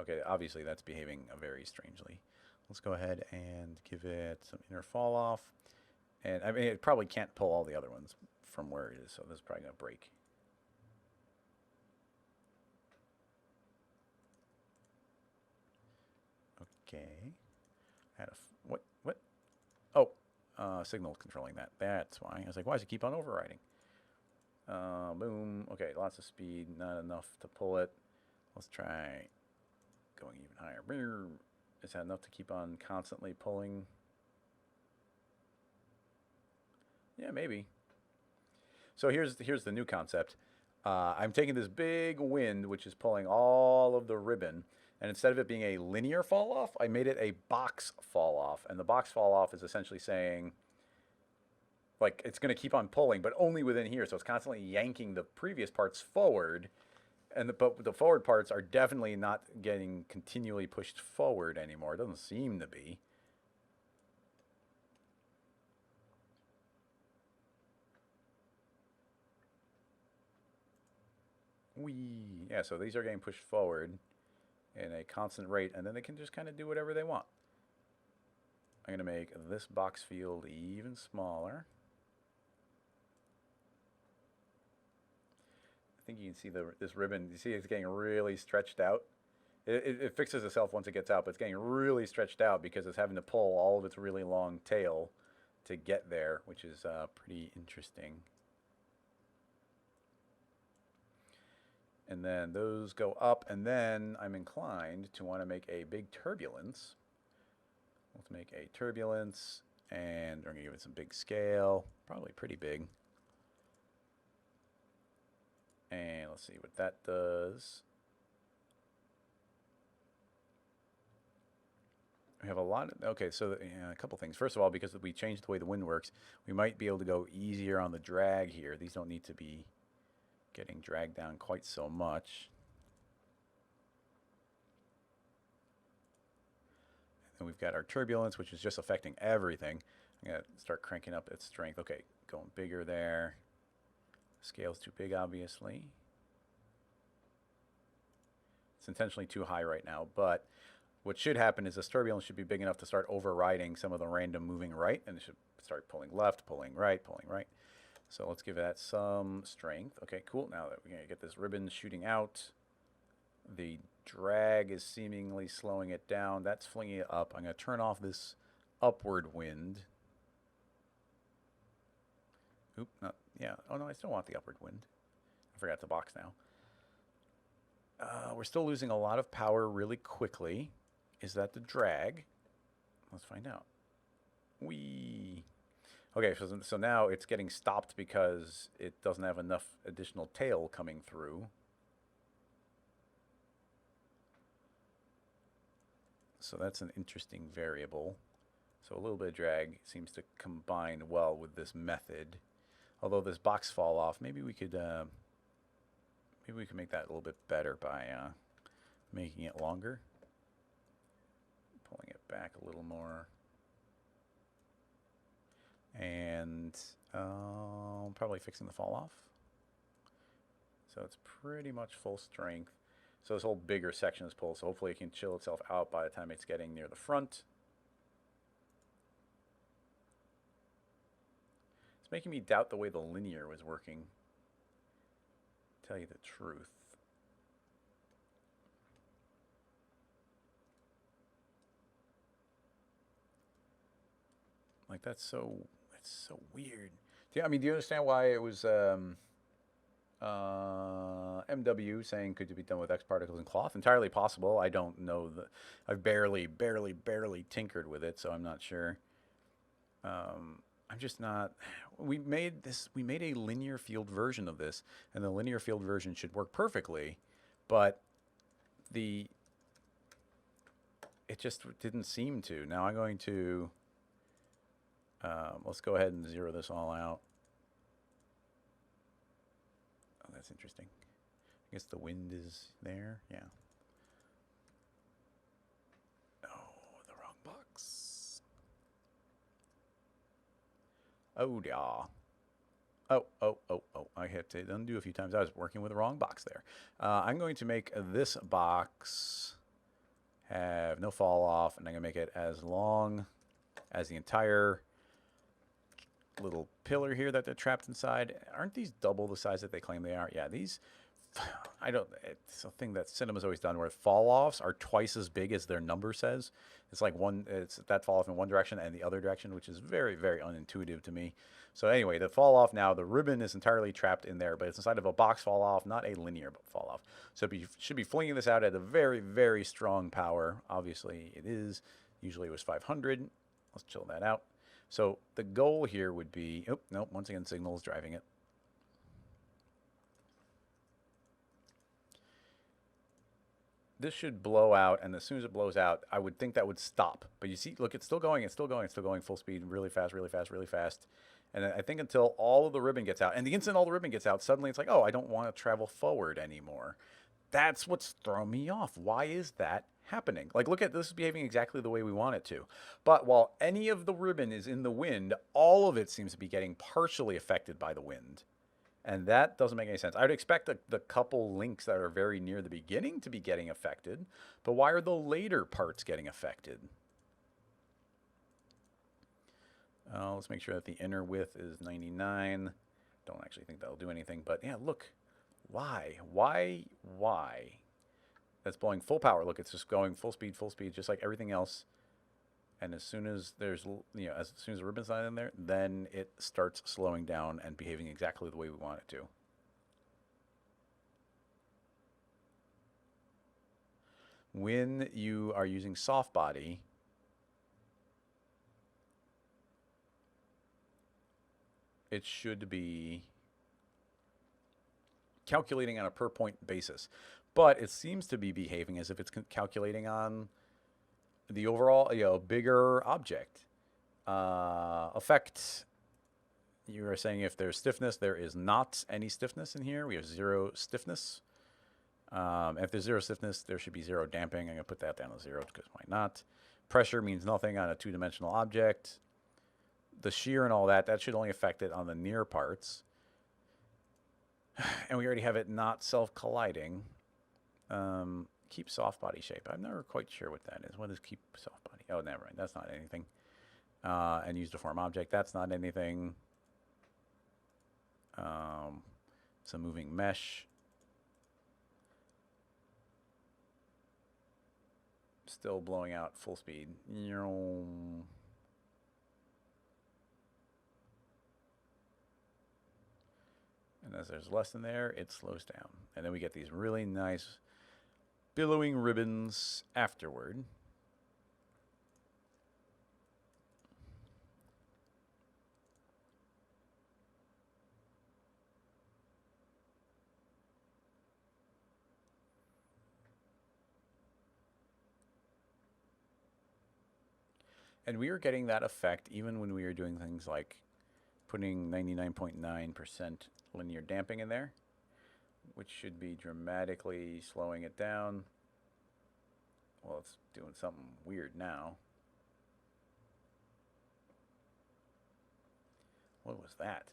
Okay, obviously that's behaving very strangely. Let's go ahead and give it some inner fall off. And I mean, it probably can't pull all the other ones from where it is, so this is probably going to break. Okay. What? Oh, signal controlling that. That's why. I was like, why does it keep on overriding? Boom. Okay, lots of speed, not enough to pull it. Let's try going even higher. Is that enough to keep on constantly pulling? Yeah, maybe. So here's the new concept. I'm taking this big wind, which is pulling all of the ribbon, and instead of it being a linear fall off, I made it a box fall off. And the box fall off is essentially saying, like, it's going to keep on pulling, but only within here. So it's constantly yanking the previous parts forward. But the forward parts are definitely not getting continually pushed forward anymore. It doesn't seem to be. Yeah, so these are getting pushed forward in a constant rate, and then they can just kind of do whatever they want. I'm going to make this box field even smaller. I think you can see this ribbon. You see it's getting really stretched out. It fixes itself once it gets out, but it's getting really stretched out because it's having to pull all of its really long tail to get there, which is pretty interesting. And then those go up, and then I'm inclined to want to make a big turbulence. Let's make a turbulence, and we're going to give it some big scale, probably pretty big. And let's see what that does. We have a lot of, okay, so a couple things. First of all, because we changed the way the wind works, we might be able to go easier on the drag here. These don't need to be getting dragged down quite so much. And we've got our turbulence, which is just affecting everything. I'm going to start cranking up its strength. Okay, going bigger there. Scale's too big, obviously. It's intentionally too high right now, but what should happen is this turbulence should be big enough to start overriding some of the random moving right, and it should start pulling left, pulling right, pulling right. So let's give that some strength. Okay, cool. Now that we're going to get this ribbon shooting out, the drag is seemingly slowing it down. That's flinging it up. I'm going to turn off this upward wind. Oop, not, yeah. Oh, no, I still want the upward wind. I forgot the box now. We're still losing a lot of power really quickly. Is that the drag? Let's find out. Whee! Okay, so now it's getting stopped because it doesn't have enough additional tail coming through. So that's an interesting variable. So a little bit of drag seems to combine well with this method. Although this box fall off, maybe we could make that a little bit better by making it longer. Pulling it back a little more. And probably fixing the fall off. So it's pretty much full strength. So this whole bigger section is pulled, so hopefully it can chill itself out by the time it's getting near the front. It's making me doubt the way the linear was working, to tell you the truth. Like, that's so weird. I mean, do you understand why it was MW saying could it be done with X particles and cloth? Entirely possible. I don't know. I've barely tinkered with it, so I'm not sure. I'm just not. We made a linear field version of this, and the linear field version should work perfectly, but it just didn't seem to. Now I'm going to. Let's go ahead and zero this all out. Oh, that's interesting. I guess the wind is there. Yeah. Oh, the wrong box. Oh, yeah. Oh. I had to undo a few times. I was working with the wrong box there. I'm going to make this box have no fall off, and I'm going to make it as long as the entire little pillar here that they're trapped inside. Aren't these double the size that they claim they are? Yeah, these, it's a thing that cinema's always done where fall offs are twice as big as their number says. It's like it's that fall off in one direction and the other direction, which is very, very unintuitive to me. So anyway, the fall off now, the ribbon is entirely trapped in there, but it's inside of a box fall off, not a linear fall off. So you should be flinging this out at a very, very strong power. Obviously it is. Usually it was 500. Let's chill that out. So the goal here would be, oh, no, once again, signal is driving it. This should blow out, and as soon as it blows out, I would think that would stop. But you see, look, it's still going full speed, really fast. And I think until all of the ribbon gets out, and the instant all the ribbon gets out, suddenly it's like, oh, I don't want to travel forward anymore. That's what's throwing me off. Why is that happening? Like, look at this is behaving exactly the way we want it to. But while any of the ribbon is in the wind, all of it seems to be getting partially affected by the wind. And that doesn't make any sense. I would expect the couple links that are very near the beginning to be getting affected. But why are the later parts getting affected? Let's make sure that the inner width is 99. Don't actually think that'll do anything. But yeah, look. Why? That's blowing full power. Look, it's just going full speed, just like everything else. And as soon as there's, as soon as the ribbon's not in there, then it starts slowing down and behaving exactly the way we want it to. When you are using Softbody, it should be calculating on a per point basis, but it seems to be behaving as if it's calculating on the overall, bigger object. Effect, you are saying if there's stiffness, there is not any stiffness in here. We have 0 stiffness. If there's 0 stiffness, there should be 0 damping. I'm going to put that down to 0 because why not? Pressure means nothing on a two-dimensional object. The shear and all that, that should only affect it on the near parts. And we already have it not self-colliding. Keep soft body shape. I'm never quite sure what that is. What is keep soft body? Oh, never mind. That's not anything. And use deform object. That's not anything. It's a moving mesh. Still blowing out full speed. And as there's less in there, it slows down. And then we get these really nice billowing ribbons afterward. And we were getting that effect even when we were doing things like putting 99.9% linear damping in there, which should be dramatically slowing it down. Well, it's doing something weird now. What was that?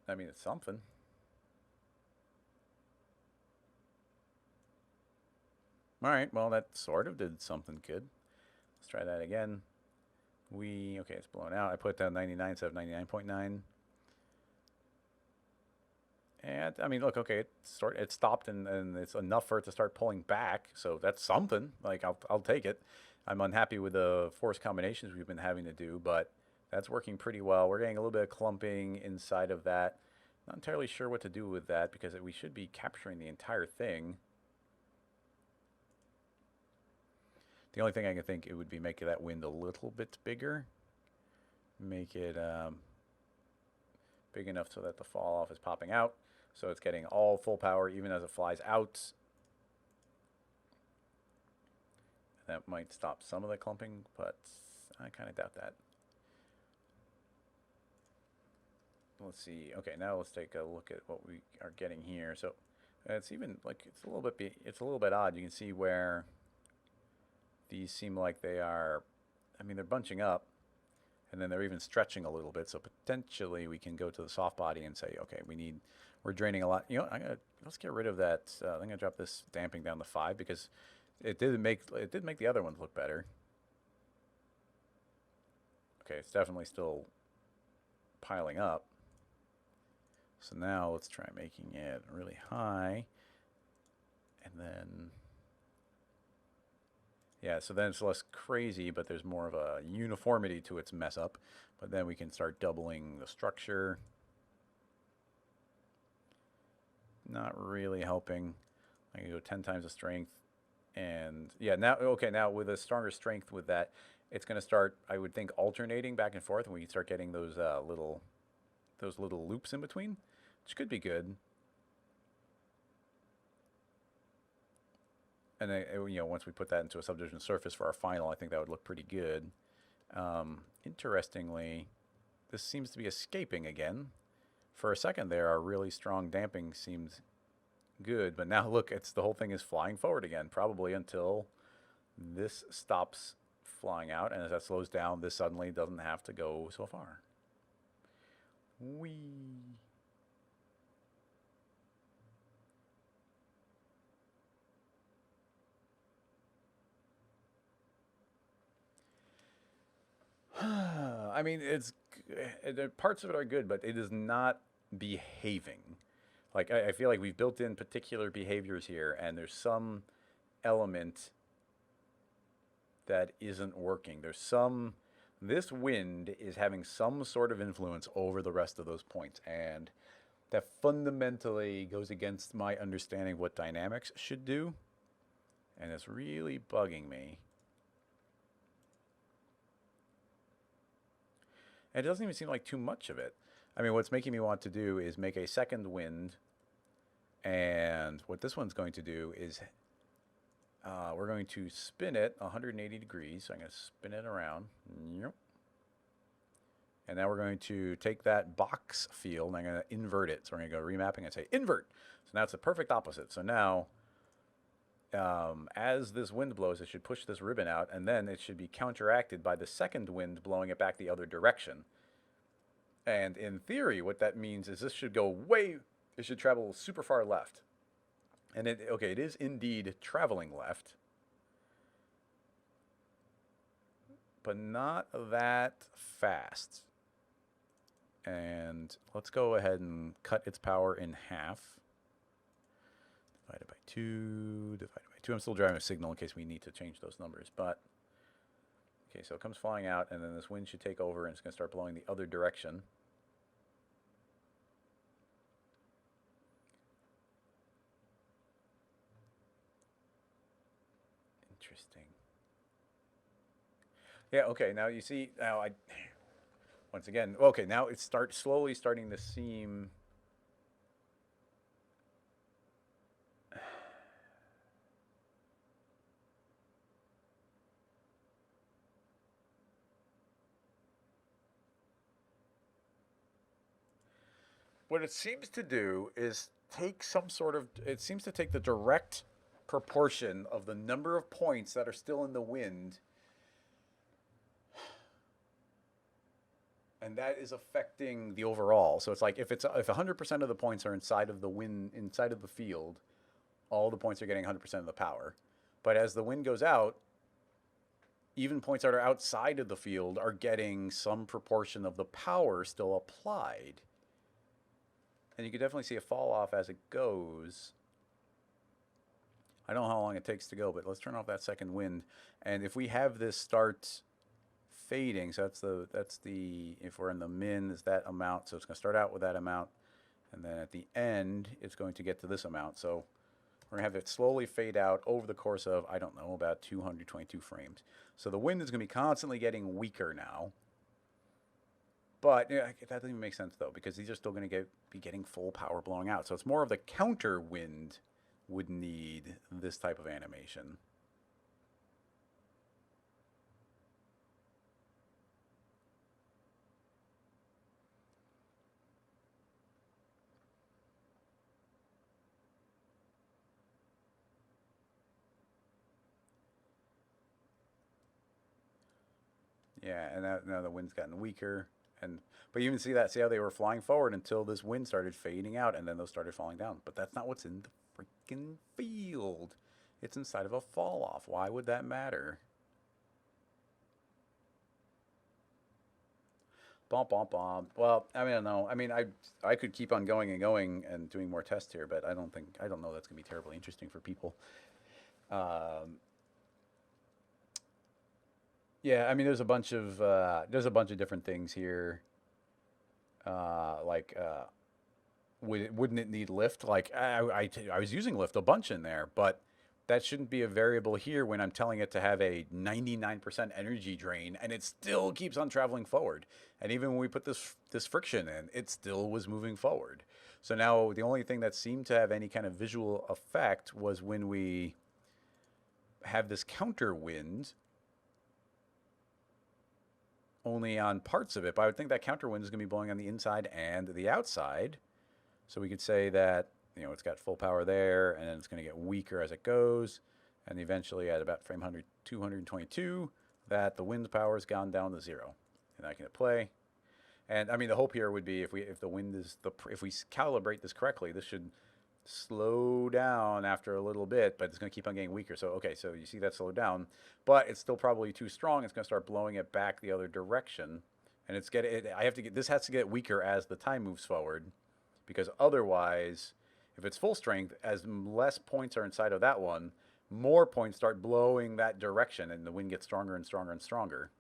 I mean, it's something. All right, well, that sort of did something good. Let's try that again. Okay, it's blown out. I put down 99 instead of 99.9. And, I mean, look, okay, it stopped, and it's enough for it to start pulling back, so that's something. Like, I'll take it. I'm unhappy with the force combinations we've been having to do, but that's working pretty well. We're getting a little bit of clumping inside of that. Not entirely sure what to do with that, because we should be capturing the entire thing. The only thing I can think it would be make that wind a little bit bigger. Make it big enough so that the fall off is popping out. So it's getting all full power even as it flies out. That might stop some of the clumping, but I kind of doubt that. Let's see. Okay, now let's take a look at what we are getting here. So it's even like it's a little bit odd. You can see where these seem like they are, I mean, they're bunching up, and then they're even stretching a little bit. So potentially we can go to the soft body and say, okay, we're draining a lot. You know, let's get rid of that. I'm gonna drop this damping down to 5 because it did make the other ones look better. Okay, it's definitely still piling up. So now let's try making it really high, and then. Yeah, so then it's less crazy, but there's more of a uniformity to its mess up. But then we can start doubling the structure. Not really helping. I can go 10 times the strength. And yeah, now with a stronger strength with that, it's going to start, I would think, alternating back and forth, and we can start getting those little loops in between, which could be good. And then, once we put that into a subdivision surface for our final, I think that would look pretty good. Interestingly, this seems to be escaping again. For a second there, our really strong damping seems good, but now look, the whole thing is flying forward again, probably until this stops flying out, and as that slows down, this suddenly doesn't have to go so far. Whee! I mean, parts of it are good, but it is not behaving. Like, I feel like we've built in particular behaviors here, and there's some element that isn't working. This wind is having some sort of influence over the rest of those points, and that fundamentally goes against my understanding of what dynamics should do, and it's really bugging me. And it doesn't even seem like too much of it. I mean, what's making me want to do is make a second wind. And what this one's going to do is we're going to spin it 180 degrees. So I'm going to spin it around. And now we're going to take that box field and I'm going to invert it. So we're going to go remapping and say invert. So now it's the perfect opposite. So now as this wind blows, it should push this ribbon out, and then it should be counteracted by the second wind blowing it back the other direction. And in theory, what that means is this should go it should travel super far left. And it is indeed traveling left, but not that fast. And let's go ahead and cut its power in half. Divided by 2, divided by 2. I'm still driving a signal in case we need to change those numbers. But, okay, so it comes flying out, and then this wind should take over, and it's going to start blowing the other direction. Interesting. Yeah, okay, now you see, once again, okay, now it's slowly starting to seem... What it seems to do is take it seems to take the direct proportion of the number of points that are still in the wind, and that is affecting the overall. So it's like if 100% of the points are inside of the wind, inside of the field, all the points are getting 100% of the power. But as the wind goes out, even points that are outside of the field are getting some proportion of the power still applied. And you can definitely see a fall off as it goes. I don't know how long it takes to go, but let's turn off that second wind. And if we have this start fading, so that's the if we're in the min, is that amount. So it's going to start out with that amount, and then at the end, it's going to get to this amount. So we're going to have it slowly fade out over the course of, I don't know, about 222 frames. So the wind is going to be constantly getting weaker now. But yeah, that doesn't even make sense, though, because these are still going to be getting full power blowing out. So it's more of the counter wind would need this type of animation. Yeah, and now the wind's gotten weaker. But you even see how they were flying forward until this wind started fading out, and then those started falling down. But that's not what's in the freaking field. It's inside of a fall off. Why would that matter? Bump, bump, bump. Well, I mean, I don't know. I mean, I could keep on going and going and doing more tests here, but I don't know that's gonna be terribly interesting for people. Um, yeah, I mean, there's a bunch of different things here. Like wouldn't it need lift? Like I was using lift a bunch in there, but that shouldn't be a variable here when I'm telling it to have a 99% energy drain, and it still keeps on traveling forward. And even when we put this friction in, it still was moving forward. So now the only thing that seemed to have any kind of visual effect was when we have this counter wind only on parts of it. But I would think that counter wind is going to be blowing on the inside and the outside. So we could say that, it's got full power there, and then it's going to get weaker as it goes. And eventually at about frame 222, that the wind power has gone down to 0. And I can hit play. And I mean, the hope here would be if we calibrate this correctly, this should slow down after a little bit, but it's going to keep on getting weaker. So, okay, so you see that slow down, but it's still probably too strong. It's going to start blowing it back the other direction. And this has to get weaker as the time moves forward, because otherwise, if it's full strength, as less points are inside of that one, more points start blowing that direction, and the wind gets stronger and stronger and stronger.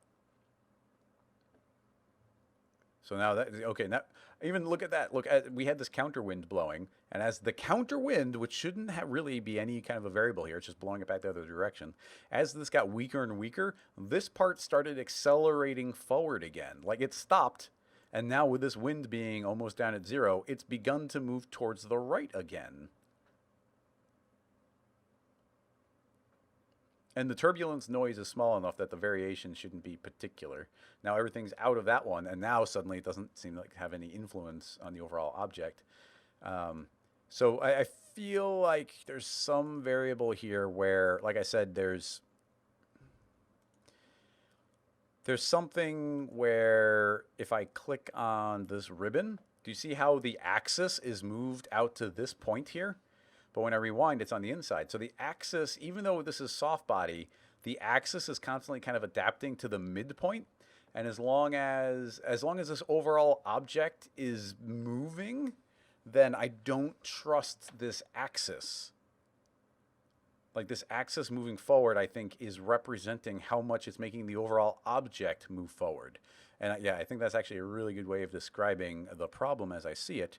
So now now even look at that. We had this counter wind blowing, and as the counter wind, which shouldn't really be any kind of a variable here, it's just blowing it back the other direction. As this got weaker and weaker, this part started accelerating forward again. Like it stopped, and now with this wind being almost down at 0, it's begun to move towards the right again. And the turbulence noise is small enough that the variation shouldn't be particular. Now everything's out of that one, and now suddenly it doesn't seem like have any influence on the overall object. So I feel like there's some variable here where, like I said, there's something where if I click on this ribbon, do you see how the axis is moved out to this point here? But when I rewind, it's on the inside. So the axis, even though this is soft body, the axis is constantly kind of adapting to the midpoint. And as long as this overall object is moving, then I don't trust this axis. Like this axis moving forward, I think, is representing how much it's making the overall object move forward. And yeah, I think that's actually a really good way of describing the problem as I see it.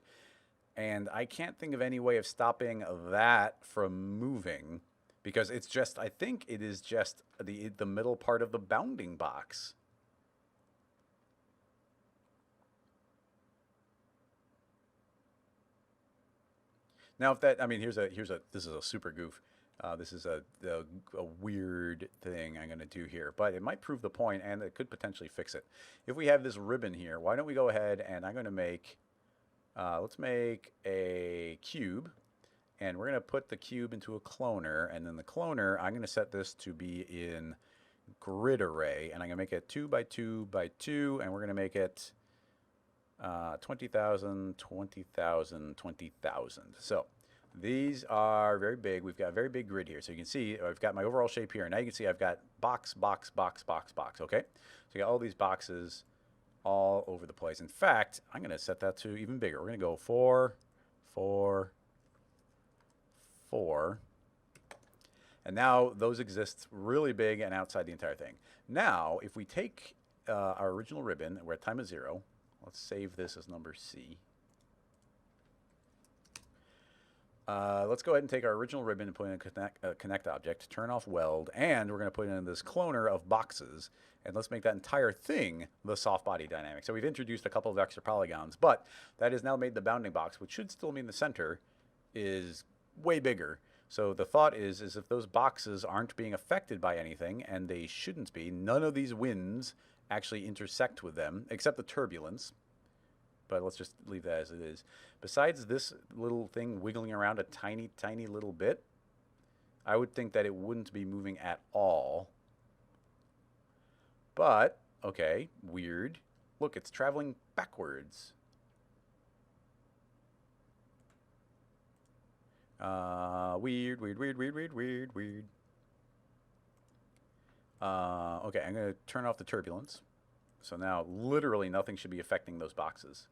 And I can't think of any way of stopping that from moving because it's just, I think it is just the middle part of the bounding box. Now, if that, I mean, this is a super goof. This is a weird thing I'm going to do here, but it might prove the point and it could potentially fix it. If we have this ribbon here, why don't we go ahead and I'm going to make, let's make a cube and we're going to put the cube into a cloner, and then the cloner, I'm going to set this to be in grid array, and I'm going to make it 2 by 2 by 2, and we're going to make it 20,000, 20,000, 20,000. So these are very big. We've got a very big grid here. So you can see I've got my overall shape here. And now you can see I've got box, box, box, box, box. Okay? So you got all these boxes all over the place. In fact, I'm going to set that to even bigger. We're going to go 4, 4, 4. And now those exist really big and outside the entire thing. Now, if we take our original ribbon, we're at time of 0. Let's save this as number C. Let's go ahead and take our original ribbon and put in a connect object, turn off weld, and we're going to put in this cloner of boxes. And let's make that entire thing the soft body dynamic. So we've introduced a couple of extra polygons, but that has now made the bounding box, which should still mean the center, is way bigger. So the thought is if those boxes aren't being affected by anything, and they shouldn't be, none of these winds actually intersect with them, except the turbulence. But let's just leave that as it is. Besides this little thing wiggling around a tiny, tiny little bit, I would think that it wouldn't be moving at all. But, okay, weird. Look, it's traveling backwards. Weird, weird, weird, weird, weird, weird, weird. Okay, I'm going to turn off the turbulence. So now literally nothing should be affecting those boxes.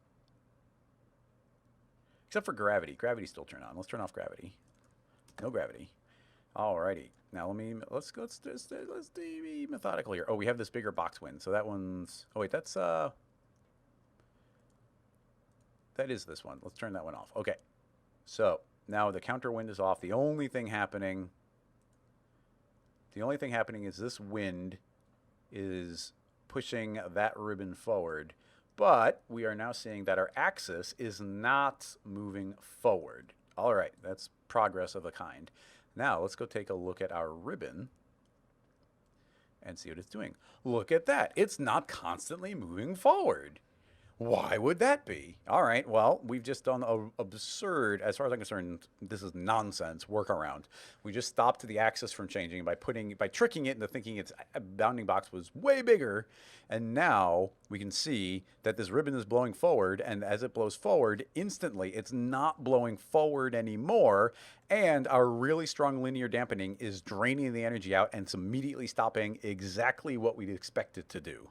Except for gravity. Gravity's still turned on. Let's turn off gravity. No gravity. Alrighty. Now let's be methodical here. Oh, we have this bigger box wind. So that one's, oh wait, that is this one. Let's turn that one off. Okay. So now the counter wind is off. The only thing happening is this wind is pushing that ribbon forward. But we are now seeing that our axis is not moving forward. All right, that's progress of a kind. Now let's go take a look at our ribbon and see what it's doing. Look at that. It's not constantly moving forward. Why would that be? All right, well, we've just done an absurd, as far as I'm concerned, this is nonsense, workaround. We just stopped the axis from changing by tricking it into thinking its bounding box was way bigger, and now we can see that this ribbon is blowing forward, and as it blows forward, instantly it's not blowing forward anymore, and our really strong linear dampening is draining the energy out, and it's immediately stopping exactly what we'd expect it to do.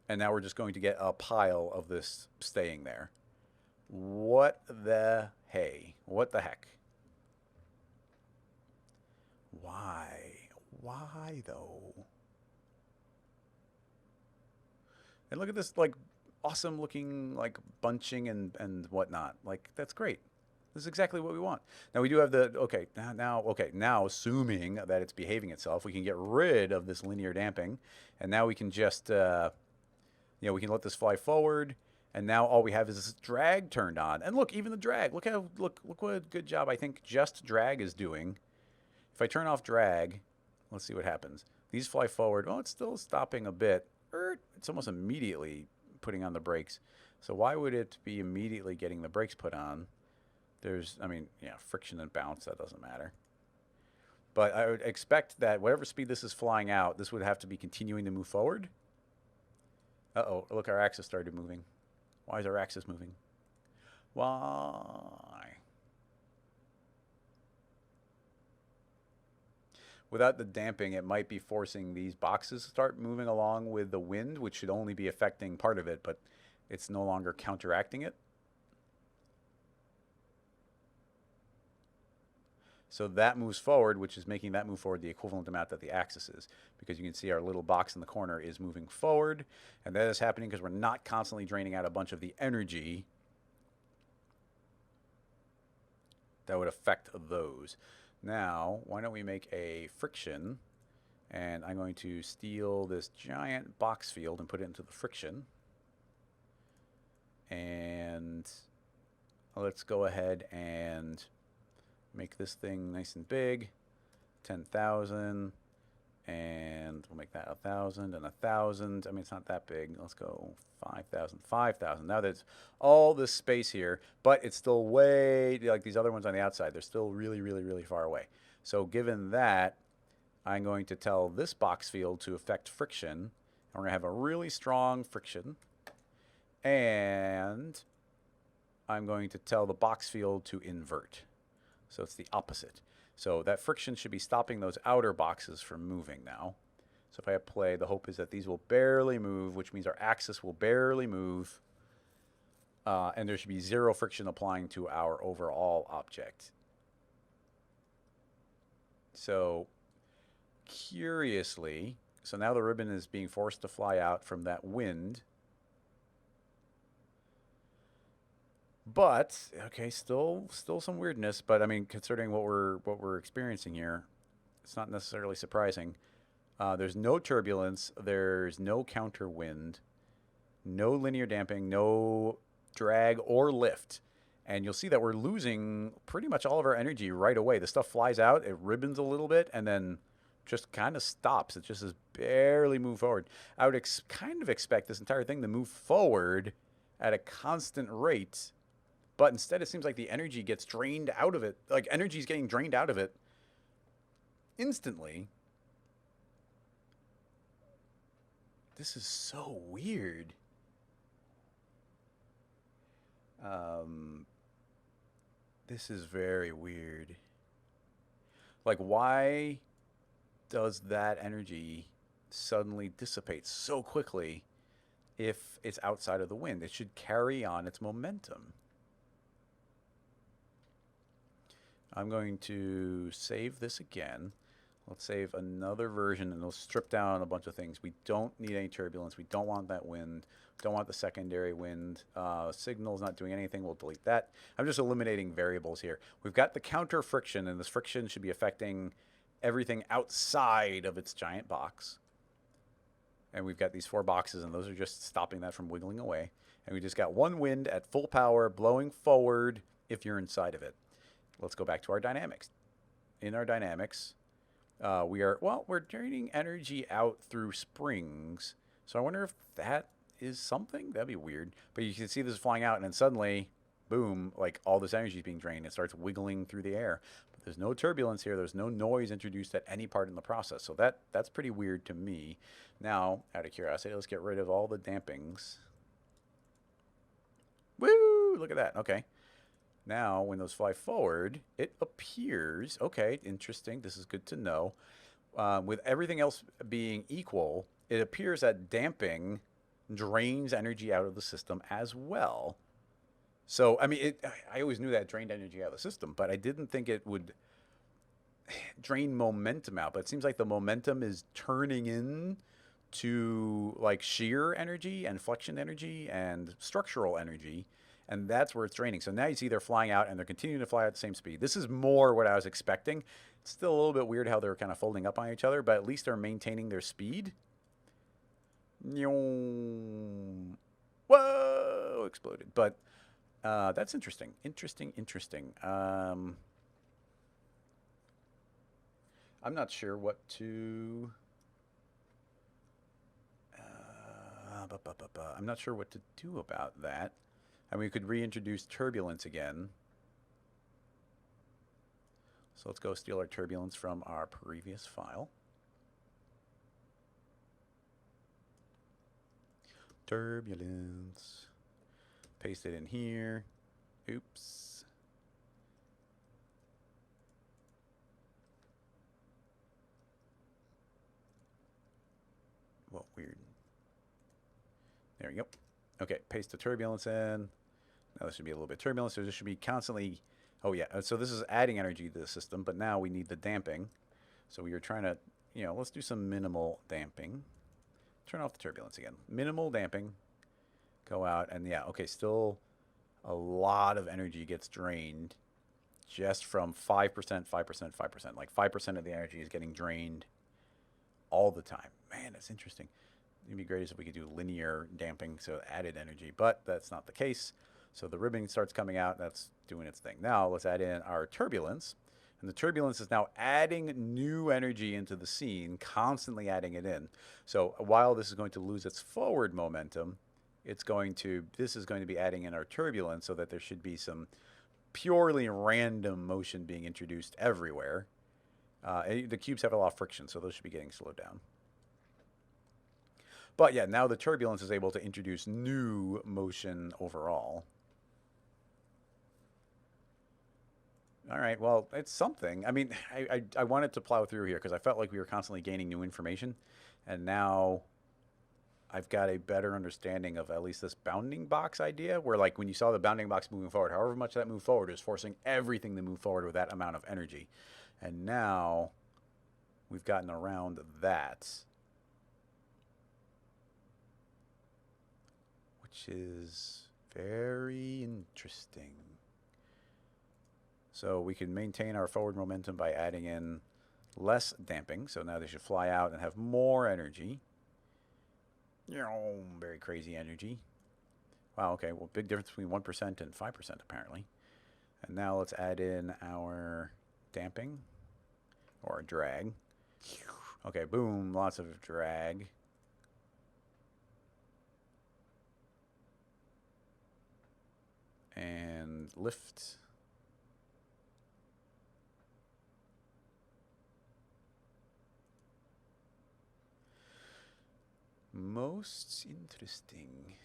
And now we're just going to get a pile of this staying there. What the hey? What the heck? Why? Why though? And look at this like awesome looking like bunching and whatnot. Like that's great. This is exactly what we want. Now we do have the, now assuming that it's behaving itself, we can get rid of this linear damping. And now we can just, we can let this fly forward, and now all we have is this drag turned on. And look, even the drag. Look what a good job I think just drag is doing. If I turn off drag, let's see what happens. These fly forward. Oh, it's still stopping a bit. It's almost immediately putting on the brakes. So why would it be immediately getting the brakes put on? There's, I mean, yeah, friction and bounce, that doesn't matter. But I would expect that whatever speed this is flying out, this would have to be continuing to move forward. Uh-oh, look, our axis started moving. Why is our axis moving? Why? Without the damping, it might be forcing these boxes to start moving along with the wind, which should only be affecting part of it, but it's no longer counteracting it. So that moves forward, which is making that move forward the equivalent amount that the axis is, because you can see our little box in the corner is moving forward, and that is happening because we're not constantly draining out a bunch of the energy that would affect those. Now, why don't we make a friction, and I'm going to steal this giant box field and put it into the friction. And let's go ahead and make this thing nice and big, 10,000, and we'll make that 1,000 and 1,000. I mean, it's not that big. Let's go 5,000, 5,000. Now there's all this space here, but it's still way, like these other ones on the outside, they're still really, really, really far away. So given that, I'm going to tell this box field to affect friction, and we're going to have a really strong friction, and I'm going to tell the box field to invert. So it's the opposite. So that friction should be stopping those outer boxes from moving now. So if I hit play, the hope is that these will barely move, which means our axis will barely move, and there should be zero friction applying to our overall object. So curiously, so now the ribbon is being forced to fly out from that wind. But okay, still some weirdness. But I mean, considering what we're experiencing here, it's not necessarily surprising. There's no turbulence. There's no counter wind. No linear damping. No drag or lift. And you'll see that we're losing pretty much all of our energy right away. The stuff flies out. It ribbons a little bit, and then just kind of stops. It just is barely move forward. I would kind of expect this entire thing to move forward at a constant rate. But instead, it seems like the energy gets drained out of it. Like, energy is getting drained out of it instantly. This is so weird. This is very weird. Like, why does that energy suddenly dissipate so quickly if it's outside of the wind? It should carry on its momentum. I'm going to save this again. Let's save another version, and we'll strip down a bunch of things. We don't need any turbulence. We don't want that wind. Don't want the secondary wind. Signal's not doing anything. We'll delete that. I'm just eliminating variables here. We've got the counter friction, and this friction should be affecting everything outside of its giant box. And we've got these 4 boxes, and those are just stopping that from wiggling away. And we just got one wind at full power blowing forward if you're inside of it. Let's go back to our dynamics. In our dynamics, we're draining energy out through springs. So I wonder if that is something. That'd be weird. But you can see this flying out, and then suddenly, boom, like all this energy is being drained. It starts wiggling through the air. But there's no turbulence here. There's no noise introduced at any part in the process. So that's pretty weird to me. Now, out of curiosity, let's get rid of all the dampings. Woo! Look at that. Okay. Now, when those fly forward, it appears, okay, interesting, this is good to know. With everything else being equal, it appears that damping drains energy out of the system as well. So, I mean, I always knew that it drained energy out of the system, but I didn't think it would drain momentum out. But it seems like the momentum is turning in to like shear energy and flexion energy and structural energy. And that's where it's draining. So now you see they're flying out, and they're continuing to fly at the same speed. This is more what I was expecting. It's still a little bit weird how they're kind of folding up on each other, but at least they're maintaining their speed. Whoa! Exploded. But that's interesting. Interesting. I'm not sure what to... I'm not sure what to do about that. And we could reintroduce turbulence again. So let's go steal our turbulence from our previous file. Turbulence. Paste it in here. Oops. Well, weird. There we go. Okay, paste the turbulence in. Now this should be a little bit turbulent, so this should be constantly... Oh, yeah. So this is adding energy to the system, but now we need the damping. So we were trying to, let's do some minimal damping. Turn off the turbulence again. Minimal damping. Go out, and yeah, okay, still a lot of energy gets drained just from 5%, 5%, 5%. Like 5% of the energy is getting drained all the time. Man, that's interesting. It'd be great if we could do linear damping, so added energy, but that's not the case. So the ribbon starts coming out. That's doing its thing. Now let's add in our turbulence. And the turbulence is now adding new energy into the scene, constantly adding it in. So while this is going to lose its forward momentum, this is going to be adding in our turbulence so that there should be some purely random motion being introduced everywhere. The cubes have a lot of friction, so those should be getting slowed down. But yeah, now the turbulence is able to introduce new motion overall. All right, well, it's something. I mean, I wanted to plow through here because I felt like we were constantly gaining new information. And now I've got a better understanding of at least this bounding box idea, where like when you saw the bounding box moving forward, however much that moved forward is forcing everything to move forward with that amount of energy. And now we've gotten around that, which is very interesting. So we can maintain our forward momentum by adding in less damping. So now they should fly out and have more energy. Very crazy energy. Wow, okay, well, big difference between 1% and 5% apparently. And now let's add in our damping or drag. Okay, boom, lots of drag. And lift. Most interesting.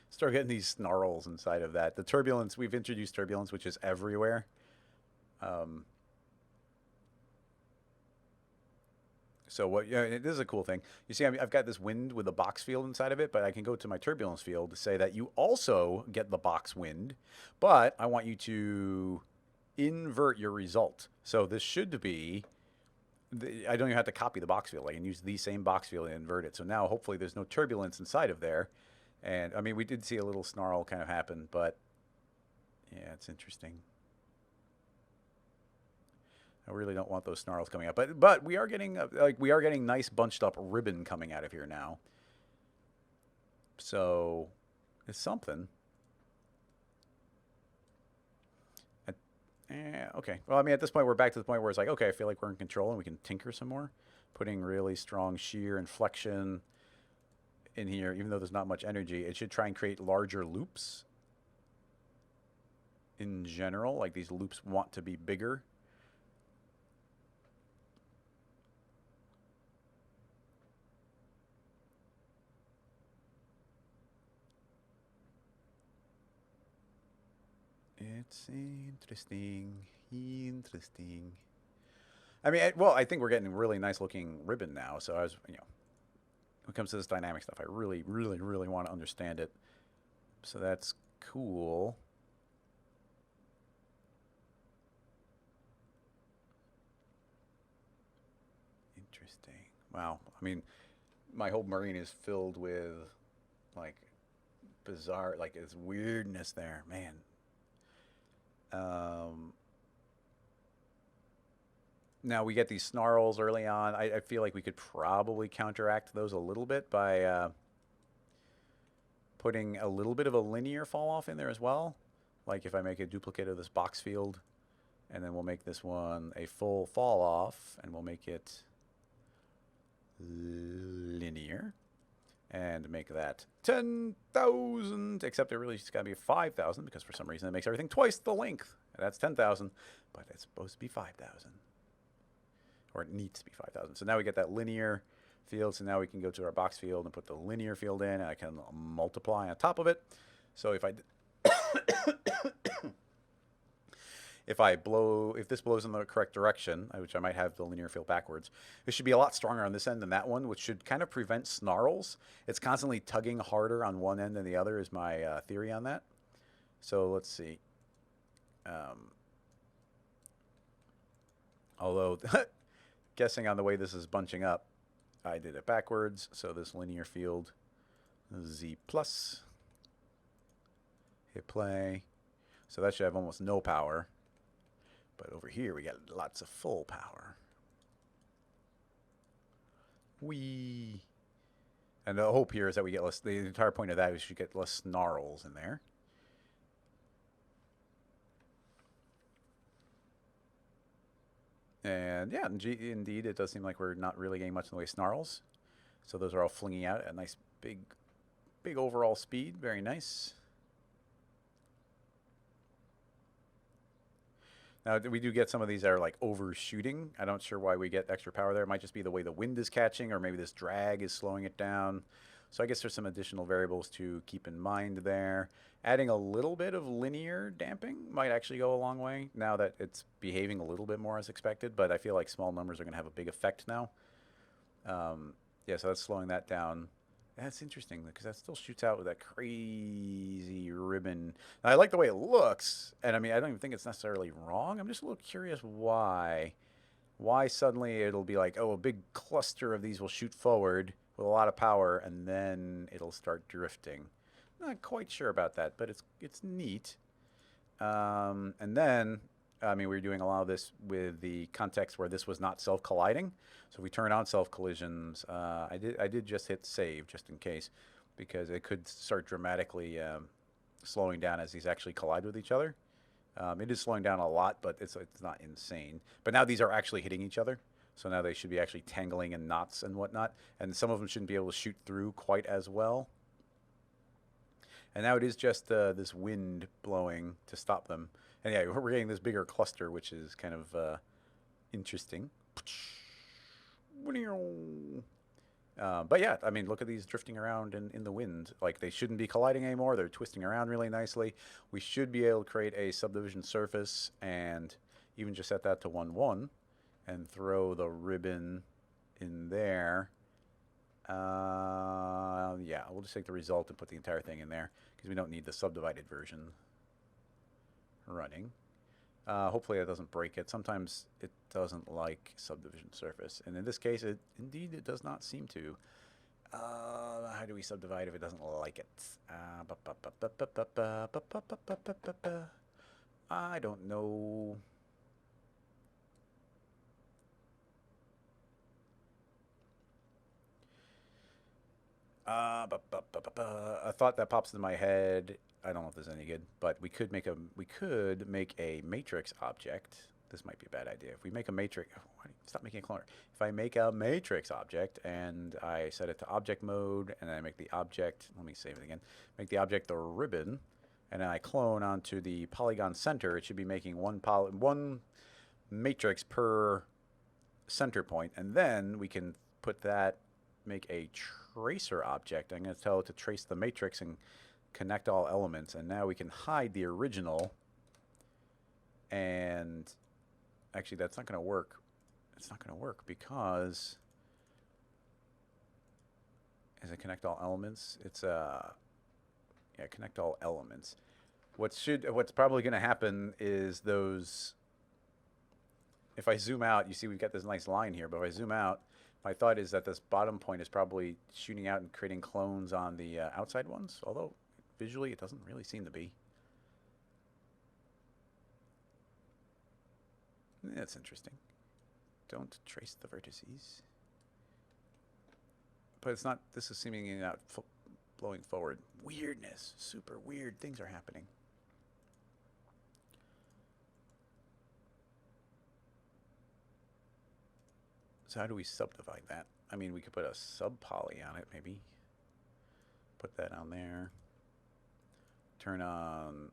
Start getting these snarls inside of that. The turbulence, we've introduced turbulence, which is everywhere. So this is a cool thing. You see, I've got this wind with a box field inside of it, but I can go to my turbulence field to say that you also get the box wind, but I want you to invert your result. So this should be... I don't even have to copy the box field. I can use the same box field and invert it. So now hopefully there's no turbulence inside of there. And I mean, we did see a little snarl kind of happen, but yeah, it's interesting. I really don't want those snarls coming up, but we are getting nice bunched up ribbon coming out of here now. So it's something. Okay. Well, I mean, at this point, we're back to the point where it's like, okay, I feel like we're in control and we can tinker some more, putting really strong shear and flexion in here, even though there's not much energy. It should try and create larger loops in general. Like these loops want to be bigger. It's interesting. Interesting. I mean, I think we're getting really nice looking ribbon now. So I was, when it comes to this dynamic stuff, I really, really, really want to understand it. So that's cool. Interesting. Wow. I mean, my whole marine is filled with like bizarre, like it's weirdness there, man. Now we get these snarls early on. I feel like we could probably counteract those a little bit by putting a little bit of a linear fall off in there as well. Like if I make a duplicate of this box field, and then we'll make this one a full fall off, and we'll make it linear and make that 10,000, except it really just got to be 5,000 because for some reason it makes everything twice the length. And that's 10,000, but it's supposed to be 5,000. Or it needs to be 5,000. So now we get that linear field. So now we can go to our box field and put the linear field in, and I can multiply on top of it. So if I if this blows in the correct direction, which I might have the linear field backwards, it should be a lot stronger on this end than that one, which should kind of prevent snarls. It's constantly tugging harder on one end than the other is my theory on that. So let's see. Although, guessing on the way this is bunching up, I did it backwards. So this linear field, Z plus, hit play. So that should have almost no power. But over here, we got lots of full power. Whee! And the hope here is that we get less, the entire point of that is we should get less snarls in there. And yeah, indeed, it does seem like we're not really getting much in the way of snarls. So those are all flinging out at a nice big overall speed. Very nice. Now, we do get some of these that are like overshooting. I'm not sure why we get extra power there. It might just be the way the wind is catching, or maybe this drag is slowing it down. So I guess there's some additional variables to keep in mind there. Adding a little bit of linear damping might actually go a long way now that it's behaving a little bit more as expected, but I feel like small numbers are going to have a big effect now. Yeah, so that's slowing that down. That's interesting because that still shoots out with that crazy ribbon. Now, I like the way it looks, and I mean, I don't even think it's necessarily wrong. I'm just a little curious why. Why suddenly it'll be like, oh, a big cluster of these will shoot forward with a lot of power, and then it'll start drifting. Not quite sure about that, but it's neat. And then, I mean, we're doing a lot of this with the context where this was not self-colliding. So if we turn on self-collisions, I did just hit save just in case, because it could start dramatically slowing down as these actually collide with each other. It is slowing down a lot, but it's not insane. But now these are actually hitting each other. So now they should be actually tangling in knots and whatnot. And some of them shouldn't be able to shoot through quite as well. And now it is just this wind blowing to stop them. And yeah, we're getting this bigger cluster, which is kind of interesting. But yeah, I mean, look at these drifting around in the wind. Like, they shouldn't be colliding anymore. They're twisting around really nicely. We should be able to create a subdivision surface and even just set that to 1-1 and throw the ribbon in there. Yeah, we'll just take the result and put the entire thing in there because we don't need the subdivided version running. Hopefully that doesn't break it. Sometimes it doesn't like subdivision surface, and in this case, it does not seem to. How do we subdivide if it doesn't like it? I don't know. A thought that pops into my head. I don't know if this is any good, but we could make a matrix object. This might be a bad idea. If we make a matrix, stop making a cloner. If I make a matrix object and I set it to object mode, and I make the object, let me save it again. Make the object the ribbon, and then I clone onto the polygon center. It should be making one matrix per center point, and then we can put that, make a tracer object. I'm going to tell it to trace the matrix and connect all elements, and now we can hide the original. And actually, that's not going to work. It's not going to work because as I connect all elements, it's yeah, connect all elements. What's probably going to happen is those. If I zoom out, you see we've got this nice line here, but if I zoom out, my thought is that this bottom point is probably shooting out and creating clones on the outside ones, although visually it doesn't really seem to be. That's interesting. Don't trace the vertices. But it's not, this is seemingly not blowing forward. Weirdness, super weird things are happening. So how do we subdivide that? I mean, we could put a subpoly on it, maybe. Put that on there. Turn on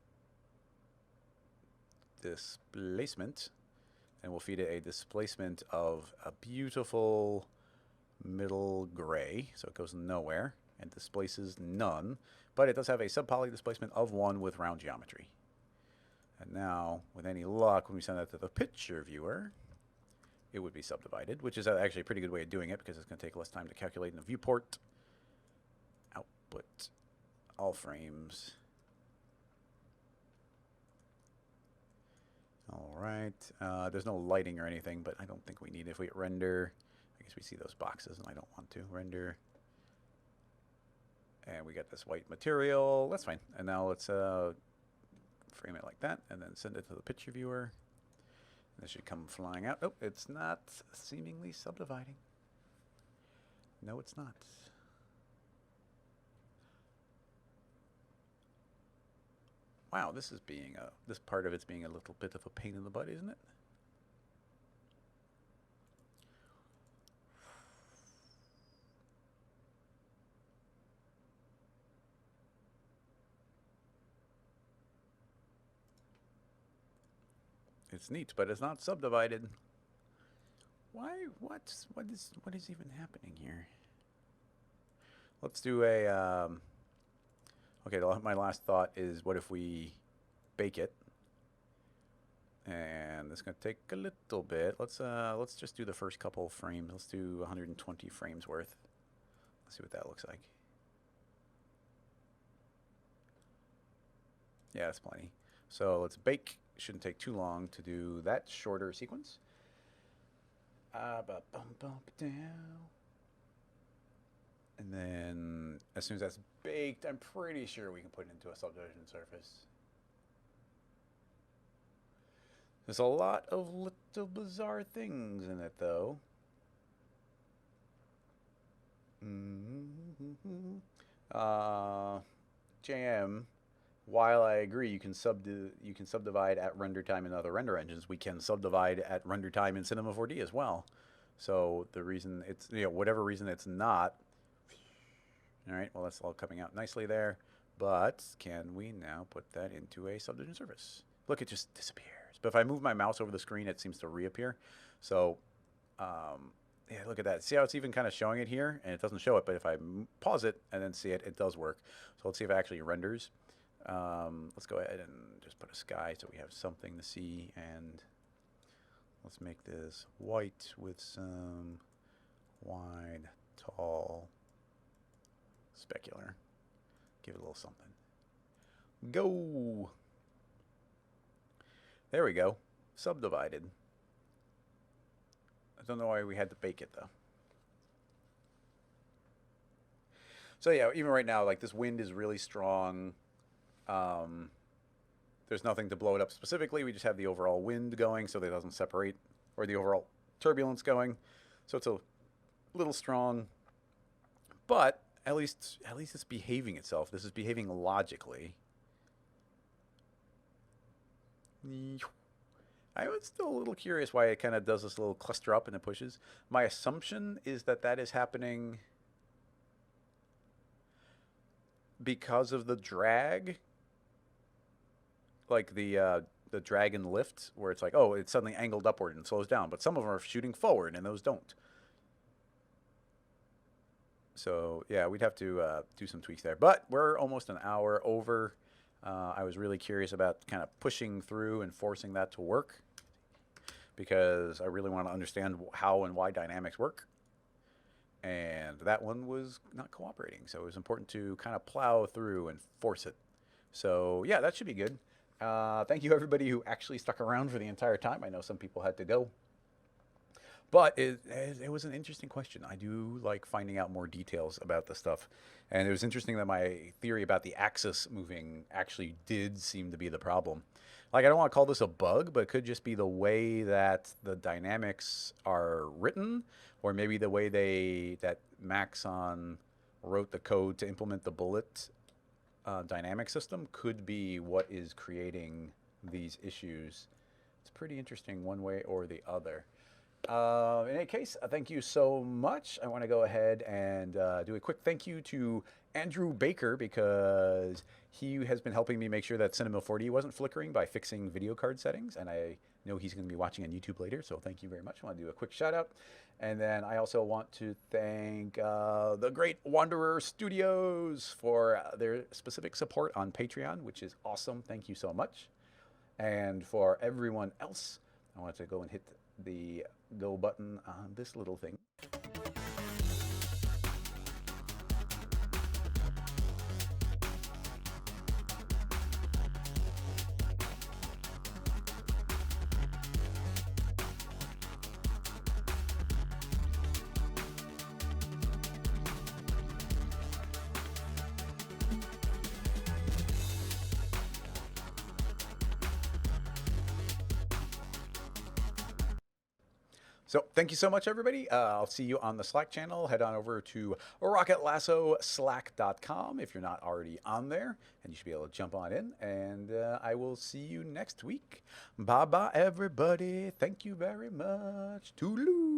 displacement, and we'll feed it a displacement of a beautiful middle gray, so it goes nowhere and displaces none, but it does have a subpoly displacement of 1 with round geometry. And now, with any luck, when we send that to the picture viewer, it would be subdivided, which is actually a pretty good way of doing it because it's going to take less time to calculate in the viewport. Output, all frames. All right. There's no lighting or anything, but I don't think we need it. If we hit render, I guess we see those boxes, and I don't want to. Render. And we got this white material. That's fine. And now let's frame it like that, and then send it to the picture viewer. This should come flying out. Oh, it's not seemingly subdividing. No, it's not. Wow, this part of it's being a little bit of a pain in the butt, isn't it? It's neat, but it's not subdivided. Why? What is even happening here? Let's do a. Okay, my last thought is, what if we bake it? And it's gonna take a little bit. Let's just do the first couple frames. Let's do 120 frames worth. Let's see what that looks like. Yeah, that's plenty. So let's bake. Shouldn't take too long to do that shorter sequence. And then as soon as that's baked, I'm pretty sure we can put it into a subdivision surface. There's a lot of little bizarre things in it, though. JM. While I agree you can subdivide at render time in other render engines, we can subdivide at render time in Cinema 4D as well. So the reason it's, whatever reason it's not, all right, well, that's all coming out nicely there. But can we now put that into a subdivision surface? Look, it just disappears. But if I move my mouse over the screen, it seems to reappear. So, yeah, look at that. See how it's even kind of showing it here? And it doesn't show it, but if I pause it and then see it, it does work. So let's see if it actually renders. Let's go ahead and just put a sky so we have something to see, and let's make this white with some wide, tall, specular. Give it a little something. Go! There we go. Subdivided. I don't know why we had to bake it, though. So yeah, even right now, like, this wind is really strong. There's nothing to blow it up specifically. We just have the overall wind going so that it doesn't separate, or the overall turbulence going. So it's a little strong, but at least it's behaving itself. This is behaving logically. I was still a little curious why it kind of does this little cluster up and it pushes. My assumption is that that is happening because of the drag. Like the drag and lift, where it's like, oh, it's suddenly angled upward and slows down. But some of them are shooting forward, and those don't. So, yeah, we'd have to do some tweaks there. But we're almost an hour over. I was really curious about kind of pushing through and forcing that to work, because I really want to understand how and why dynamics work. And that one was not cooperating. So it was important to kind of plow through and force it. So, yeah, that should be good. Thank you, everybody who actually stuck around for the entire time. I know some people had to go. But it was an interesting question. I do like finding out more details about the stuff. And it was interesting that my theory about the axis moving actually did seem to be the problem. Like, I don't want to call this a bug, but it could just be the way that the dynamics are written, or maybe the way that Maxon wrote the code to implement the bullet dynamic system could be what is creating these issues. It's pretty interesting one way or the other. In any case, thank you so much. I want to go ahead and do a quick thank you to Andrew Baker because he has been helping me make sure that Cinema 4D wasn't flickering by fixing video card settings, and I know he's going to be watching on YouTube later, so thank you very much. I want to do a quick shout out. And then I also want to thank the great Wanderer Studios for their specific support on Patreon, which is awesome. Thank you so much. And for everyone else, I want to go and hit the go button on this little thing. So thank you so much, everybody. I'll see you on the Slack channel. Head on over to rocketlassoslack.com if you're not already on there, and you should be able to jump on in. And I will see you next week. Bye-bye, everybody. Thank you very much. Toodaloo.